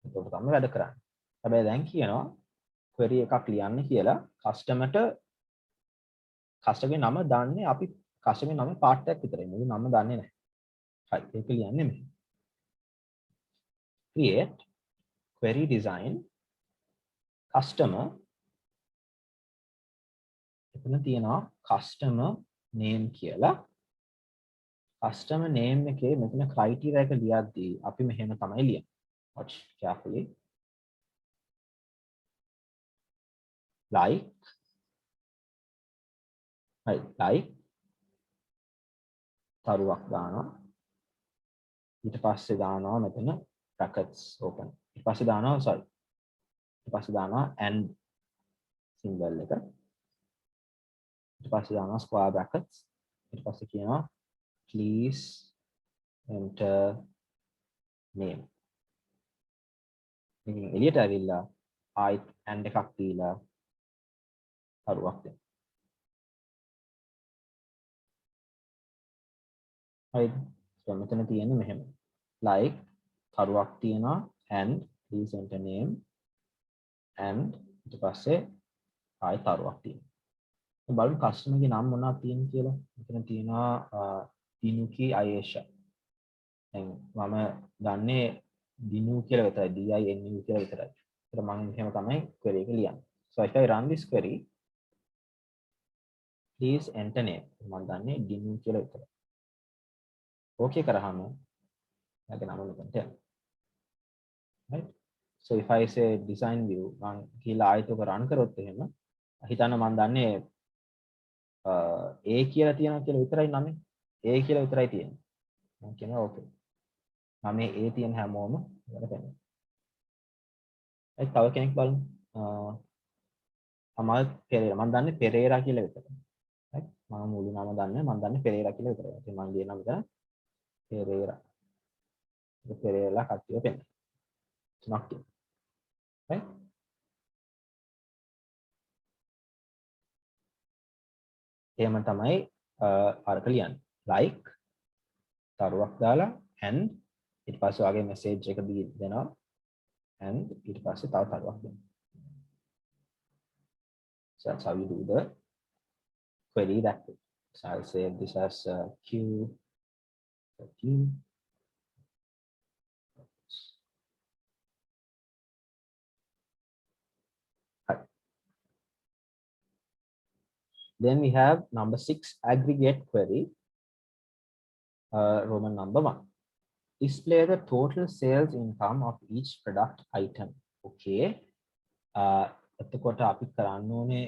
ඒක තමයි වැඩ කරන්නේ හැබැයි දැන් කියනවා query එකක් ලියන්න කියලා customer නම දාන්නේ අපි customer නම part එකක් විතරයි මුළු නම දන්නේ නැහැ හරි ඒක ලියන්නේ මෙහෙම create query design customer එතන තියෙනවා customer name කියලා customer name එකේ මෙතන criteria එක ලියද්දී අපි මෙහෙම තමයි ලියන්නේ watch carefully like තරුවක් දානවා ඊට පස්සේ දානවා මෙතන brackets open ඊට පස්සේ දානවා sorry ඊට පස්සේ දානවා and symbol එක ඊට පස්සේ දානවා square brackets ඊට පස්සේ කියනවා please enter name ඉතින් එළියට ඇවිල්ලා ආයෙත් and එකක් දීලා තරුවක් දෙන්න. හරිද? so මෙතන තියෙන්නේ මෙහෙම. like තරුවක් තියෙනවා and please enter name and ඊට පස්සේ ආයෙ තරුවක් තියෙනවා. බලමු කස්ටමර්ගේ නම මොනවද තියෙන්නේ කියලා. මෙතන තියෙනවා දිනුකි අයේෂා. දැන් මම දන්නේ දිනු කියලා විතරයි DINU කියලා විතරයි. ඒත් මම මෙහෙම තමයි query එක ලියන්නේ. so if I run this query please enter name මම දන්නේ දිනු කියලා විතරයි. okay කරාම එයාගේ නම මෙතනට එනවා. right so if I say design view මම කියලා ආයෙත් ඔක run කරොත් එහෙම හිතන්න මම දන්නේ A කියලා තියනවා කියලා විතරයි නම A කියලා විතරයි තියෙන්නේ. මම කියනවා okay. මම මේ A තියෙන හැමෝම ඉවර කරනවා. ඒ තව කෙනෙක් බලමු. අමල් පෙරේරා මම දන්නේ පෙරේරා කියලා විතරයි. right මම මුළු නම දන්නේ මම දන්නේ පෙරේරා කියලා විතරයි. ඉතින් මම ලියනවා මෙතන පෙරේරා. ඒ පෙරේරා කට්ටිය පෙන්න. තුනක් තියෙනවා. right එහෙම තමයි අරක ලියන්නේ. like තරුවක් දාලා and ඊට පස්සේ වගේ message එක දෙනවා and ඊට පස්සේ තව තරුවක් දෙනවා. so that's how you do the query that way. So I'll save this as Q13. Right. Then we have number 6 aggregate query, Roman number 1. Display the total sales income of each product item. Okay. එතකොට අපි කරන්න ඕනේ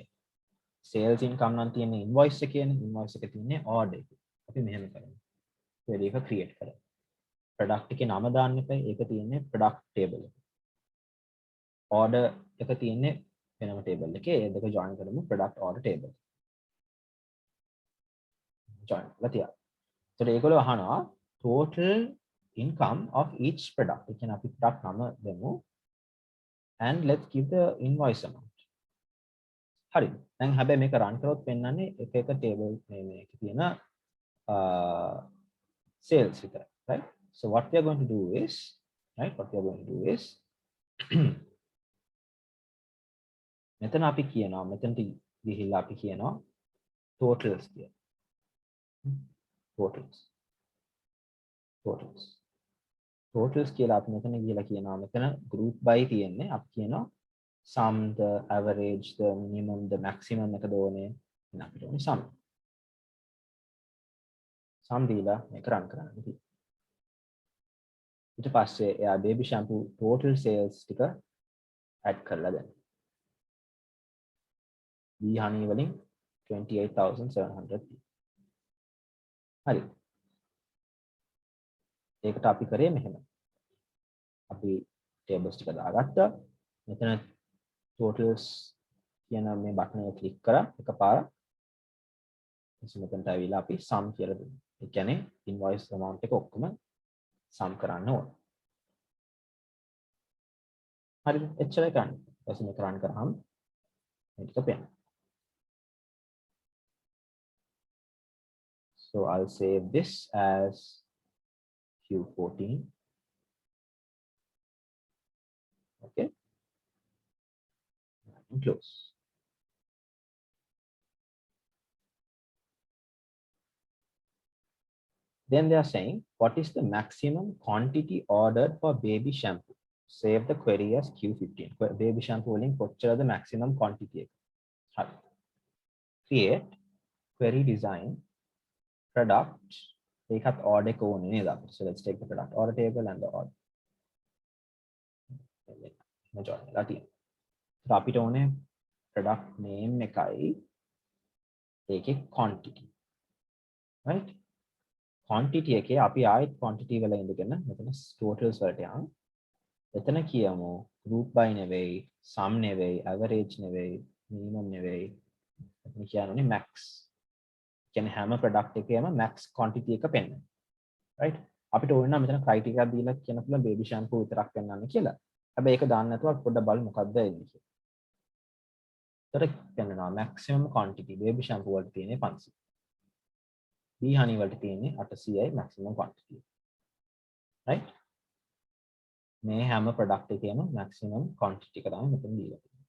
sales income නම් තියෙන invoice එකේනේ invoice එකේ තියෙන්නේ order එක. අපි මෙහෙම කරමු. query එක create කරමු. product එකේ නම දාන්න එපා. ඒක තියෙන්නේ product table එක. order එක තියෙන්නේ වෙනම table එකේ. ඒ දෙක join කරමු product order table. join කරලා තියා. ඒතකොට ඒගොල්ලෝ අහනවා total income of each product. ඒ කියන්නේ අපි product නම දෙමු and let's give the invoice amount. හරි. දැන් හැබැයි මේක run කරොත් පෙන්නන්නේ එක එක table මේක තියෙන sales විතරයි. right so what we are going to do is මෙතන අපි කියනවා මෙතනට ගිහිල්ලා අපි කියනවා totals කියලා. totals කියලා අපි මෙතන ගිහිල්ලා කියනවා මෙතන group by තියෙන්නේ අපි කියනවා sum the average the minimum the maximum එක දෝනේ එන අපිට ඕනේ sum දීලා මේක run කරන්න තියෙනවා. ඊට පස්සේ එයා baby shampoo total sales ටික add කරලා දෙන්න. bee honey වලින් 28700. හරි. ඒකට අපි කරේ මෙහෙම. අපි tables ටික දාගත්තා. මෙතන totals කියන මේ බටන් එක ක්ලික් කරා එකපාර. එතකොට මෙතනට ආවිලා අපි sum කියලා දෙමු. ඒ කියන්නේ invoice amount එක ඔක්කොම sum කරන්න ඕන. හරිද? එච්චරයි කරන්නේ. ඊට පස්සේ මේක run කරාම මේක පේනවා. So I'll save this as Q14. Okay. And close. Then they are saying, what is the maximum quantity ordered for baby shampoo? Save the query as Q15. Baby shampoo will capture the maximum quantity. Create query design product. Take up order code. So let's take the product order table and the order. So අපිට ඕනේ product name එකයි ඒකේ quantity. Right? quantity එකේ අපි ආයෙත් quantity වල ඉඳගෙන මෙතන totals වලට යමු. එතන කියමු group by නෙවෙයි, sum නෙවෙයි, average නෙවෙයි, minimum නෙවෙයි. එතන කියන්නේ max. කියන්නේ හැම product එකේම max quantity එක පෙන්නන. right? අපිට ඕන නම් මෙතන criteria එකක් දීලා කියන පුළුවන් baby shampoo විතරක් පෙන්නන්න කියලා. හැබැයි ඒක දාන්න නැතුව පොඩ්ඩක් බලමු මොකක්ද එන්නේ කියලා. එතකොට කියනවා maximum quantity baby shampoo වලට තියෙන්නේ 500. bee honey වලට තියෙන්නේ 800යි maximum quantity. right? මේ හැම product එකේම maximum quantity එක තමයි මෙතන දීලා තියෙන්නේ.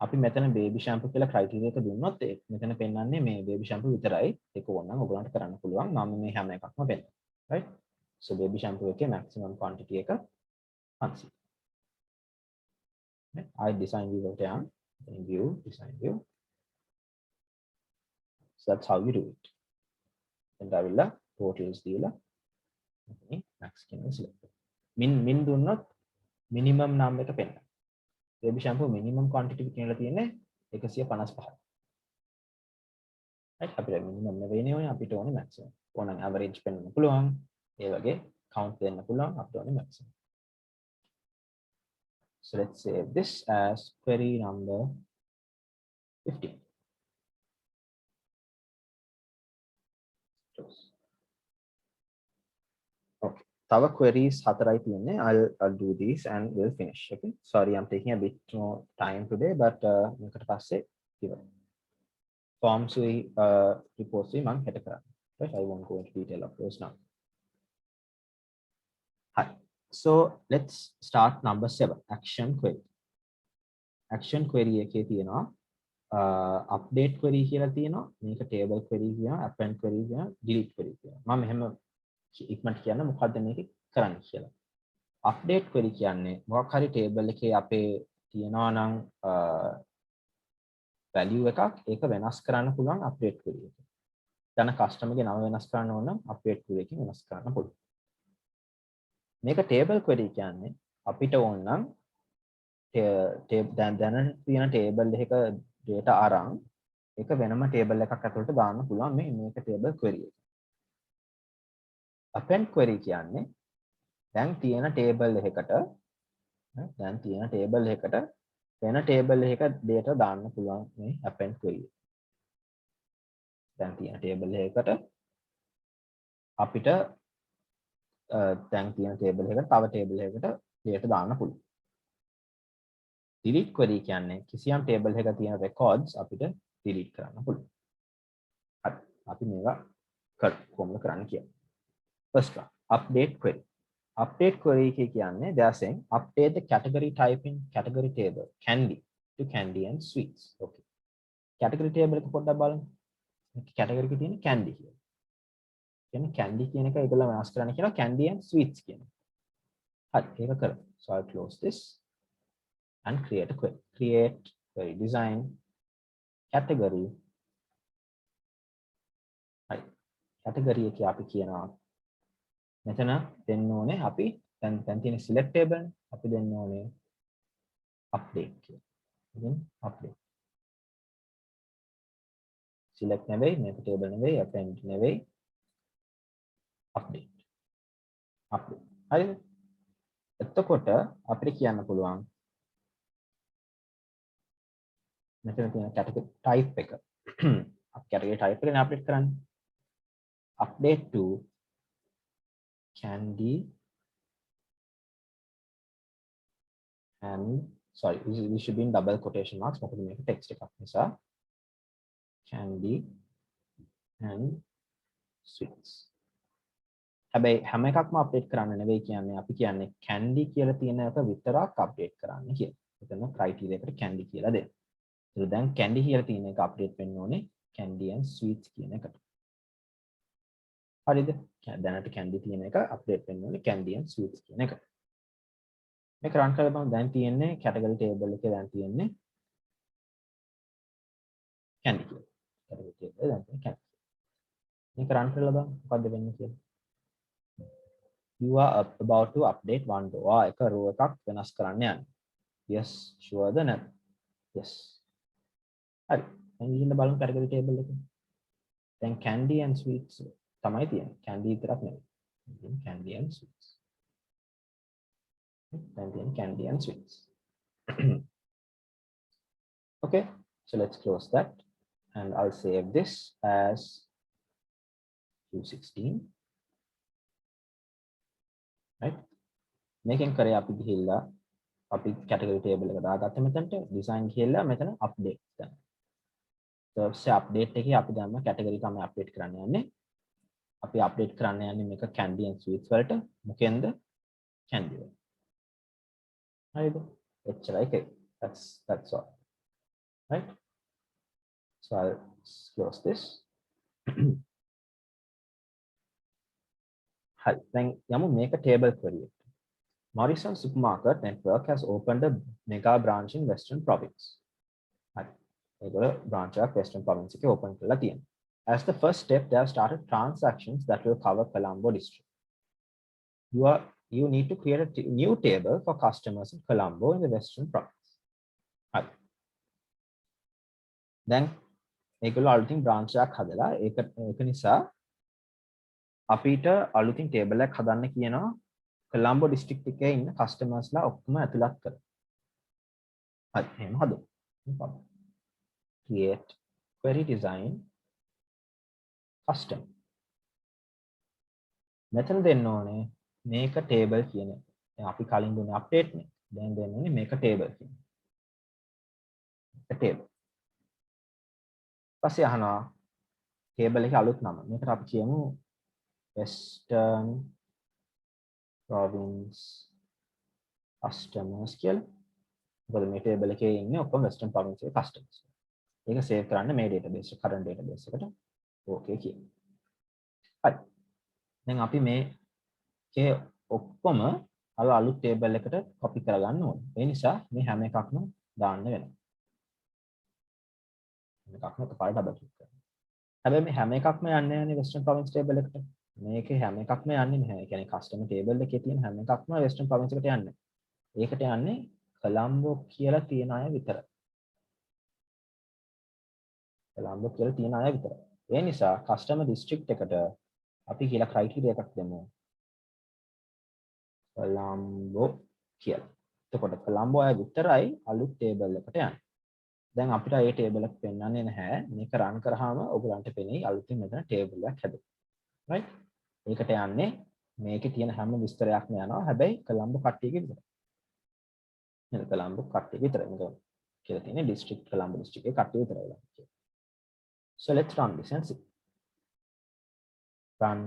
අපි මෙතන baby shampoo කියලා criteria එක දුන්නොත් මෙතන පෙන්නන්නේ මේ baby shampoo විතරයි. ඒක ඕනනම් ඔයගොල්ලන්ට කරන්න පුළුවන්. මම මේ හැම එකක්ම පෙන්නනවා. right? so baby shampoo එකේ maximum quantity එක 500. right? I design view වලට යන්න. view design view. so that's how you do it. එතනට ආවිල්ලා totals දීලා මේ max කියන select. min දුන්නොත් minimum නම් එක පෙන්නනවා. baby shampoo minimum quantity කියලා තියෙන්නේ 155. right? අපිට minimum නෙවෙයිනේ ඕනේ අපිට ඕනේ maximum. ඕනනම් average පෙන්නන්න පුළුවන්. ඒ වගේ count දෙන්න පුළුවන් අපිට ඕනේ maximum. So let's save this as query number 15. Okay. Tava queries හතරයි තියෙන්නේ. I'll do these and we'll finish. Okay. Sorry, I'm taking a bit more time today, but මේකට පස්සේ ඉවරයි. Forms we reports we මම හෙට කරන්න. Right? I won't go into detail of those now. Hi. So let's start number 7. Action query. Action query එකේ තියෙනවා update query කියලා තියෙනවා. මේක table query කියනවා, append query කියනවා, delete query කියනවා. මම මෙහෙම ඉක්මනට කියන්න මොකද්ද මේක කරන්න කියලා. update query කියන්නේ මොකක් හරි table එකේ අපේ තියෙනවා නම් value එකක් ඒක වෙනස් කරන්න පුළුවන් update query එකේ. දැන් customer ගේ නම වෙනස් කරන්න ඕන නම් update query එකෙන් වෙනස් කරන්න පුළුවන්. මේක table query කියන්නේ අපිට ඕන නම් දැන් තියෙන table එකක data අරන් ඒක වෙනම table එකක් ඇතුළට දාන්න පුළුවන් මේක table query එක. append query කියන්නේ දැන් තියෙන table එකකට වෙන table එකක data දාන්න පුළුවන් මේ append query. දැන් තියෙන table එකකට අපිට දැන් තියෙන table එකකට තව table එකකට data දාන්න පුළුවන්. delete query කියන්නේ කිසියම් table එකක තියෙන records අපිට delete කරන්න පුළුවන්. හරි. අපි මේවා කොහොමද කරන්න කියන්නේ. First one, update query. Update query එකේ කියන්නේ they are saying update the category type in category table candy to candy and sweets. Okay. category table එක පොඩ්ඩක් බලමු. category එකේ තියෙන candy කියලා. කියන්නේ candy කියන එක ඒගොල්ලෝ වෙනස් කරන්න කියනවා candy and sweets කියන එක. හරි. ඒක කරමු. So I'll close this and create a query. Create query design category. හරි. category එකේ අපි කියනවා මෙතන දෙන්න ඕනේ අපි දැන් තියෙන select table අපි දෙන්න ඕනේ update කියලා. ඉතින් update. select නෙවෙයි මේක table නෙවෙයි append නෙවෙයි update. update. හරිද? එතකොට අපිට කියන්න පුළුවන් මෙතන තියෙන category type එක. category type එක නේ අප්ඩේට් කරන්නේ. update to candy and sorry we should be in double quotation marks මොකද මේක text එකක් නිසා candy and sweets. හැබැයි හැම එකක්ම අප්ඩේට් කරන්න නෙවෙයි කියන්නේ අපි කියන්නේ candy කියලා තියෙන එක විතරක් අප්ඩේට් කරන්න කියලා. එතන criteria එකට candy කියලා දෙන්න. ඒක දැන් candy කියලා තියෙන එක අප්ඩේට් වෙන්න ඕනේ candy and sweets කියන එකට. හරිද? දැනට candy තියෙන එක අප්ඩේට් වෙන්න ඕනේ candy and sweets කියන එකට. මේක run කරලා බලමු. දැන් තියෙන්නේ category table එකේ දැන් තියෙන්නේ candy කියලා. category table දැන් තියෙන්නේ candy. මේක run කරලා බලමු මොකද්ද වෙන්නේ කියලා. You are about to update one row. එක row එකක් වෙනස් කරන්න යන්නේ. Yes, sure ද නැද්ද? Yes. හරි. දැන් ඉන්න බලමු category table එකේ. දැන් candy and sweets තමයි තියෙන්නේ. candy විතරක් නෙවෙයි. candy and sweets. Then candy and sweets. Okay, so let's close that and I'll save this as 216. Right? මේකෙන් කරේ අපි ගිහිල්ලා අපි category table එක දාගත්ත මෙතනට design කියලා මෙතන update දැන් so update එකේ අපි දැම්ම category තමයි update කරන්න යන්නේ අපි update කරන්න යන්නේ මේක candy and sweets වලට මොකෙන්ද candy වල හරිද එච්චරයි ඒක that's all right so I'll close this හරි දැන් යමු මේක table query එකට Morrison Supermarket Network has opened a mega branch in Western Province. ඒගොල්ලෝ branch එකක් Western Province එකේ open කරලා තියෙනවා. As the first step, they have started transactions that will cover Colombo district. You need to create a new table for customers in Colombo in the Western Province. හරි. දැන් ඒගොල්ලෝ අලුතින් branch එකක් හදලා ඒක නිසා අපිට අලුතින් table එකක් හදන්න කියනවා Colombo district එකේ ඉන්න customers ලා ඔක්කොම ඇතුළත් කරලා. හරි එහෙම හදමු. Create query design custom. මෙතන දෙන්න ඕනේ මේක table කියන එක. දැන් අපි කලින් දුන්නේ update නේ. දැන් දෙන්න ඕනේ මේක table කියන එක. table. පස්සේ අහනවා table එකේ අලුත් නම. මේකට අපි කියමු Western Province customers කියලා. මොකද මේ table එකේ ඉන්නේ ඔක්කොම Western Province එකේ customers. ඒක save කරන්න මේ database එක current database එකට okay කියමු. හරි. දැන් අපි මේකේ ඔක්කොම අලුත් table එකට copy කරගන්න ඕනේ. ඒ නිසා මේ හැම එකක්ම දාන්න වෙනවා. හැම එකක්ම එකපාරට double click කරන්න. හැබැයි මේ හැම එකක්ම යන්නේ නැහැ Western Province table එකට. මේකේ හැම එකක්ම යන්නේ නැහැ. ඒ කියන්නේ customer table එකේ තියෙන හැම එකක්ම Western Province එකට යන්නේ. ඒකට යන්නේ Colombo කියලා තියෙන අය විතරයි. Colombo කියලා තියෙන අය විතරයි. ඒ නිසා customer district එකට අපි කියලා criteria එකක් දෙමු. Colombo කියලා. එතකොට Colombo අය විතරයි අලුත් table එකට යන්නේ. දැන් අපිට මේ table එක පෙන්වන්නේ නැහැ. මේක run කරාම ඔයගලන්ට පෙනෙයි අලුතින් මෙතන table එකක් හැදෙයි. right? ඒකට යන්නේ මේකේ තියෙන හැම විස්තරයක්ම යනවා. හැබැයි Colombo කට්ටියගේ විතරයි. නේද? Colombo කට්ටිය විතරයි. මේක කියලා තියෙන්නේ district Colombo district එකේ කට්ටිය විතරයි. So let's run this and see. Run.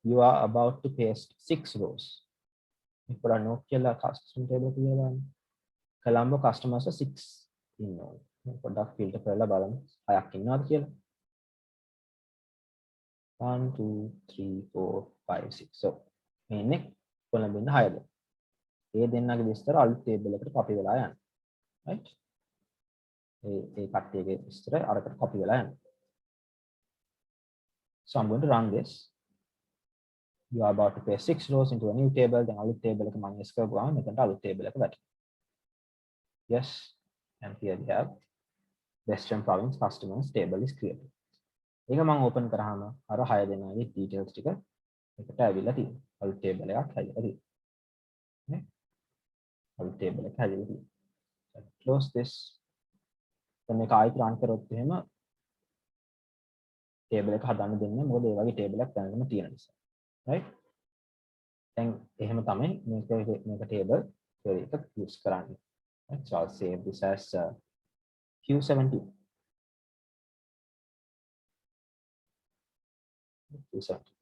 You are about to paste 6 rows. ఇప్పుడు నో කියලා custom table කියලා Colombo customers 6 ඉන්නවා. පොඩ්ඩක් filter කරලා බලමු 6ක් ඉන්නවද කියලා. 1 2 3 4 5 6. So මේ ඉන්නේ කොළඹින් 6ද. ඒ දෙන්නගේ විස්තර අලුත් table එකට copy වෙලා යනවා. right? ඒ කට්ටියගේ විස්තර අරකට copy වෙලා යනවා. So I'm going to run this. You are about to paste 6 rows into a new table. Then alut table එක මම yes කරගුවාම මෙතනට alut table එක වැටෙනවා. Yes, and here we have Western Province customers table is created. ඒක මම open කරාම අර 6 දෙනාගේ details ටික එකට ඇවිල්ලා තියෙනවා. alut table එකක් හැදලා තියෙනවා. නේ? alut table එක හැදලා තියෙනවා. Close this. දැන් මේක ආයෙත් run කරොත් එහෙම table එක හදන්න දෙන්නේ මොකද ඒ වගේ table එකක් දැනගෙන තියෙන නිසා. right? දැන් එහෙම තමයි මේක table query එක use කරන්නේ. right? So I'll save this as Q17.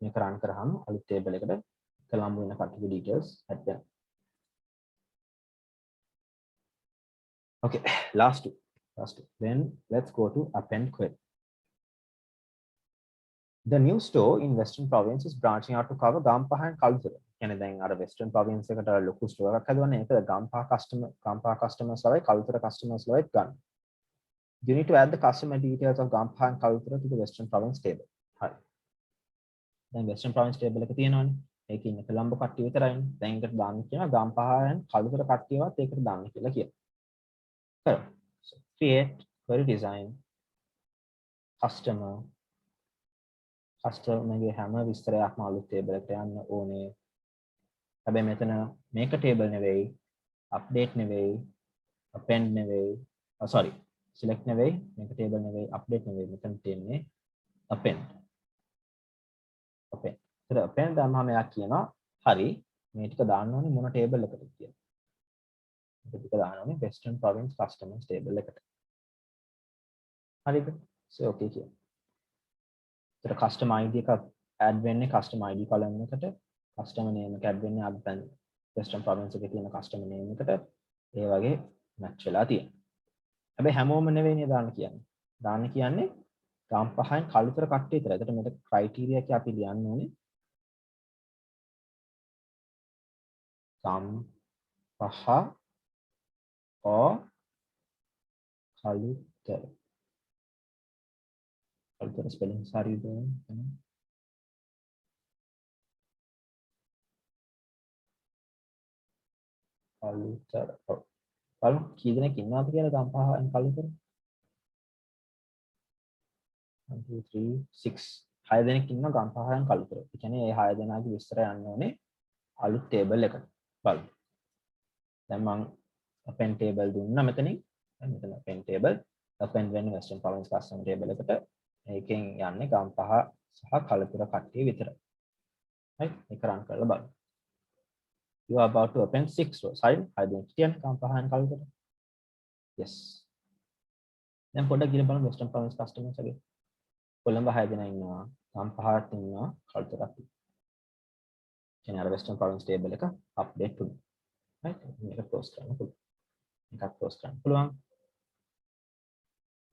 මේක run කරාම අලුත් table එකට Colombo වෙන කට්ටියගේ details හැදෙනවා. okay, last two. Then let's go to append query. The new store in Western Province is branching out to cover Gampaha and Kalutara. කියන්නේ දැන් අර Western Province එකට ලොකු store එකක් හදුවනේ ඒක Gampaha customers ලවයි Kalutara customers ලවයි ගන්න. You need to add the customer details of Gampaha and Kalutara to the Western Province table. හරි. දැන් Western Province table එක තියෙනවනේ. ඒකේ ඉන්න Colombo කට්ටිය විතරයිනේ. දැන් ඒකට දාන්න කියනවා Gampaha and Kalutara කට්ටියවත් ඒකට දාන්න කියලා කියනවා. කරමු. So create query design customer මගේ හැම විස්තරයක්ම අලුත් table එකට යන්න ඕනේ. හැබැයි මෙතන මේක table නෙවෙයි, update නෙවෙයි, append නෙවෙයි, sorry, select නෙවෙයි, මේක table නෙවෙයි, update නෙවෙයි, මෙතන තියෙන්නේ append. ඒතර append දාම මෙයා කියනවා හරි මේ ටික දාන්න ඕනේ මොන table එකකටද කියලා. ටික දාන්න ඕනේ Western Province customers table එකට. හරිද? so okay කියන. ඒතර custom ID එක add වෙන්නේ custom ID column එකට, customer name එක add වෙන්නේ අපි දැන් Western Province එකේ තියෙන customer name එකට. ඒ වගේ match වෙලා තියෙනවා. හැබැයි හැමෝම නෙවෙයිනේ දාන්න කියන්නේ. දාන්න කියන්නේ ගම් පහෙන් කළුතර කට්ටිය විතරයි. ඒකට මේක criteria එක අපි ලියන්න ඕනේ. ගම් පහ or කළුතර. කළුතර spelling හරියද? කළුතර. බලමු කී දෙනෙක් ඉන්නවද කියලා ගම් පහෙන් කළුතර. 1 2 3 6 6 දෙනෙක් ඉන්නවා ගම් පහෙන් කළුතර. ඒ කියන්නේ මේ 6 දෙනාගේ විස්තර යන්න ඕනේ අලුත් table එකට. බලමු. දැන් මම append table දුන්නා මෙතනින්. දැන් මෙතන append table append වෙන්නේ Western Province customer table එකට. ඒකෙන් යන්නේ ගම් පහ සහ කළුතර කට්ටිය විතරයි. right? ඒක run කරලා බලමු. You are about to append 6 rows. හරි? හරි දැන් කියන්න ගම් පහෙන් කළුතර. yes. දැන් පොඩ්ඩක් ගිහින් බලමු Western Province customers එකේ. කොළඹ 6 දෙනා ඉන්නවා. ගම් පහක් ඉන්නවා කළුතරක්. කියන්නේ අර Western Province table එක update වුණා. right? මේක close කරන්න පුළුවන්. මේක close කරන්න පුළුවන්.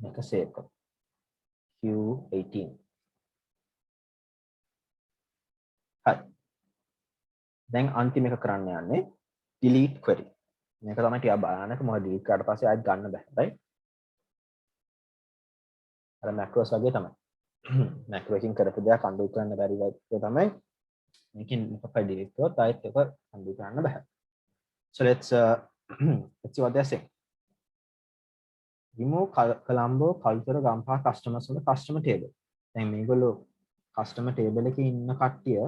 මේක save කරමු. Q18. හරි. දැන් අන්තිම එක කරන්න යන්නේ delete query. මේක තමයි ටිකක් බලන්නක මොකද delete කරාට පස්සේ ආයෙත් ගන්න බෑ. right? අර macros වගේ තමයි. macro එකකින් කරපු දෙයක් undo කරන්න බැරි වගේ තමයි. මේකෙන් මොකක්ද delete කරොත් ආයෙත් ඒක undo කරන්න බෑ. So let's see what they're saying. Remove Colombo culture Gampa customers from the customer table. දැන් මේගොල්ලෝ customer table එකේ ඉන්න කට්ටිය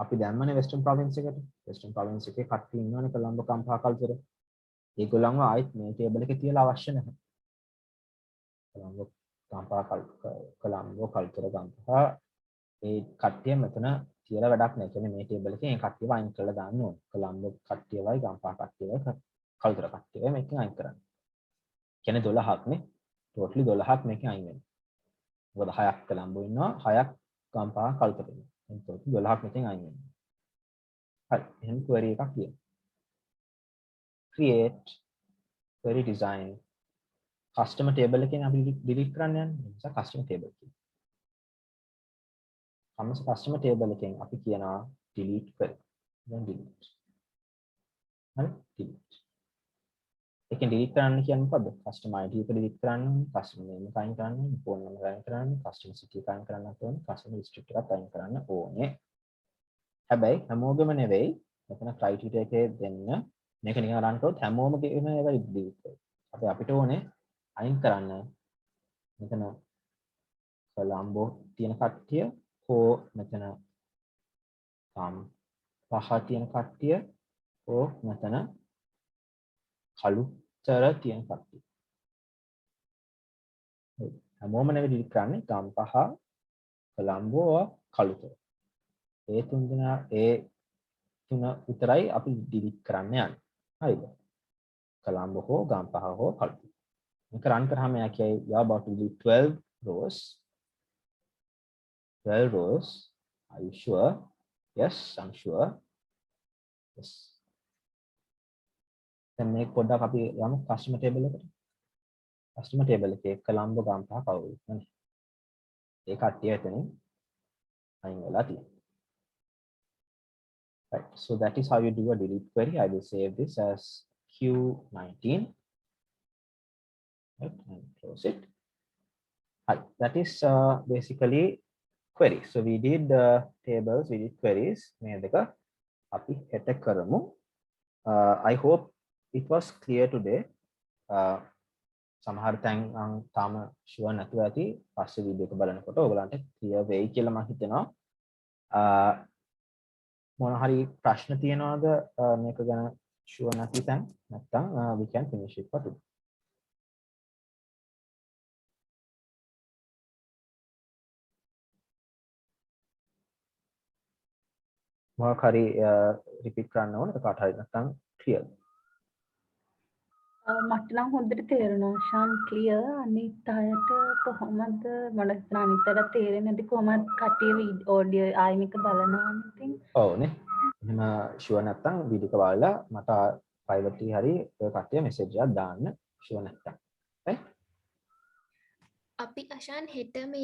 අපි දැම්මනේ Western Province එකට. Western Province එකේ කට්ටිය ඉන්නවනේ Colombo Gampa culture. ඒගොල්ලන්ව ආයෙත් මේ table එකේ තියලා අවශ්‍ය නැහැ. Colombo culture Gampa ඒ කට්ටිය මෙතන තියලා වැඩක් නැහැ. කියන්නේ මේ table එකේ මේ කට්ටියව අයින් කරලා දාන්න ඕනේ. Colombo කට්ටියවයි Gampa කට්ටියවයි culture කට්ටියවයි මේකෙන් අයින් කරන්න. කියන්නේ 12ක් නේ. totally 12ක් මේකෙන් අයින් වෙනවා. මොකද 6ක් Colombo ඉන්නවා 6ක් Gampa culture ඉන්නවා. එතකොට 12ක් මෙතෙන් අයින් වෙනවා. හරි. එහෙනම් query එකක් ලියමු. create query design customer table එකෙන් අපි delete කරන්න යන්නේ. ඒ නිසා customer table කියනවා. customer table එකෙන් අපි කියනවා delete query. දැන් delete. හරි? delete. එකෙන් delete කරන්න කියන්නේ මොකද්ද? customer ID එක delete කරන්න ඕනේ, customer name එක අයින් කරන්න ඕනේ, phone number අයින් කරන්න ඕනේ, customer city එක අයින් කරන්නත් ඕනේ, customer district එකත් අයින් කරන්න ඕනේ. හැබැයි හැමෝගෙම නෙවෙයි මෙතන criteria එකේ දෙන්න මේක නිකන් run කරොත් හැමෝම කියන ඒවා delete කරනවා. අපි අපිට ඕනේ අයින් කරන්න මෙතන Colombo තියෙන කට්ටිය හෝ මෙතන පහ තියෙන කට්ටිය හෝ මෙතන කළුතර තියෙන කට්ටිය. හැමෝම නෙවෙයි delete කරන්නේ ගම් පහ Colombo කළුතර. ඒ තුන් දෙනා ඒ තුන විතරයි අපි delete කරන්න යන්නේ. හරිද? Colombo හෝ ගම් පහ හෝ කළුතර. මේක run කරාම එයා කියයි you are about to delete 12 rows. 12 rows. Are you sure? Yes, I'm sure. Yes. දැන් මේක පොඩ්ඩක් අපි යමු customer table එකට. customer table එකේ Colombo ගම් පහ කවුරුත් නැහැ. ඒ කට්ටිය එතනින් අයින් වෙලා තියෙනවා. Right. So that is how you do a delete query. I will save this as Q19. Right, and close it. Right. That is basically query. So we did tables, we did queries. මේ දෙක අපි හෙට කරමු. I hope it was clear today. සමහර තැන් තාම sure නැතුව ඇති. පස්සේ වීඩියෝ එක බලනකොට ඔයගලන්ට clear වෙයි කියලා මම හිතනවා. මොන හරි ප්‍රශ්න තියෙනවද මේක ගැන ෂුවර් නැති තැන්? නැත්නම් we can finish it for today. මොකක් හරි රිපීට් කරන්න ඕනද කාට හරි නැත්නම් ක්ලියර්? මට නම් හොඳට තේරෙනවා ෂාන් ක්ලියර්. අනිත් අයට කොහොමද මට හිතෙනවා අනිත් අයට තේරෙන්නේ නැති කොහොමද කට්ටිය ඔඩියෝ ආයෙම එක බලනවා ඉතින්. ඔව්නේ. එහෙම ෂුවර් නැත්තම් වීඩියෝ එක බලලා මට ප්‍රයිවට් එකේ හරි ඔය කට්ටිය මෙසේජ් එකක් දාන්න ෂුවර් නැත්තම්. right? අපි අෂාන් හෙට මේ